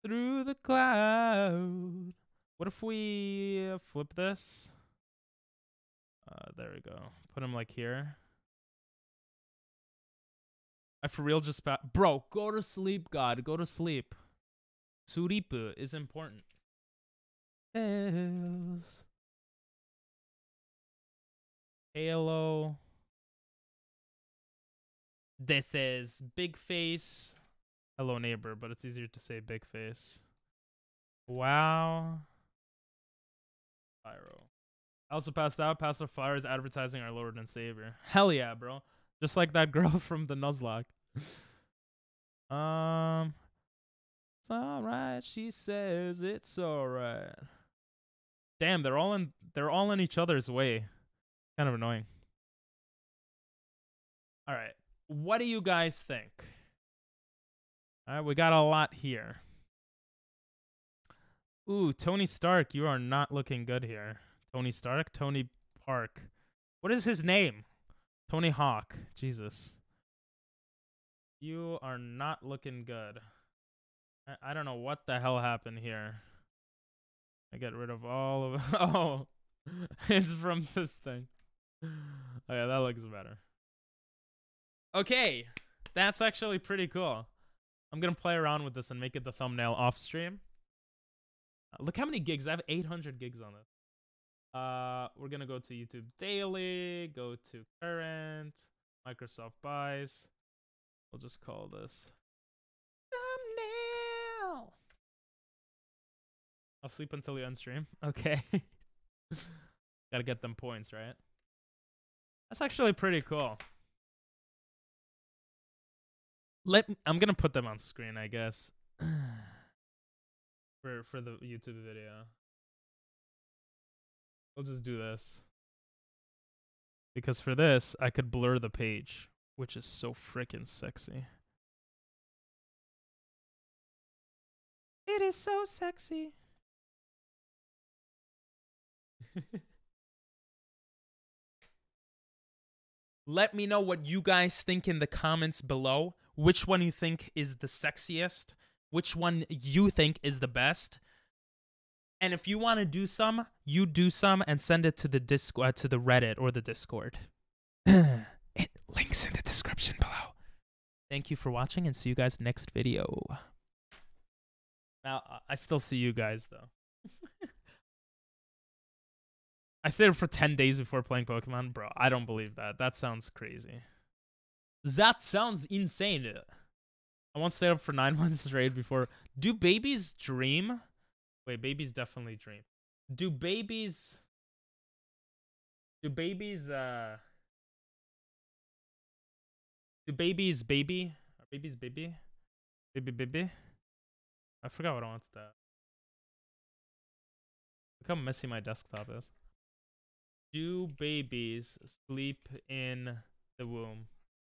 Through the cloud. What if we flip this? There we go. Put him like here. I for real just bro, go to sleep, God. Go to sleep. Suripu is important. Else. Halo. This is Big Face. Hello neighbor, but it's easier to say Big Face. Wow. Pyro. I also passed out. Passed the flowers advertising our Lord and Savior. Hell yeah, bro. Just like that girl from the Nuzlocke. It's alright, she says it's alright. Damn, they're all in each other's way. Kind of annoying. Alright. What do you guys think? Alright, we got a lot here. Ooh, Tony Stark, you are not looking good here. Tony Stark? Tony Park. What is his name? Tony Hawk. Jesus. You are not looking good. I don't know what the hell happened here. I get rid of all of... Oh, it's from this thing. Oh yeah, that looks better. Okay, that's actually pretty cool. I'm gonna play around with this and make it the thumbnail off stream. Look how many gigs. I have 800 gigs on this. We're gonna go to YouTube Daily, go to Current, Microsoft Buys. We'll just call this thumbnail. I'll sleep until you unstream. Okay. Gotta get them points, right? That's actually pretty cool. I'm gonna put them on screen, I guess. For the YouTube video. We'll just do this. Because for this, I could blur the page, which is so freaking sexy. It is so sexy. Let me know what you guys think in the comments below. Which one you think is the sexiest? Which one you think is the best? And if you want to do some, you do some and send it to the Discord, to the Reddit or the Discord. It links in the description below. Thank you for watching and see you guys next video. Now, I still see you guys though. I stayed up for 10 days before playing Pokemon. Bro, I don't believe that. That sounds crazy. That sounds insane. I once stayed up for 9 months straight before. Do babies dream? Wait, babies definitely dream. Do babies baby? Are babies baby? Baby? I forgot what I wanted to. Look how messy my desktop is. Do babies sleep in the womb?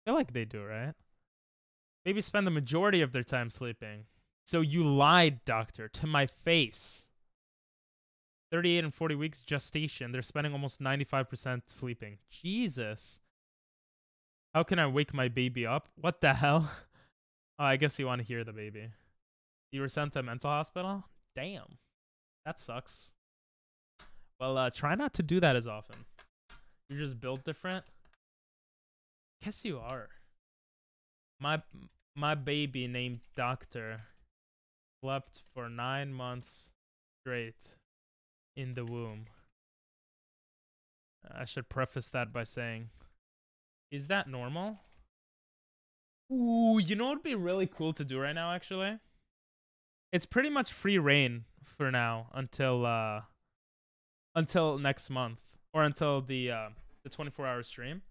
I feel like they do, right? Babies spend the majority of their time sleeping. So you lied, doctor, to my face. 38 and 40 weeks gestation. They're spending almost 95% sleeping. Jesus. How can I wake my baby up? What the hell? Oh, I guess you want to hear the baby. You were sent to a mental hospital? Damn. That sucks. Well, try not to do that as often. You're just built different. Guess you are. My baby named Doctor slept for 9 months straight in the womb. I should preface that by saying, is that normal? Ooh, you know what would be really cool to do right now, actually? It's pretty much free reign for now until next month or until the 24-hour stream.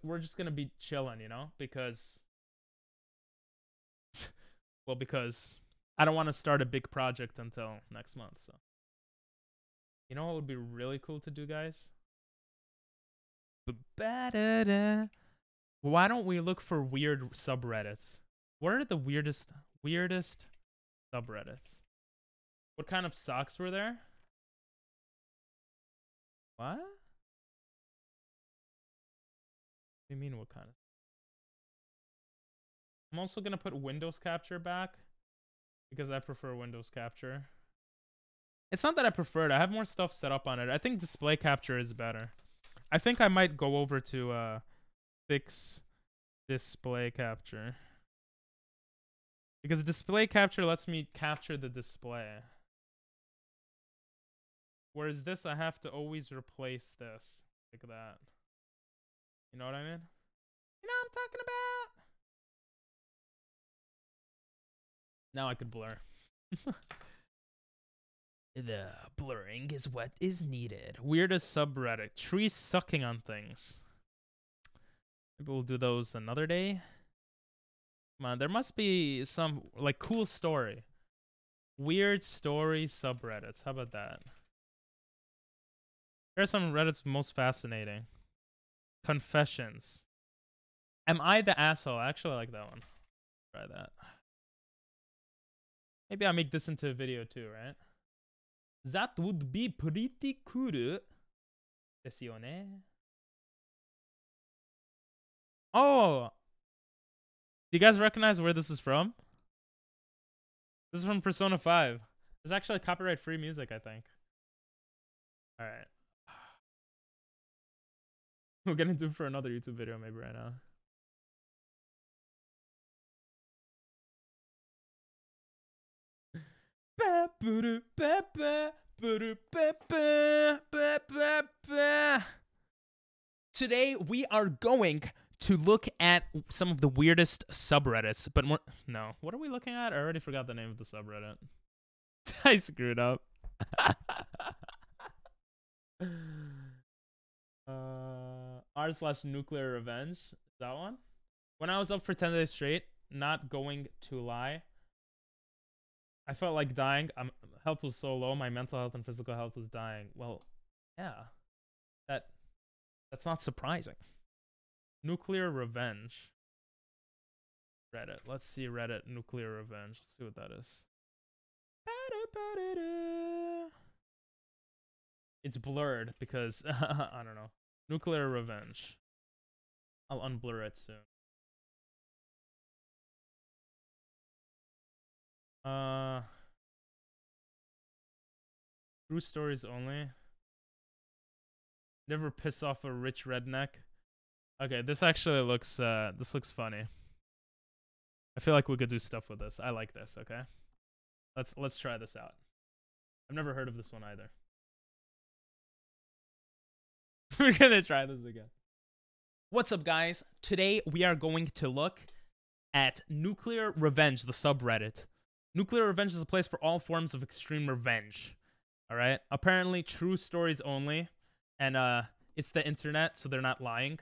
We're just gonna be chilling, you know, because because I don't want to start a big project until next month. So, you know what would be really cool to do, guys? Why don't we look for weird subreddits? What are the weirdest subreddits? What kind of socks were there? What? What do you mean, what kind of? I'm also gonna put Windows Capture back because I prefer Windows Capture. It's not that I prefer it. I have more stuff set up on it. I think Display Capture is better. I think I might go over to fix Display Capture because Display Capture lets me capture the display. Whereas this, I have to always replace this like that. You know what I mean? You know what I'm talking about? Now I could blur. The blurring is what is needed. Weirdest subreddit. Trees sucking on things. Maybe we'll do those another day. Come on, there must be some like cool story. Weird story subreddits. How about that? Here are some Reddits most fascinating. Confessions. Am I the asshole? I actually like that one. Try that. Maybe I'll make this into a video too, right? That would be pretty cool. Desu yo ne? Oh! Do you guys recognize where this is from? This is from Persona 5. It's actually copyright-free music, I think. Alright. We're gonna do it for another YouTube video maybe right now. Today we are going to look at some of the weirdest subreddits, but more no. What are we looking at? I already forgot the name of the subreddit. I screwed up. r/nuclear revenge. Is that one? When I was up for 10 days straight, not going to lie, I felt like dying. Health was so low, my mental health and physical health was dying. Well, yeah. That's not surprising. Nuclear revenge. Reddit. Let's see Reddit nuclear revenge. Let's see what that is. It's blurred because I don't know. Nuclear revenge. I'll unblur it soon. True stories only. Never piss off a rich redneck. Okay, this actually looks this looks funny. I feel like we could do stuff with this. I like this, okay? Let's try this out. I've never heard of this one either. We're gonna try this again. What's up, guys? Today we are going to look at Nuclear Revenge, the subreddit. Nuclear Revenge is a place for all forms of extreme revenge. Alright? Apparently true stories only. And it's the internet, so they're not lying.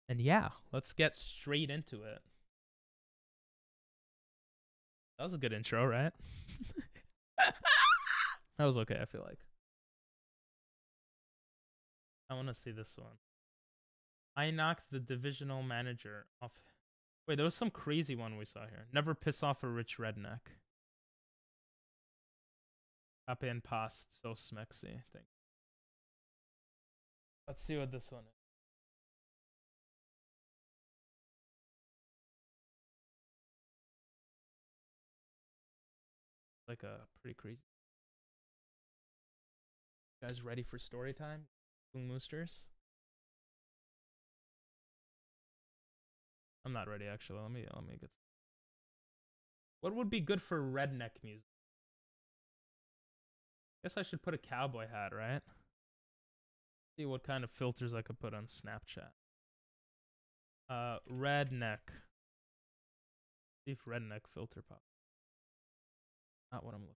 And yeah, let's get straight into it. That was a good intro, right? That was okay, I feel like. I want to see this one. I knocked the divisional manager off. Wait, there was some crazy one we saw here. Never piss off a rich redneck. Copy and paste, so smexy. Thank you. Let's see what this one is. Like a pretty crazy. You guys ready for story time? Moosters? I'm not ready actually. Let me get. What would be good for redneck music? Guess I should put a cowboy hat, right? See what kind of filters I could put on Snapchat. Redneck. See if redneck filter pop. Not what I'm looking.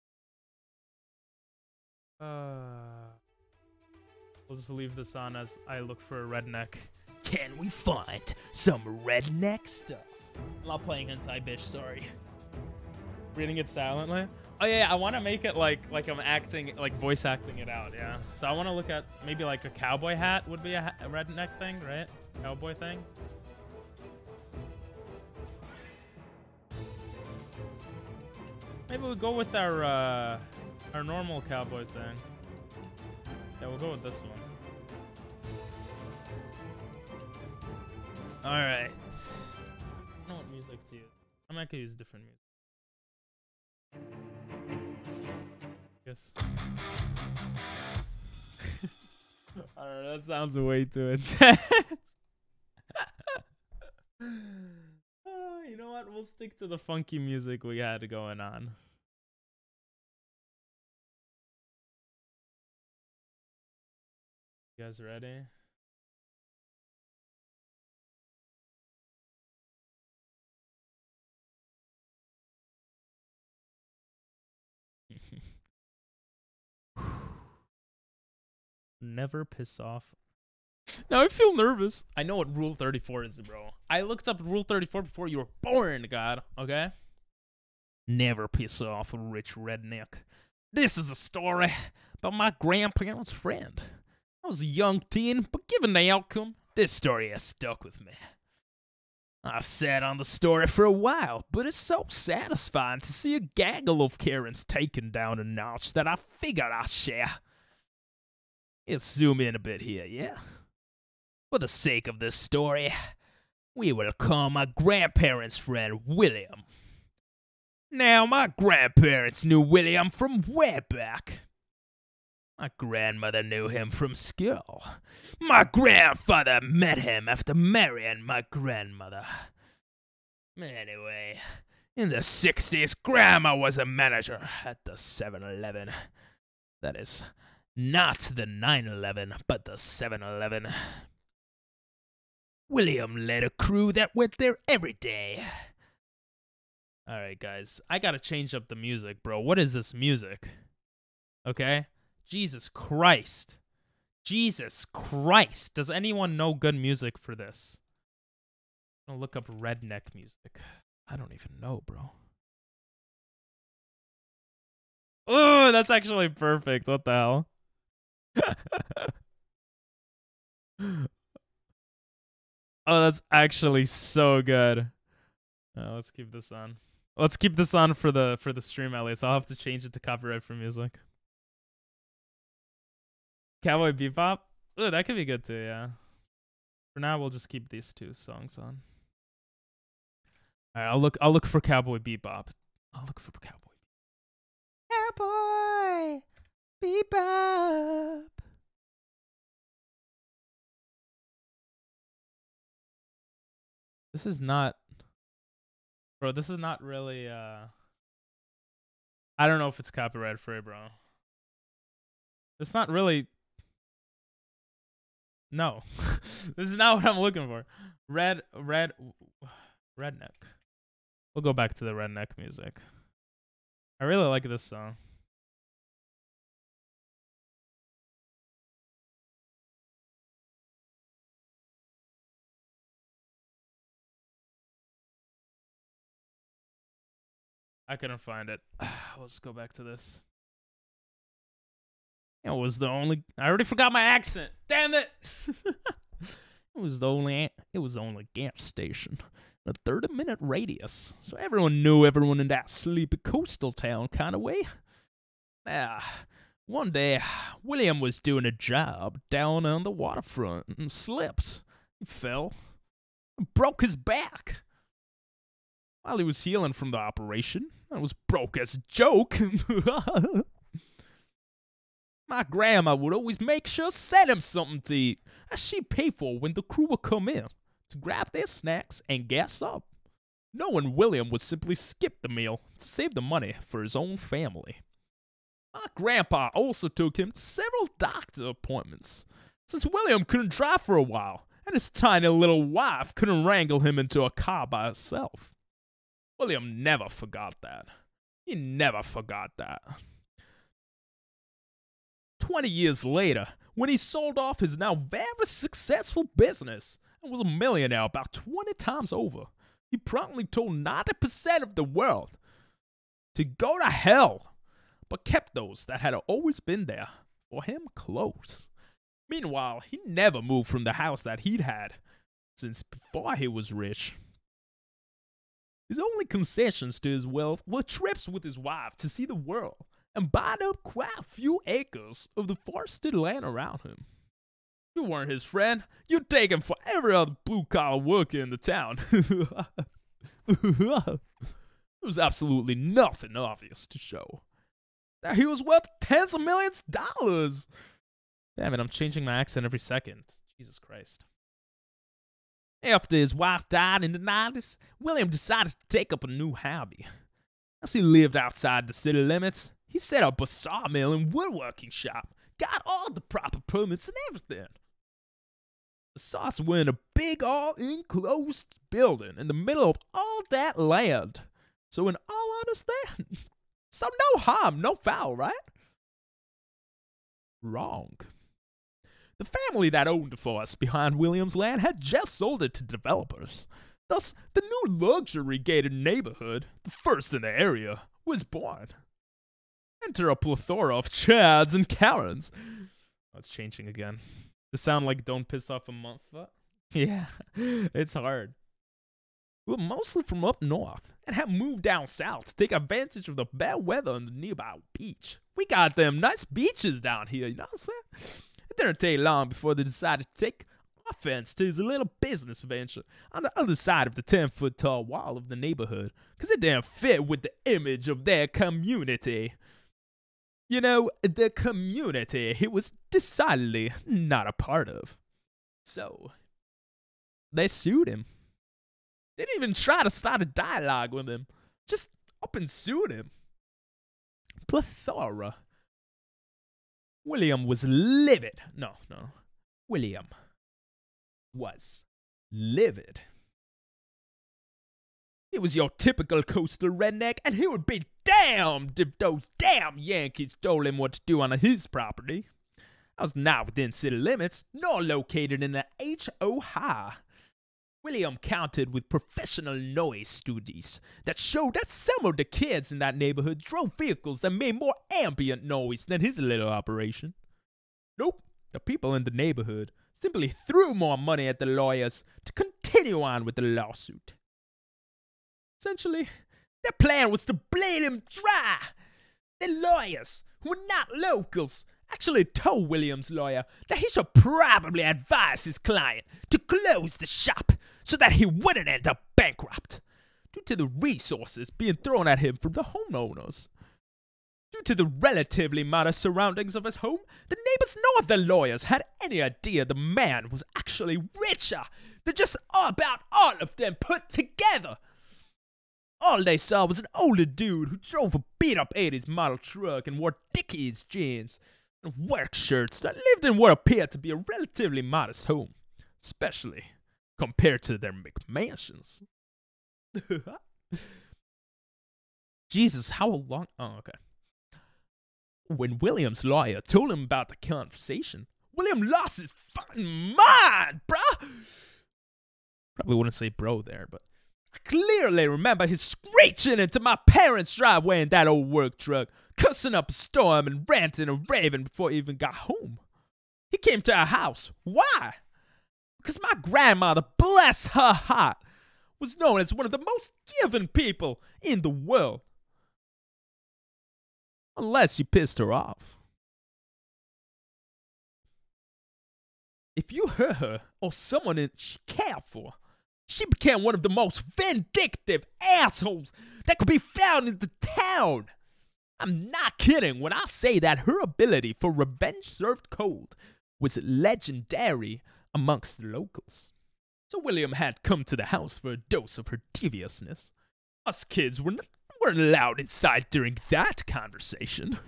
We'll just leave this on as I look for a redneck. Can we find some redneck stuff? I'm not playing hentai, bitch. Sorry. Reading it silently. Oh yeah, I want to make it like I'm acting, like voice acting it out. Yeah. So I want to look at maybe like a cowboy hat would be a redneck thing, right? Cowboy thing. Maybe we'll go with our normal cowboy thing. Yeah, we'll go with this one. All right. I don't know what music to use. I might use different music. Yes. I don't know. That sounds way too intense. You know what? We'll stick to the funky music we had going on. You guys ready? Never piss off. Now I feel nervous. I know what Rule 34 is, bro. I looked up Rule 34 before you were born, God. Okay? Never piss off a rich redneck. This is a story about my grandparents' friend. I was a young teen, but given the outcome, this story has stuck with me. I've sat on the story for a while, but it's so satisfying to see a gaggle of Karens taken down a notch that I figured I'd share. Let's zoom in a bit here, yeah? For the sake of this story, we will call my grandparents' friend William. Now, my grandparents knew William from way back. My grandmother knew him from school. My grandfather met him after marrying my grandmother. Anyway, in the 60s, Grandma was a manager at the 7-Eleven. That is, not the 9-11, but the 7-Eleven. William led a crew that went there every day. Alright, guys, I gotta change up the music, bro. What is this music? Okay? Jesus Christ. Jesus Christ. Does anyone know good music for this? I'm gonna look up redneck music. I don't even know, bro. Oh, that's actually perfect. What the hell? Oh, that's actually so good. Let's keep this on. Let's keep this on for the stream at least. I'll have to change it to copyright for music. Cowboy Bebop? Ooh, that could be good too, yeah. For now, we'll just keep these two songs on. Alright, I'll look for Cowboy Bebop. I'll look for Cowboy. Cowboy Bebop. This is not, bro, this is not really, I don't know if it's copyright free, bro. It's not really, no. This is not what I'm looking for. Redneck. We'll go back to the redneck music. I really like this song. I couldn't find it. Let's go back to this. It was the only. I already forgot my accent. Damn it! It was the only gas station, a 30-minute radius, so everyone knew everyone in that sleepy coastal town kind of way. One day, William was doing a job down on the waterfront and slipped. He fell, and broke his back. While he was healing from the operation, I was broke as a joke. My grandma would always make sure to send him something to eat, as she'd pay for when the crew would come in to grab their snacks and gas up. Knowing William would simply skip the meal to save the money for his own family. My grandpa also took him to several doctor appointments, since William couldn't drive for a while, and his tiny little wife couldn't wrangle him into a car by herself. William never forgot that. He never forgot that. 20 years later, when he sold off his now very successful business and was a millionaire about 20 times over, he promptly told 90% of the world to go to hell, but kept those that had always been there for him close. Meanwhile, he never moved from the house that he'd had since before he was rich. His only concessions to his wealth were trips with his wife to see the world and buying up quite a few acres of the forested land around him. You weren't his friend. You'd take him for every other blue-collar worker in the town. There was absolutely nothing obvious to show that he was worth tens of millions of dollars. Damn it, I'm changing my accent every second. Jesus Christ. After his wife died in the 90s, William decided to take up a new hobby. As he lived outside the city limits, he set up a sawmill and woodworking shop, got all the proper permits and everything. The saws were in a big all-enclosed building in the middle of all that land. So in all honesty, so no harm, no foul, right? Wrong. The family that owned the forest behind William's land had just sold it to developers. Thus, the new luxury-gated neighborhood, the first in the area, was born. Enter a plethora of Chads and Karens. Oh, it's changing again. The sound like don't piss off a month. Yeah, it's hard. We were mostly from up north and had moved down south to take advantage of the bad weather on the nearby beach. We got them nice beaches down here, you know what I'm saying? It didn't take long before they decided to take offense to his little business venture on the other side of the 10-foot tall wall of the neighborhood, because it didn't fit with the image of their community. You know, the community he was decidedly not a part of. So, they sued him. They didn't even try to start a dialogue with him. Just up and sued him. Plethora. William was livid. No. William was livid. He was your typical coastal redneck, and he would be damned if those damn Yankees told him what to do on his property. I was not within city limits, nor located in the HO. William counted with professional noise studies that showed that some of the kids in that neighborhood drove vehicles that made more ambient noise than his little operation. Nope, the people in the neighborhood simply threw more money at the lawyers to continue on with the lawsuit. Essentially, their plan was to bleed him dry. The lawyers, who were not locals, actually told William's lawyer that he should probably advise his client to close the shop so that he wouldn't end up bankrupt, due to the resources being thrown at him from the homeowners. Due to the relatively modest surroundings of his home, the neighbors nor the lawyers had any idea the man was actually richer than just about all of them put together. All they saw was an older dude who drove a beat-up 80s model truck and wore Dickies jeans and work shirts that lived in what appeared to be a relatively modest home, especially compared to their McMansions. Jesus, how long? Oh, okay. When William's lawyer told him about the conversation, William lost his fucking mind, bruh! Probably wouldn't say bro there, but I clearly remember him screeching into my parents' driveway in that old work truck, cussing up a storm and ranting and raving before he even got home. He came to our house. Why? Because my grandmother, bless her heart, was known as one of the most giving people in the world. Unless you pissed her off. If you hurt her or someone that she cared for, she became one of the most vindictive assholes that could be found in the town. I'm not kidding when I say that her ability for revenge served cold was legendary amongst the locals. So William had come to the house for a dose of her deviousness. Us kids weren't allowed inside during that conversation.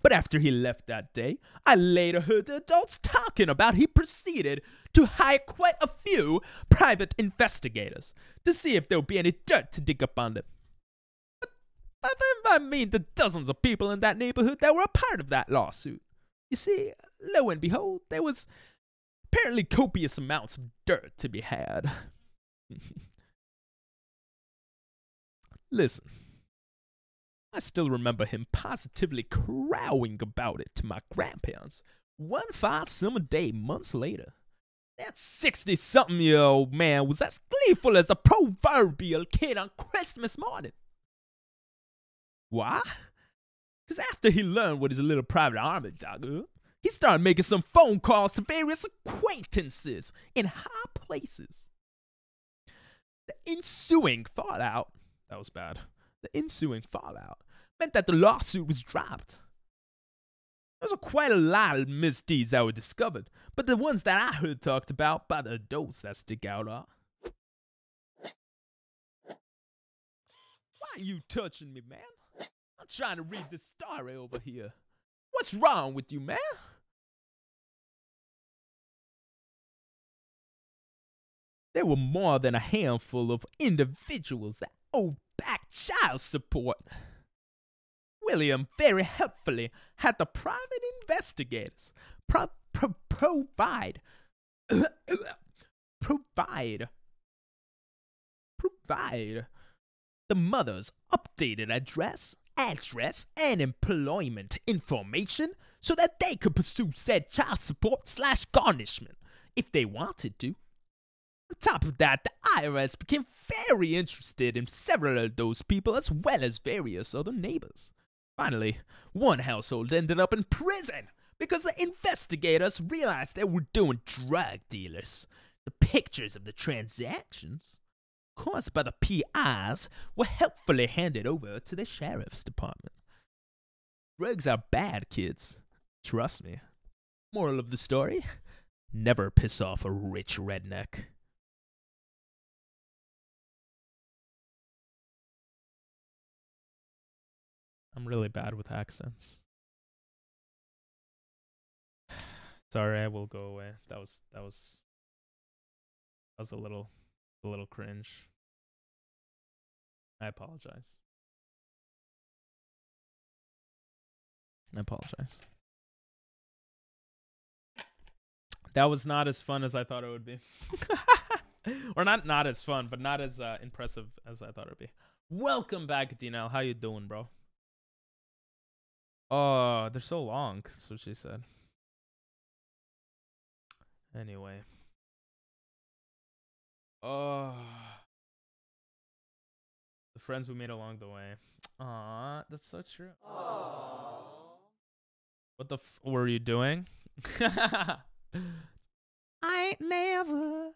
But after he left that day, I later heard the adults talking about he proceeded to hire quite a few private investigators to see if there would be any dirt to dig up on them. But I mean the dozens of people in that neighborhood that were a part of that lawsuit. You see, lo and behold, there was apparently copious amounts of dirt to be had. Listen, I still remember him positively crowing about it to my grandparents one fine summer day months later. That 60-something-year-old man was as gleeful as the proverbial kid on Christmas morning. Why? Because after he learned what his little private army dog, he started making some phone calls to various acquaintances in high places. The ensuing fallout meant that the lawsuit was dropped. There was quite a lot of misdeeds that were discovered, but the ones that I heard talked about by the adults that stick out are... Why are you touching me, man? I'm trying to read this story over here. What's wrong with you, man? There were more than a handful of individuals that owed back child support. William very helpfully had the private investigators provide the mother's updated address, and employment information so that they could pursue said child support / garnishment if they wanted to. On top of that, the IRS became very interested in several of those people as well as various other neighbors. Finally, one household ended up in prison because the investigators realized they were doing drug dealers. The pictures of the transactions caused by the PIs were helpfully handed over to the sheriff's department. Drugs are bad, kids. Trust me. Moral of the story? Never piss off a rich redneck. I'm really bad with accents. Sorry, I will go away. That was a little cringe. I apologize. That was not as fun as I thought it would be. Or not as fun, but not as impressive as I thought it would be. Welcome back, Dino. How you doing, bro? Oh, they're so long. That's what she said. Anyway. Oh. The friends we made along the way. Aw, that's so true. Aww. What the were you doing? I ain't never.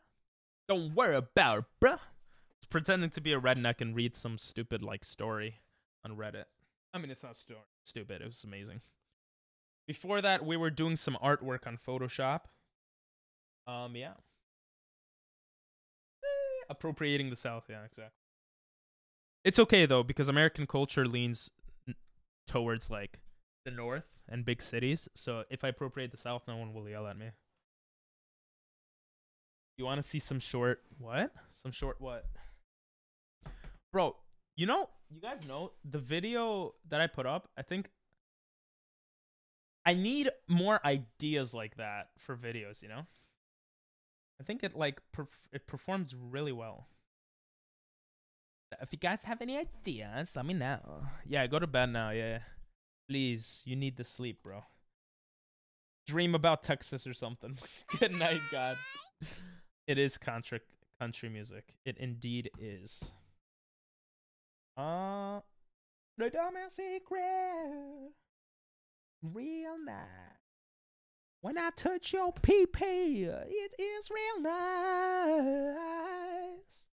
Don't worry about it, bruh. Just pretending to be a redneck and read some stupid, story on Reddit. I mean, it's not stupid. It was amazing. Before that, we were doing some artwork on Photoshop. Yeah. Appropriating the South. Yeah, exactly. It's okay, though, because American culture leans towards, the North and big cities. So if I appropriate the South, no one will yell at me. You want to see some short... What? Some short what? Bro, you guys know the video that I put up, I think I need more ideas like that for videos, I think it it performs really well. If you guys have any ideas, let me know. Yeah, go to bed now, yeah. Please, you need to sleep, bro. Dream about Texas or something. Good night, God. It is country music. It indeed is. The dumbest secret, real nice. When I touch your pee-pee, it is real nice.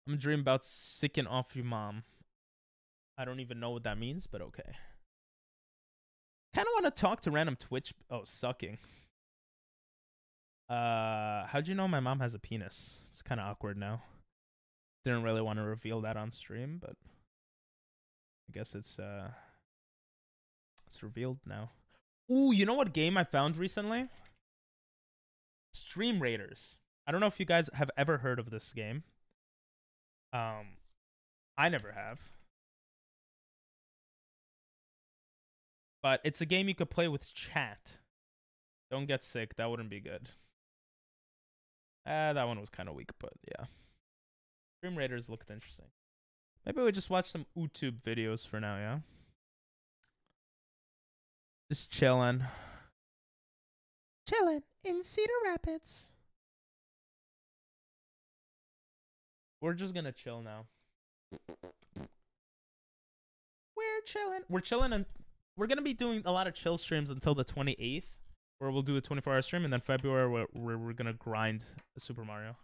I'm dreaming about sicking off your mom. I don't even know what that means, but okay. Kind of want to talk to random Twitch. Oh, sucking. How'd you know my mom has a penis? It's kind of awkward now. Didn't really want to reveal that on stream, but I guess it's revealed now. Ooh, you know what game I found recently? Stream Raiders. I don't know if you guys have ever heard of this game. I never have. But it's a game you could play with chat. Don't get sick. That wouldn't be good. That one was kind of weak, but yeah. Stream Raiders looked interesting. Maybe we just watch some YouTube videos for now, yeah? Just chilling. Chilling in Cedar Rapids. We're just gonna chill now. We're chilling. We're chilling, and we're gonna be doing a lot of chill streams until the 28th, where we'll do a 24-hour stream, and then February we're gonna grind Super Mario.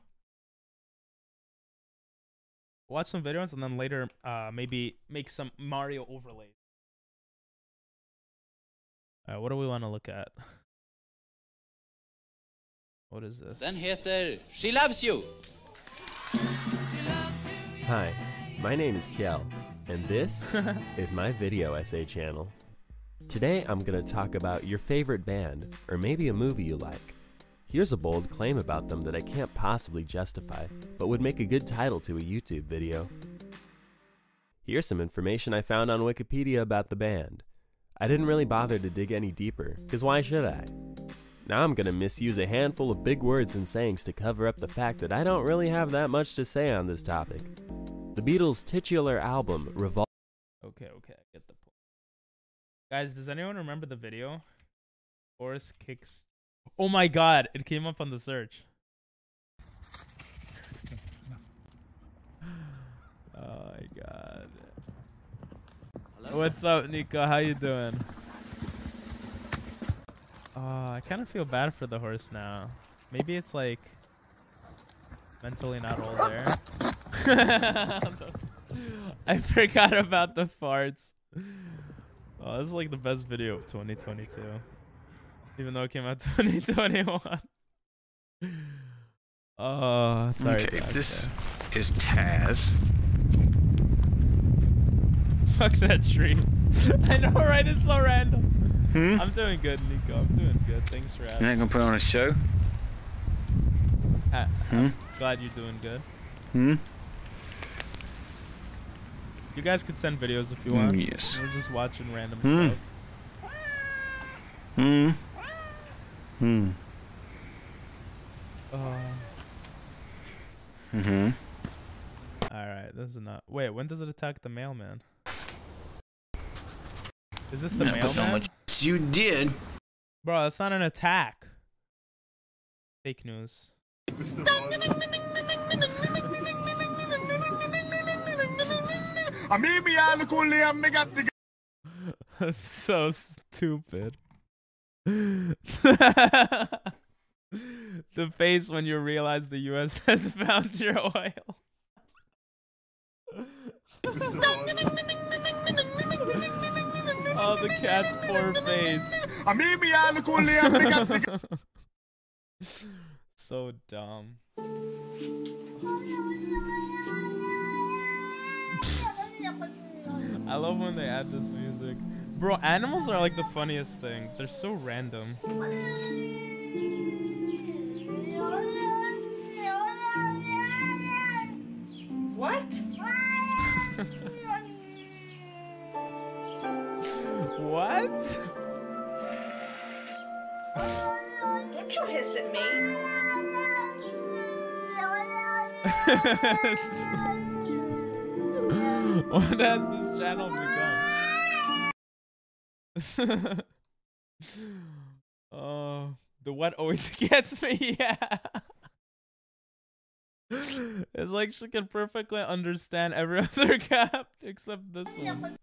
Watch some videos, and then later maybe make some Mario overlays. What do we want to look at? What is this? Den heter She Loves You. Hi, my name is Kjell, and this is my video essay channel. Today I'm going to talk about your favorite band, or maybe a movie you like. Here's a bold claim about them that I can't possibly justify, but would make a good title to a YouTube video. Here's some information I found on Wikipedia about the band. I didn't really bother to dig any deeper, because why should I? Now I'm going to misuse a handful of big words and sayings to cover up the fact that I don't really have that much to say on this topic. The Beatles' titular album, Revolver. Okay, I get the point. Guys, does anyone remember the video? Forrest kicks... Oh my god, it came up on the search. Oh my god. Hello? What's up, Nico? How you doing? Oh, I kind of feel bad for the horse now. Maybe it's like mentally not all there. I forgot about the farts. Oh, this is like the best video of 2022. Even though it came out 2021. Oh, sorry. Okay, this is Taz. Fuck that tree. I know, right? It's so random. I'm doing good, Nico. I'm doing good. Thanks for asking. You're not gonna put on a show? I'm glad you're doing good. You guys could send videos if you want. Yes. We're just watching random stuff. Alright, this is not... Wait, when does it attack the mailman? Is this the mailman? You did. Bro, that's not an attack. Fake news. That's so stupid. The face when you realize the US has found your oil. Oh, the cat's poor face. So dumb. I love when they add this music. Bro, animals are like the funniest thing. They're so random. What? What? Don't you hiss at me. What has this channel become? Oh, the what always gets me, yeah. It's like she can perfectly understand every other cap except this one.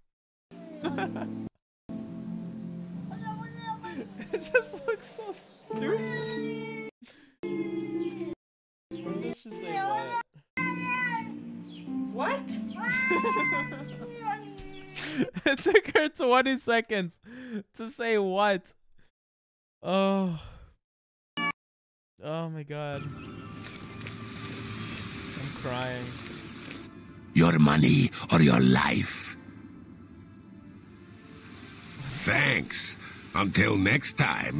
It just looks so stupid. When does she say what? What? It took her 20 seconds to say what? Oh. Oh my god. I'm crying. Your money or your life? Thanks. Until next time.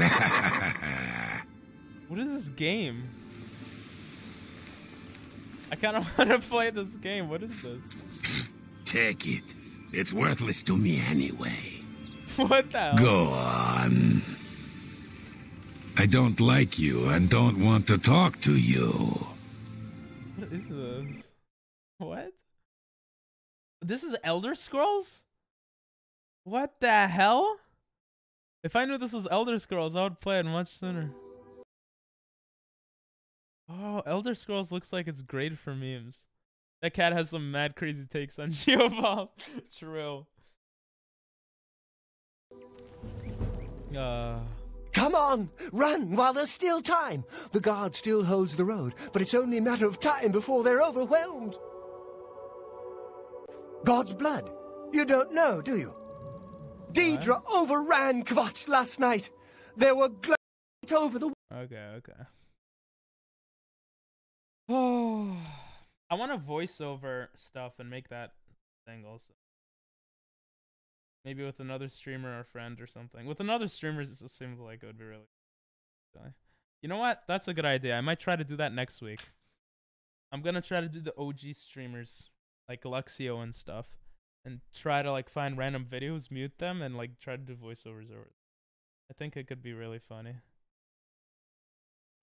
What is this game? I kind of want to play this game. What is this? Take it. It's worthless to me anyway. What the hell? Go on. I don't like you and don't want to talk to you. What is this? What? This is Elder Scrolls? What the hell? If I knew this was Elder Scrolls, I would play it much sooner. Oh, Elder Scrolls looks like it's great for memes. That cat has some mad crazy takes on Geovault. True. Come on, run while there's still time. The guard still holds the road, but it's only a matter of time before they're overwhelmed. God's blood. You don't know, do you? Deidre overran Kvatch last night. There were glades over the... Okay. Oh, I want to voice over stuff and make that thing also. Maybe with another streamer or friend or something. With another streamer, it seems like it would be really good. You know what? That's a good idea. I might try to do that next week. I'm going to try to do the OG streamers, like Luxio and stuff, and try to like find random videos, mute them, and like try to do voiceovers over it. I think it could be really funny.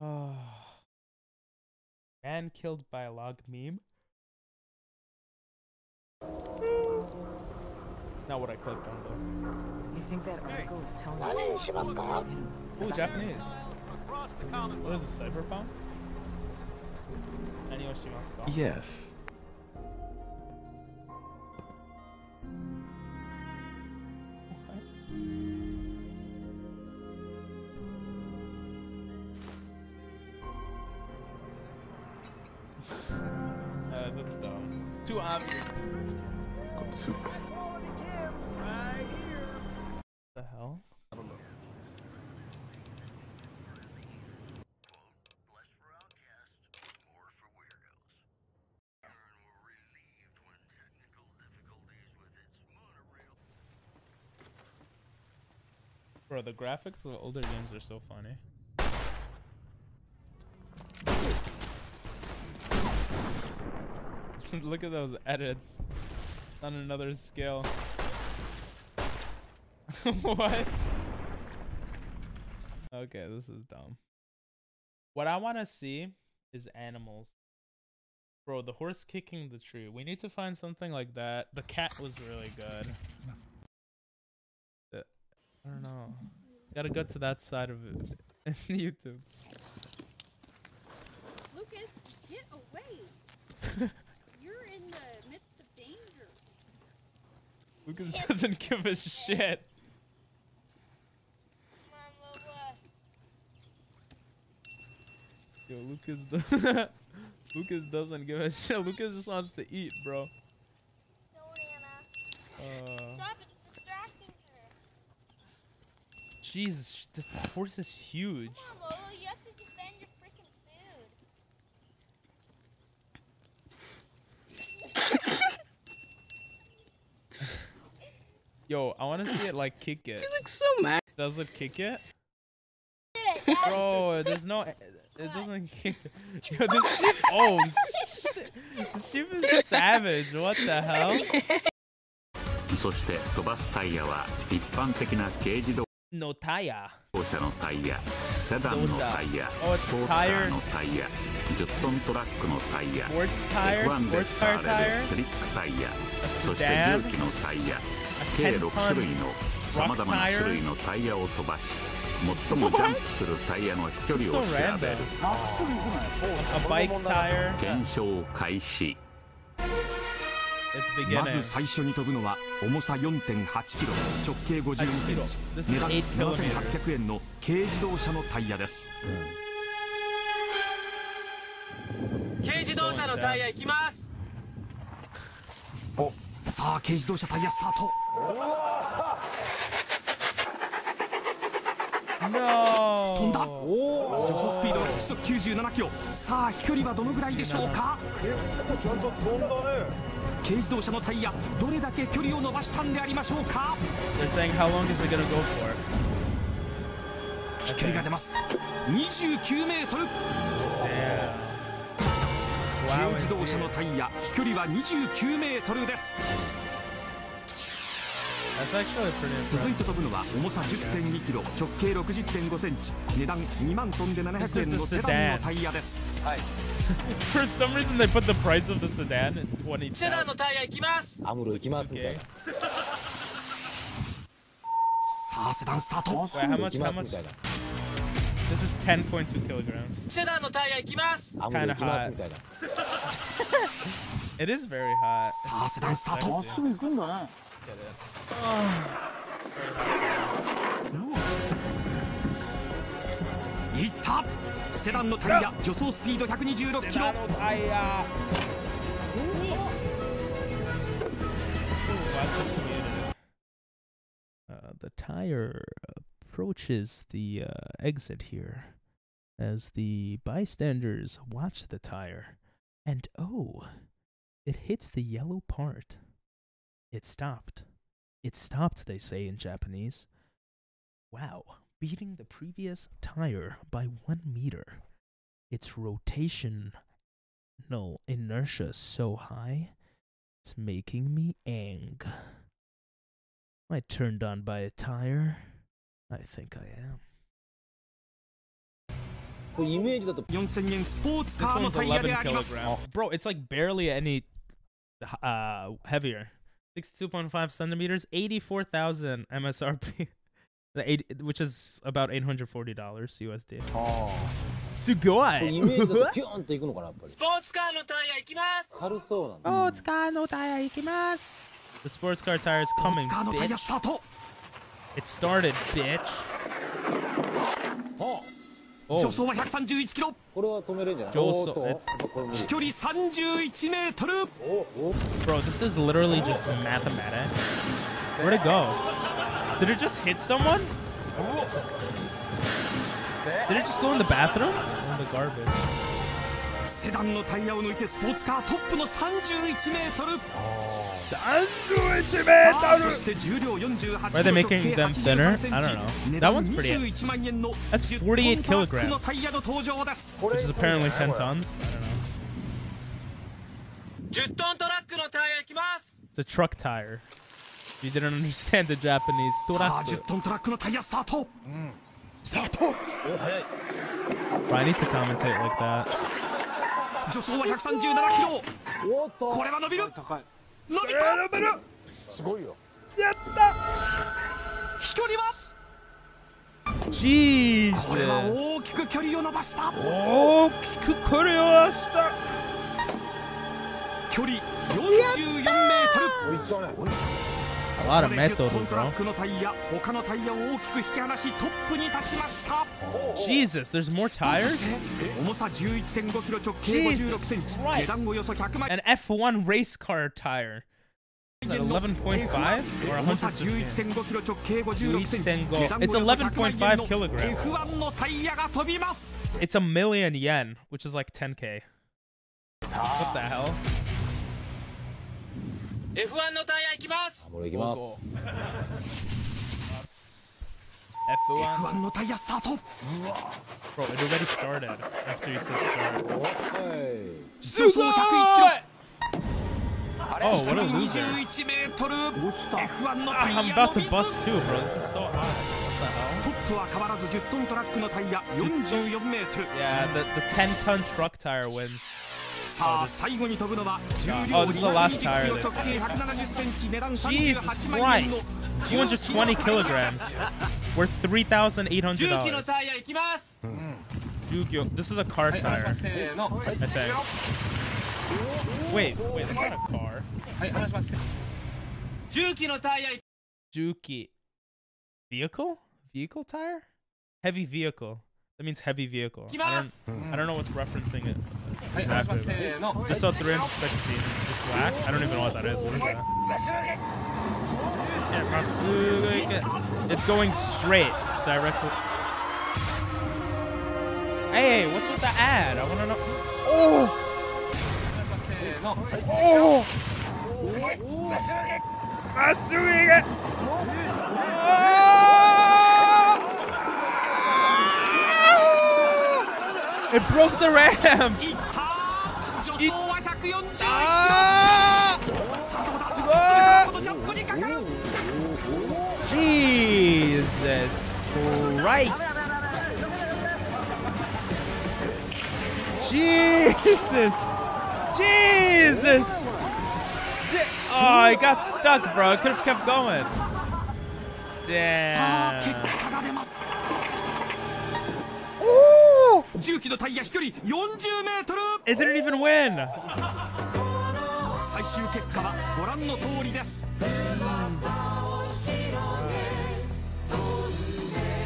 Oh. Man killed by a log meme. Not what I clicked on though. You think that article is telling you? Oh, Japanese. What is it, cyberpunk? Yes. That's dumb. Too obvious. The hell? I don't know. Bro, the graphics of older games are so funny. Look at those edits on another scale. What? Okay, this is dumb. What I want to see is animals. Bro, the horse kicking the tree. We need to find something like that. The cat was really good. I don't know. Gotta go to that side of it. YouTube. Lucas, get away. You're in the midst of danger. Lucas doesn't give a shit. Yo, Lucas doesn't give a shit. Lucas just wants to eat, bro. No, Anna. Stop, it's distracting her. Jeez, the horse is huge. Come on, Lola, you have to defend your freaking food. Yo, I want to see it like kick it. You look so mad. Does it kick it? Bro, there's no... It doesn't kick it. Yo, this sheep... Oh, shit. This sheep is savage. What the hell? そして飛ばすタイヤは一般的な軽自動 No tire. 車のタイヤ、セダンのタイヤ、スポーツカーのタイヤ、10トントラックのタイヤ、F1 で使われるスリックタイヤ、そして重機のタイヤ、計6種類のさまざまな種類のタイヤを飛ばし、最もジャンプするタイヤの飛距離を調べる。検証開始。まず最初に飛ぶのは重さ 4.8 キロ、直径52センチ、値段7800円の軽自動車のタイヤです。軽自動車のタイヤ行きます。お、さあ軽自動車タイヤスタート。飛んだ。助走スピードは時速97キロ。さあ飛距離はどのぐらいでしょうか。ちゃんと飛んだね。軽自動車のタイヤどれだけ距離を伸ばしたんでありましょうか。 They're saying how long is it gonna go for? 飛距離が出ます。29メートル。軽自動車のタイヤ飛距離は29メートルです。続いて飛ぶのは重さ 10.2 キロ直径 60.5 センチ値段2万トンで700円のセダンのタイヤです。For some reason they put the price of the sedan. It's 20. セダンのタイヤ行きます。アムロ行きますみたいな。さあセダンスタート。 Wait, how much? This is 10.2 kilograms. セダンのタイヤ行きます。 Kind of hot. It is very hot. さあセダンスタート。すぐ行くんだね。いった。セダンのタイヤ助走スピード126キロ。The tire approaches the exit here as the bystanders watch the tire, and oh, it hits the yellow part. It stopped. It stopped, they say in Japanese. Wow, beating the previous tire by 1 meter. Its rotational inertia so high, it's making me ang. Am I turned on by a tire? I think I am. 4000円スポーツカーのタイヤであります。 Bro, it's like barely any heavier. 62.5 centimeters, 84,000 MSRP, which is about $840 USD. Oh, すごい。イメージだとピューンっていくのかなやっぱり。スポーツカーのタイヤ行きます。軽そうなんだ。スポーツカーのタイヤ行きます。The sports car tire is coming, bitch. It started, bitch. Oh. 助走は131キロ。これは止めれんじゃない？飛距離31メートル。 Bro, this is literally just mathematics. Where'd it go? Did it just hit someone? Did it just go in the bathroom? In the garbage. セダンのタイヤを抜いてスポーツカートップの31メートル。31メートル。そして重量48キロ。 Are they making them thinner? I don't know. That one's pretty. That's 48 kilograms. Which is apparently 10 tons. I don't know. 10トントラックのタイヤ行きます。 It's a truck tire. You didn't understand the Japanese. 10トントラックのタイヤスタート。スタート。お早い。Bro, I need to commentate like that. 助走は137キロ。これは伸びる。伸びた。すごいよ。やった。飛距離は。Jesus。これは大きく距離を伸ばした。大きく距離を伸ばした。距離44メートル。A lot of metal, トラックのタイヤ、他のタイヤを大きく引き離しトップに立ちました。 Jesus, there's more tires? 重さ 11.5 キロ直径56センチ。値段およそ100万。 An F1 race car tire. Is that 11.5 or 11.5 キロ直径56センチ。 It's 11.5 kilograms. F1 のタイヤが飛びます。 It's a million yen, which is like 10K. What the hell? F1 のタイヤ行きます。行きます。F1 のタイヤスタート。 Bro, it already started after you said start. 助走101キロ。 Oh, what a loser. 21メートル。F1 のタイヤ I'm about to bust too, bro. This is so hot. What the hell? トップは変わらず10トントラックのタイヤ44メートル。 Yeah, the 10-ton truck tire wins. さあ最後に飛ぶのは重量220キロ直径170センチ値段38万円の220 kilograms worth $3,800. 重機のタイヤ行きます。This is a car tire, I think. Wait, that's not a car. はい、話します。重機のタイヤ。Juki. Vehicle tire? Heavy vehicle. That means heavy vehicle. I don't know what's referencing it. Exactly. Just saw 316. It's whack. I don't even know what that is. What is that? It's going straight, directly. Hey, what's with the ad? I want to know. Oh! Oh! It broke the ramp! Jesus Christ! Jesus! Jesus! Oh, I got stuck, bro. I could have kept going. Damn. Ooh! It didn't even win.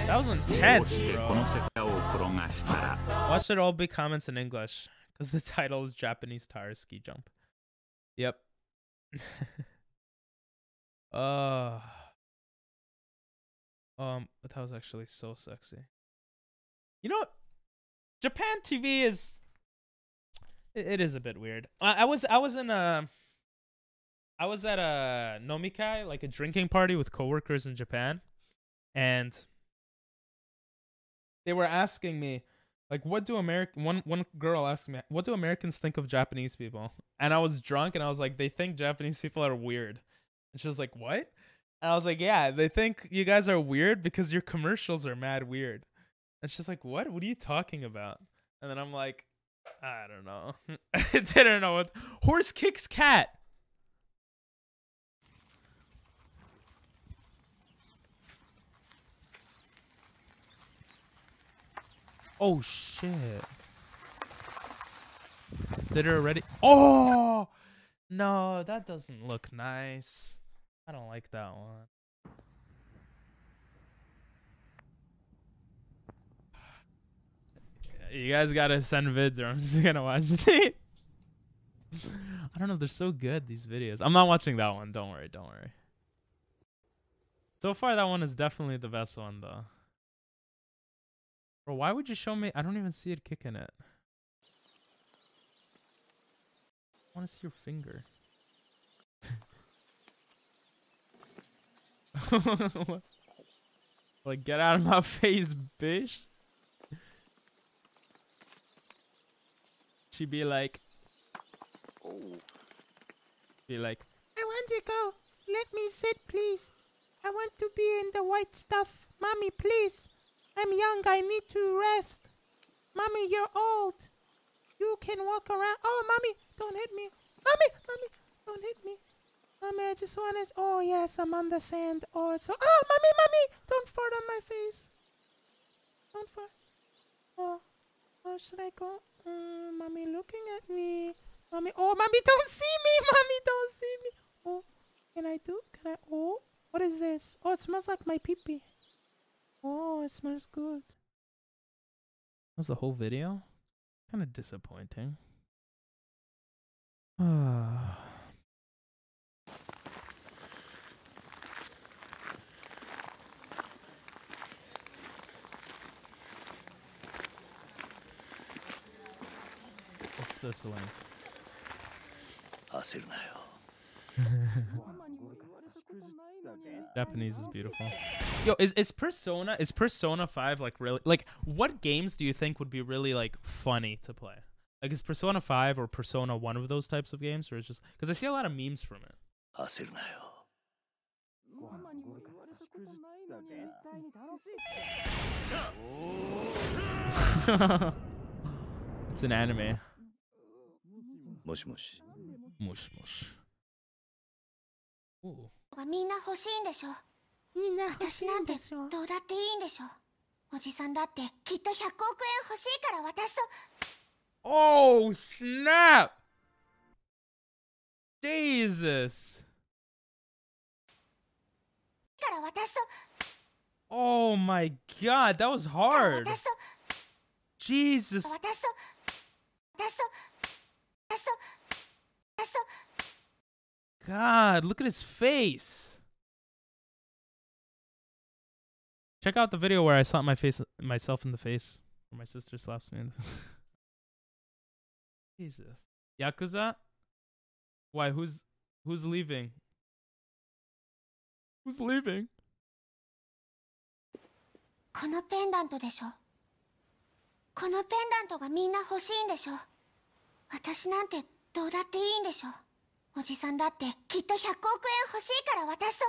That was intense, bro. Watch it all be comments in English, because the title is Japanese Tire Ski Jump. Yep. That was actually so sexy. You know what? Japan TV is it is a bit weird. I was at a nomikai, like a drinking party with coworkers in Japan, and they were asking me, like, what do one girl asked me, what do Americans think of Japanese people? And I was drunk and I was like, they think Japanese people are weird. And she was like, what? And I was like, yeah, they think you guys are weird because your commercials are mad weird. And she's like, what? What are you talking about? And then I'm like, I don't know. I didn't know what. Horse kicks cat. Oh, shit. Did it already? Oh! No, that doesn't look nice. I don't like that one. You guys gotta send vids or I'm just gonna watch it. I don't know, they're so good, these videos. I'm not watching that one, don't worry, don't worry. So far, that one is definitely the best one, though. Bro, why would you show me? I don't even see it kicking it. I want to see your finger. Like, get out of my face, bitch. She'd be like, I want to go. Let me sit, please. I want to be in the white stuff. Mommy, please. I'm young. I need to rest. Mommy, you're old. You can walk around. Oh, Mommy, don't hit me. Mommy, don't hit me. Mommy, I just want to. Oh, yes, I'm on the sand. Oh, it's so. Oh, Mommy, don't fart on my face. Don't fart. Oh, should I go? Mommy looking at me. Mommy, oh, Mommy, don't see me. Mommy, don't see me. Oh, can I? Oh, what is this? Oh, it smells like my pee-pee. Oh, it smells good. That was the whole video? Kind of disappointing. What's this link? Japanese is beautiful. Yo, is Persona 5 like really, like, what games do you think would be really like funny to play? Like, is Persona 5 or Persona one of those types of games, or is just because I see a lot of memes from it? It's an anime. Mush mush. Mush mush. Ooh. みんな欲しいんでしょ。みんな欲しいんでしょ。私なんてどうだっていいんでしょ。おじさんだってきっと100億円欲しいから私と。Oh snap! Jesus! から私と。Oh my God, that was hard. 私と。私 Jesus. と。私と。God, look at his face. Check out the video where I slap myself in the face. Where my sister slaps me in the face. Jesus. Yakuza? Why? Who's leaving? Who's leaving? このペンダントでしょ。このペンダントがみんな欲しいんでしょ。私なんてどうだっていいんでしょ。おじさんだってきっと100億円欲しいから私と。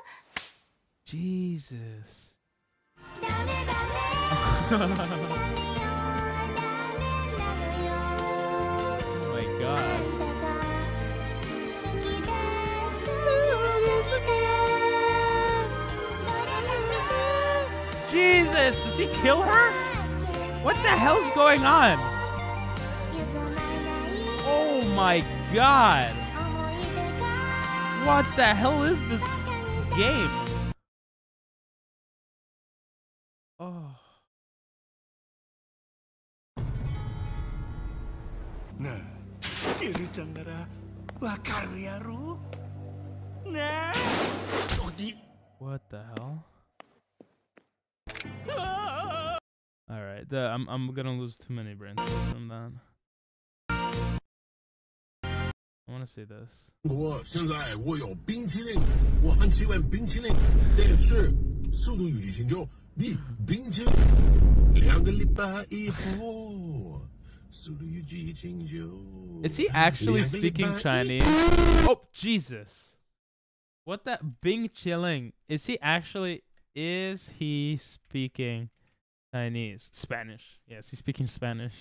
Jesus. Oh my God. Jesus, does he kill her? What the hell's going on? Oh my God. What the hell is this game? Oh. What the hell? All right, I'm gonna lose too many brain cells from that. I want to see this. 我现在我有冰淇淋，我很喜欢冰淇淋，但是速度与激情就比冰淇淋2个礼拜以后，速度与激情就。Is he actually speaking Chinese? Oh Jesus! What that Bing chilling? Is he speaking Chinese? Spanish? Yes, he's speaking Spanish.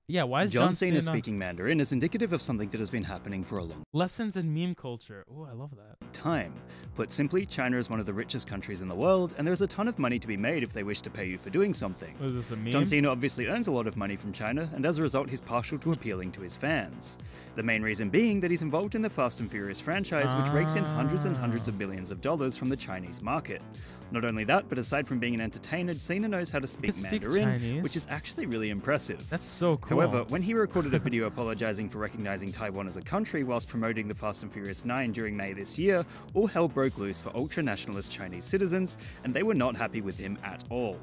Yeah, why is John Cena speaking Mandarin is indicative of something that has been happening for a long lessons in meme culture. Oh, I love that. Time. Put simply, China is one of the richest countries in the world, and there's a ton of money to be made if they wish to pay you for doing something. Was this a meme? John Cena obviously earns a lot of money from China, and as a result, he's partial to appealing to his fans. The main reason being that he's involved in the Fast and Furious franchise, which rakes in hundreds and hundreds of billions of dollars from the Chinese market. Not only that, but aside from being an entertainer, Cena knows how to speak Mandarin, which is actually really impressive. That's so cool. However, when he recorded a video apologizing for recognizing Taiwan as a country whilst promoting the Fast and Furious 9 during May this year, all hell broke loose for ultra-nationalist Chinese citizens, and they were not happy with him at all.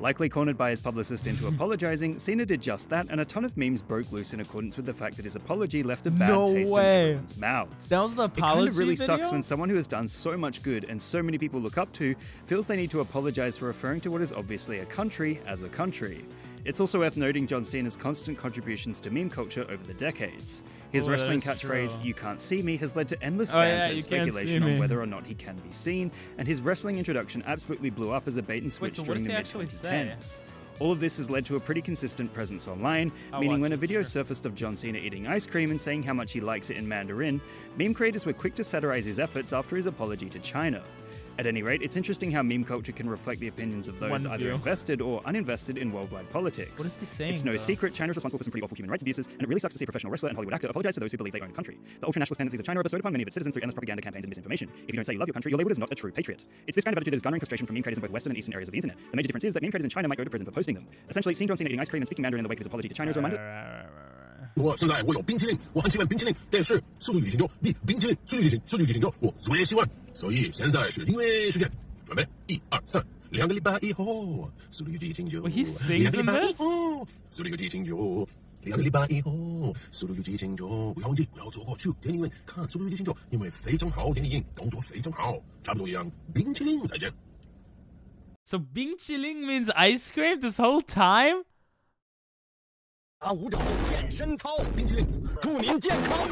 Likely cornered by his publicist into apologizing, Cena did just that, and a ton of memes broke loose in accordance with the fact that his apology left a bad taste in everyone's mouths. That was the apology It kind of really video? sucks when someone who has done so much good and so many people look up to feels they need to apologize for referring to what is obviously a country as a country. It's also worth noting John Cena's constant contributions to meme culture over the decades. His wrestling catchphrase, "You can't see me," has led to endless banter and speculation on whether or not he can be seen, and his wrestling introduction absolutely blew up as a bait and switch during the mid-2010s. All of this has led to a pretty consistent presence online, meaning when a video surfaced of John Cena eating ice cream and saying how much he likes it in Mandarin, meme creators were quick to satirize his efforts after his apology to China. At any rate, it's interesting how meme culture can reflect the opinions of those either invested or uninvested in worldwide politics. What is he saying? It's no secret China is responsible for some pretty awful human rights abuses, and it really sucks to see a professional wrestler and Hollywood actor apologize to those who believe they own a country. The ultra-nationalist tendencies of China are bestowed upon many of its citizens through endless propaganda campaigns and misinformation. If you don't say you love your country, you're labeled as not a true patriot. It's this kind of attitude that is garnering frustration from meme creators in both Western and Eastern areas of the internet. The major difference is that meme creators in China might go to prison for posting them. Essentially, seeing John Cena eating ice cream and speaking Mandarin in the wake of his apology to China is a reminder. 我现在我有冰淇淋，我很喜欢冰淇淋，但是速度与激情就比冰淇淋速度与激情就我最喜欢，所以现在是音乐时间，准备1、2、3，2个礼拜以后，速度与激情就he sings in this? 速度与激情就2个礼拜以后，速度与激情就不要忘记不要错过去电影院看速度与激情就，因为非常好，电影动作非常好，差不多一样，冰淇淋再见。So 冰淇淋 means ice cream this whole time? 舞蹈健身操，冰淇淋，祝您健康。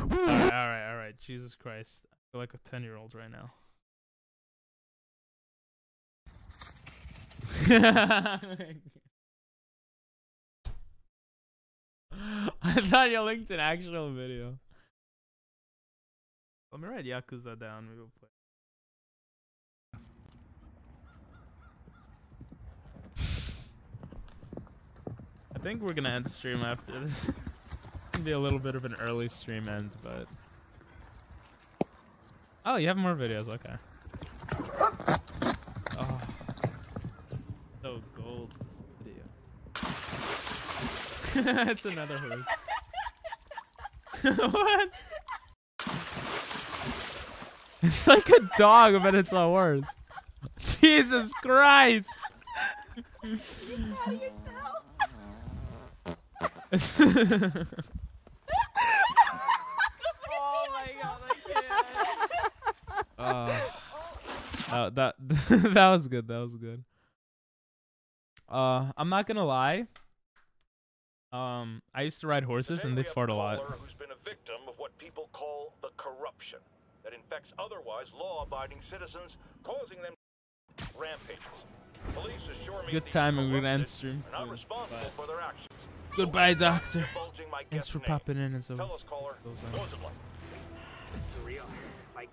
All right. Jesus Christ. I feel like a 10-year-old right now. I thought you linked an actual video. Let me write Yakuza down. We will play. I think we're gonna end the stream after this. It's gonna be a little bit of an early stream end, but oh, you have more videos. Okay. Oh, so gold this video. It's another horse. What? It's like a dog, but it's a horse. Jesus Christ! You proud of yourself? Oh my god, I can't. That that was good. That was good. I'm not gonna lie. I used to ride horses and they fart a lot. Who's been a victim of what people call the corruption that infects otherwise law-abiding citizens, causing them rampages. Police assure me Good timing. We're gonna end stream soon. responsible for their actions. Goodbye, doctor. Divulging my Thanks for guest's name. popping in as Tell always. us, caller, Those what was it like? Surreal. Like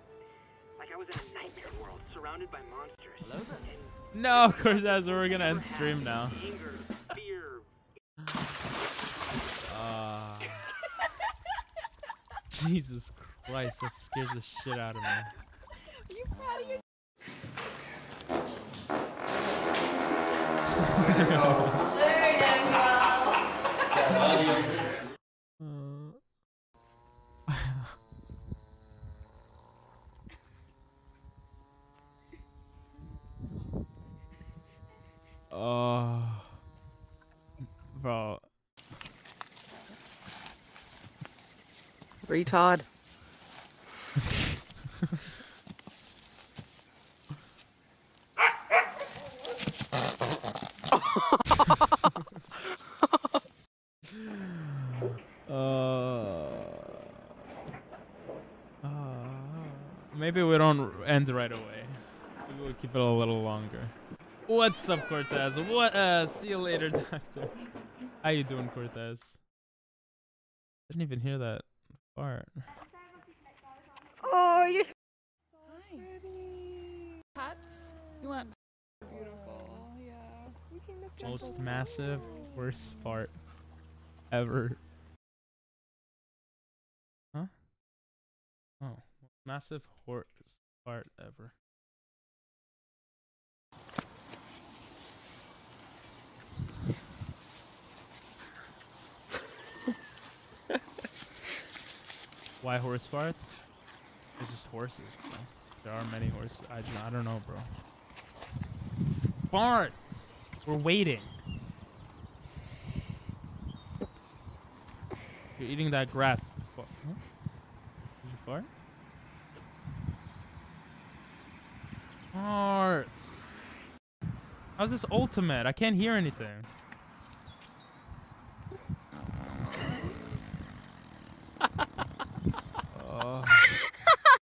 I was in a nightmare world, surrounded by monsters. Hello there. No, of course, as we're gonna end stream now. Anger, fear. Jesus Christ, that scares the shit out of me. Are you proud of yourself? Bro. Retard. Maybe we don't end right away. Maybe we'll keep it a little longer. What's up, Cortez? What? See you later, Doctor. How you doing, Cortez? Didn't even hear that fart. Oh, you're so pretty. Pets? You want beautiful? Yeah. We can miss Most massive, worst fart ever. Huh? Oh, massive horse fart ever. Why horse farts? It's just horses, bro. There are many horses. I don't know, bro. Farts! We're waiting. You're eating that grass. Huh? Did you fart? Fart! How's this ultimate? I can't hear anything.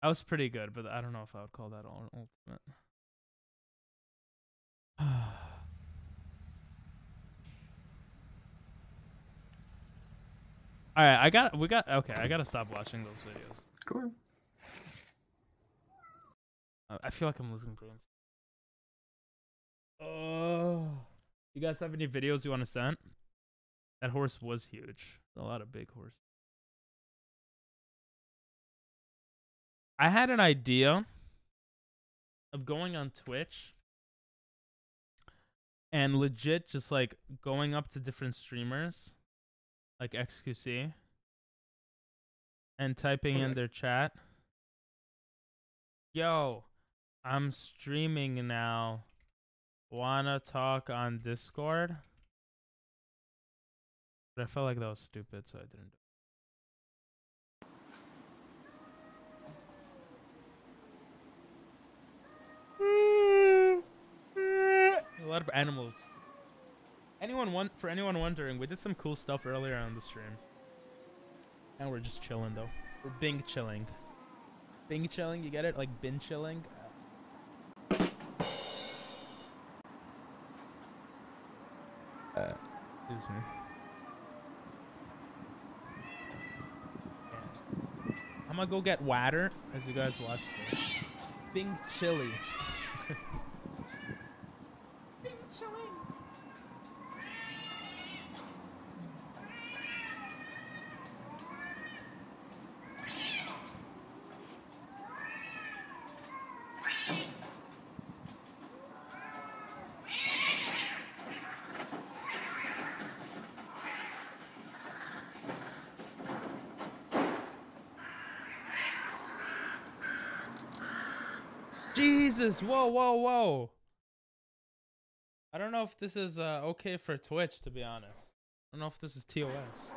That was pretty good, but I don't know if I would call that ultimate. All right, I gotta stop watching those videos. Cool. I feel like I'm losing brains. Oh, you guys have any videos you want to send? That horse was huge. A lot of big horses. I had an idea of going on Twitch and legit just like going up to different streamers like XQC and typing in their chat, "Yo, I'm streaming now. Wanna talk on Discord?" But I felt like that was stupid, so I didn't do it. A lot of animals. For anyone wondering, we did some cool stuff earlier on the stream. And we're just chilling though. We're Bing chilling. Bing chilling, you get it? Like bin chilling? Excuse me. Yeah. I'm gonna go get water as you guys watch this. Bing chilly. Bing chilling. Jesus, whoa, whoa, whoa. I don't know if this is okay for Twitch, to be honest. I don't know if this is TOS.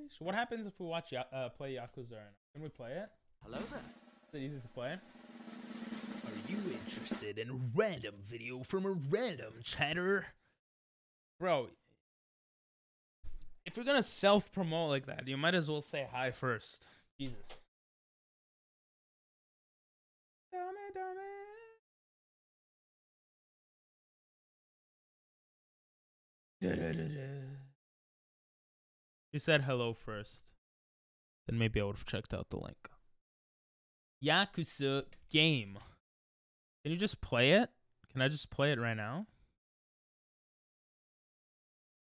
So what happens if we watch play Yakuza? Can we play it? Hello there. Is it easy to play? Are you interested in a random video from a random chatter? Bro, if you're gonna self-promote like that, you might as well say hi first. Jesus. You said hello first. Then maybe I would have checked out the link. Yakuza game. Can you just play it? Can I just play it right now?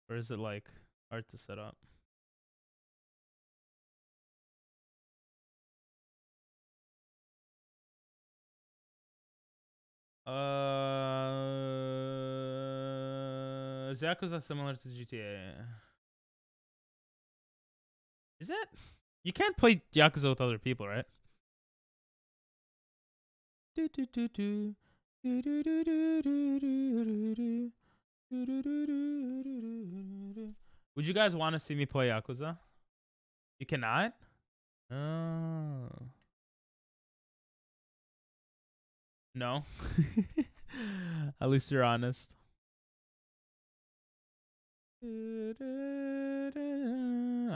Or is it like hard to set up? Is Yakuza similar to GTA? Is it? You can't play Yakuza with other people, right? Would you guys want to see me play Yakuza? You cannot? Oh. No. At least you're honest.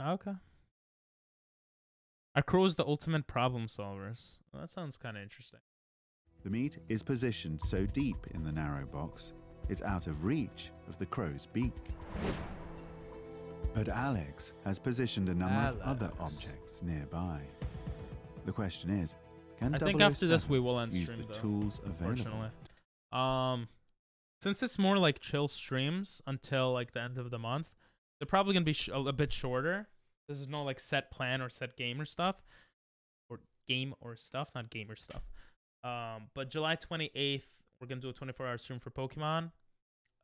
Okay. Are crows the ultimate problem solvers? Well, that sounds kind of interesting. The meat is positioned so deep in the narrow box, it's out of reach of the crow's beak. But Alex has positioned a number of other objects nearby. The question is, can I think after this we will end use stream the though, tools available? unfortunately. Since it's more like chill streams until like the end of the month, they're probably gonna be a bit shorter. There's no like set plan or set game or stuff, or game or stuff, not gamer stuff. But July 28th, we're gonna do a 24-hour stream for Pokemon.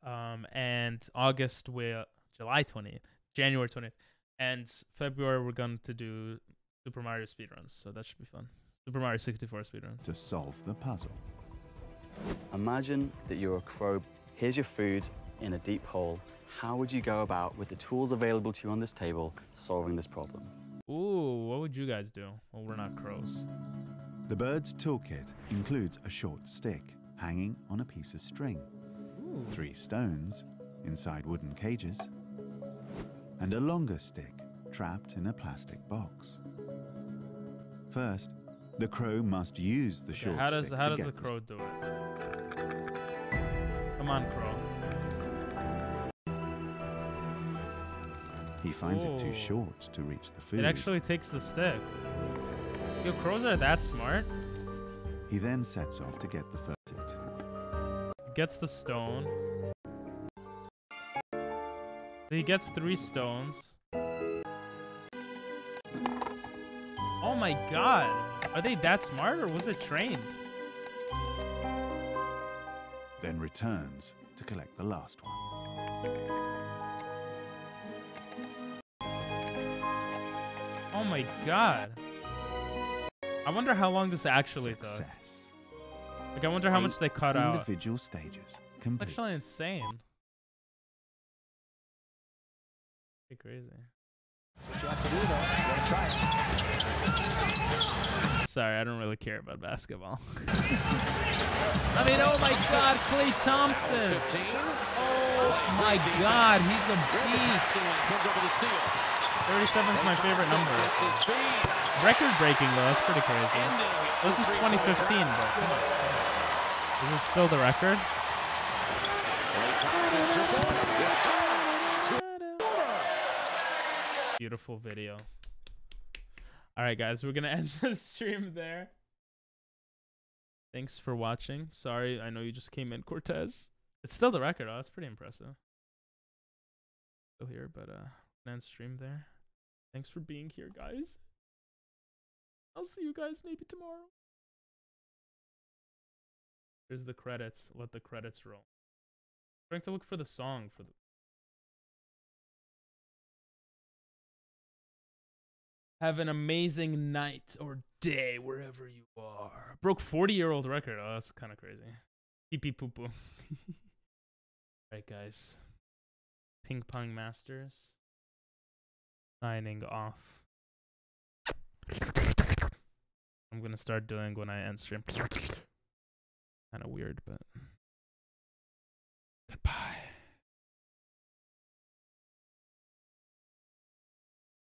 And August July 20th, January 20th, and February we're going to do Super Mario speedruns. So that should be fun. Super Mario 64 speedruns. To solve the puzzle. Imagine that you're a crow. Here's your food in a deep hole. How would you go about, with the tools available to you on this table, solving this problem? Ooh, what would you guys do? Well, we're not crows. The bird's toolkit includes a short stick hanging on a piece of string, 3 stones inside wooden cages, and a longer stick trapped in a plastic box. First, the crow must use the short stick. How does the crow do it? Come on, crow. He finds it too short to reach the food. It actually takes the stick. Yo, crows are that smart? He then sets off to get the first. Gets the stone. He gets 3 stones. Oh my god. Are they that smart or was it trained? Then returns to collect the last one. Oh my god. I wonder how long this actually took. Like, I wonder how much they cut out. Individual stages. It's actually insane. Pretty crazy. What you have to do, though, you gotta try it. Sorry, I don't really care about basketball. I mean, oh my god, Klay Thompson. Oh my god, he's a beast. 37 is my favorite number. Record breaking though, that's pretty crazy. This is 2015, but come on. Is this still the record? Beautiful video. Alright guys, we're gonna end the stream there. Thanks for watching. Sorry, I know you just came in, Cortez. It's still the record. Oh, that's pretty impressive. Still here, but end stream there. Thanks for being here, guys. I'll see you guys maybe tomorrow. Here's the credits. Let the credits roll. I'm trying to look for the song for the Have an amazing night or day wherever you are. Broke 40-year-old record. Oh, that's kind of crazy. Pee pee poo poo. Alright, guys. Ping Pong Masters. Signing off. I'm gonna start doing when I end stream. Kind of weird, but goodbye.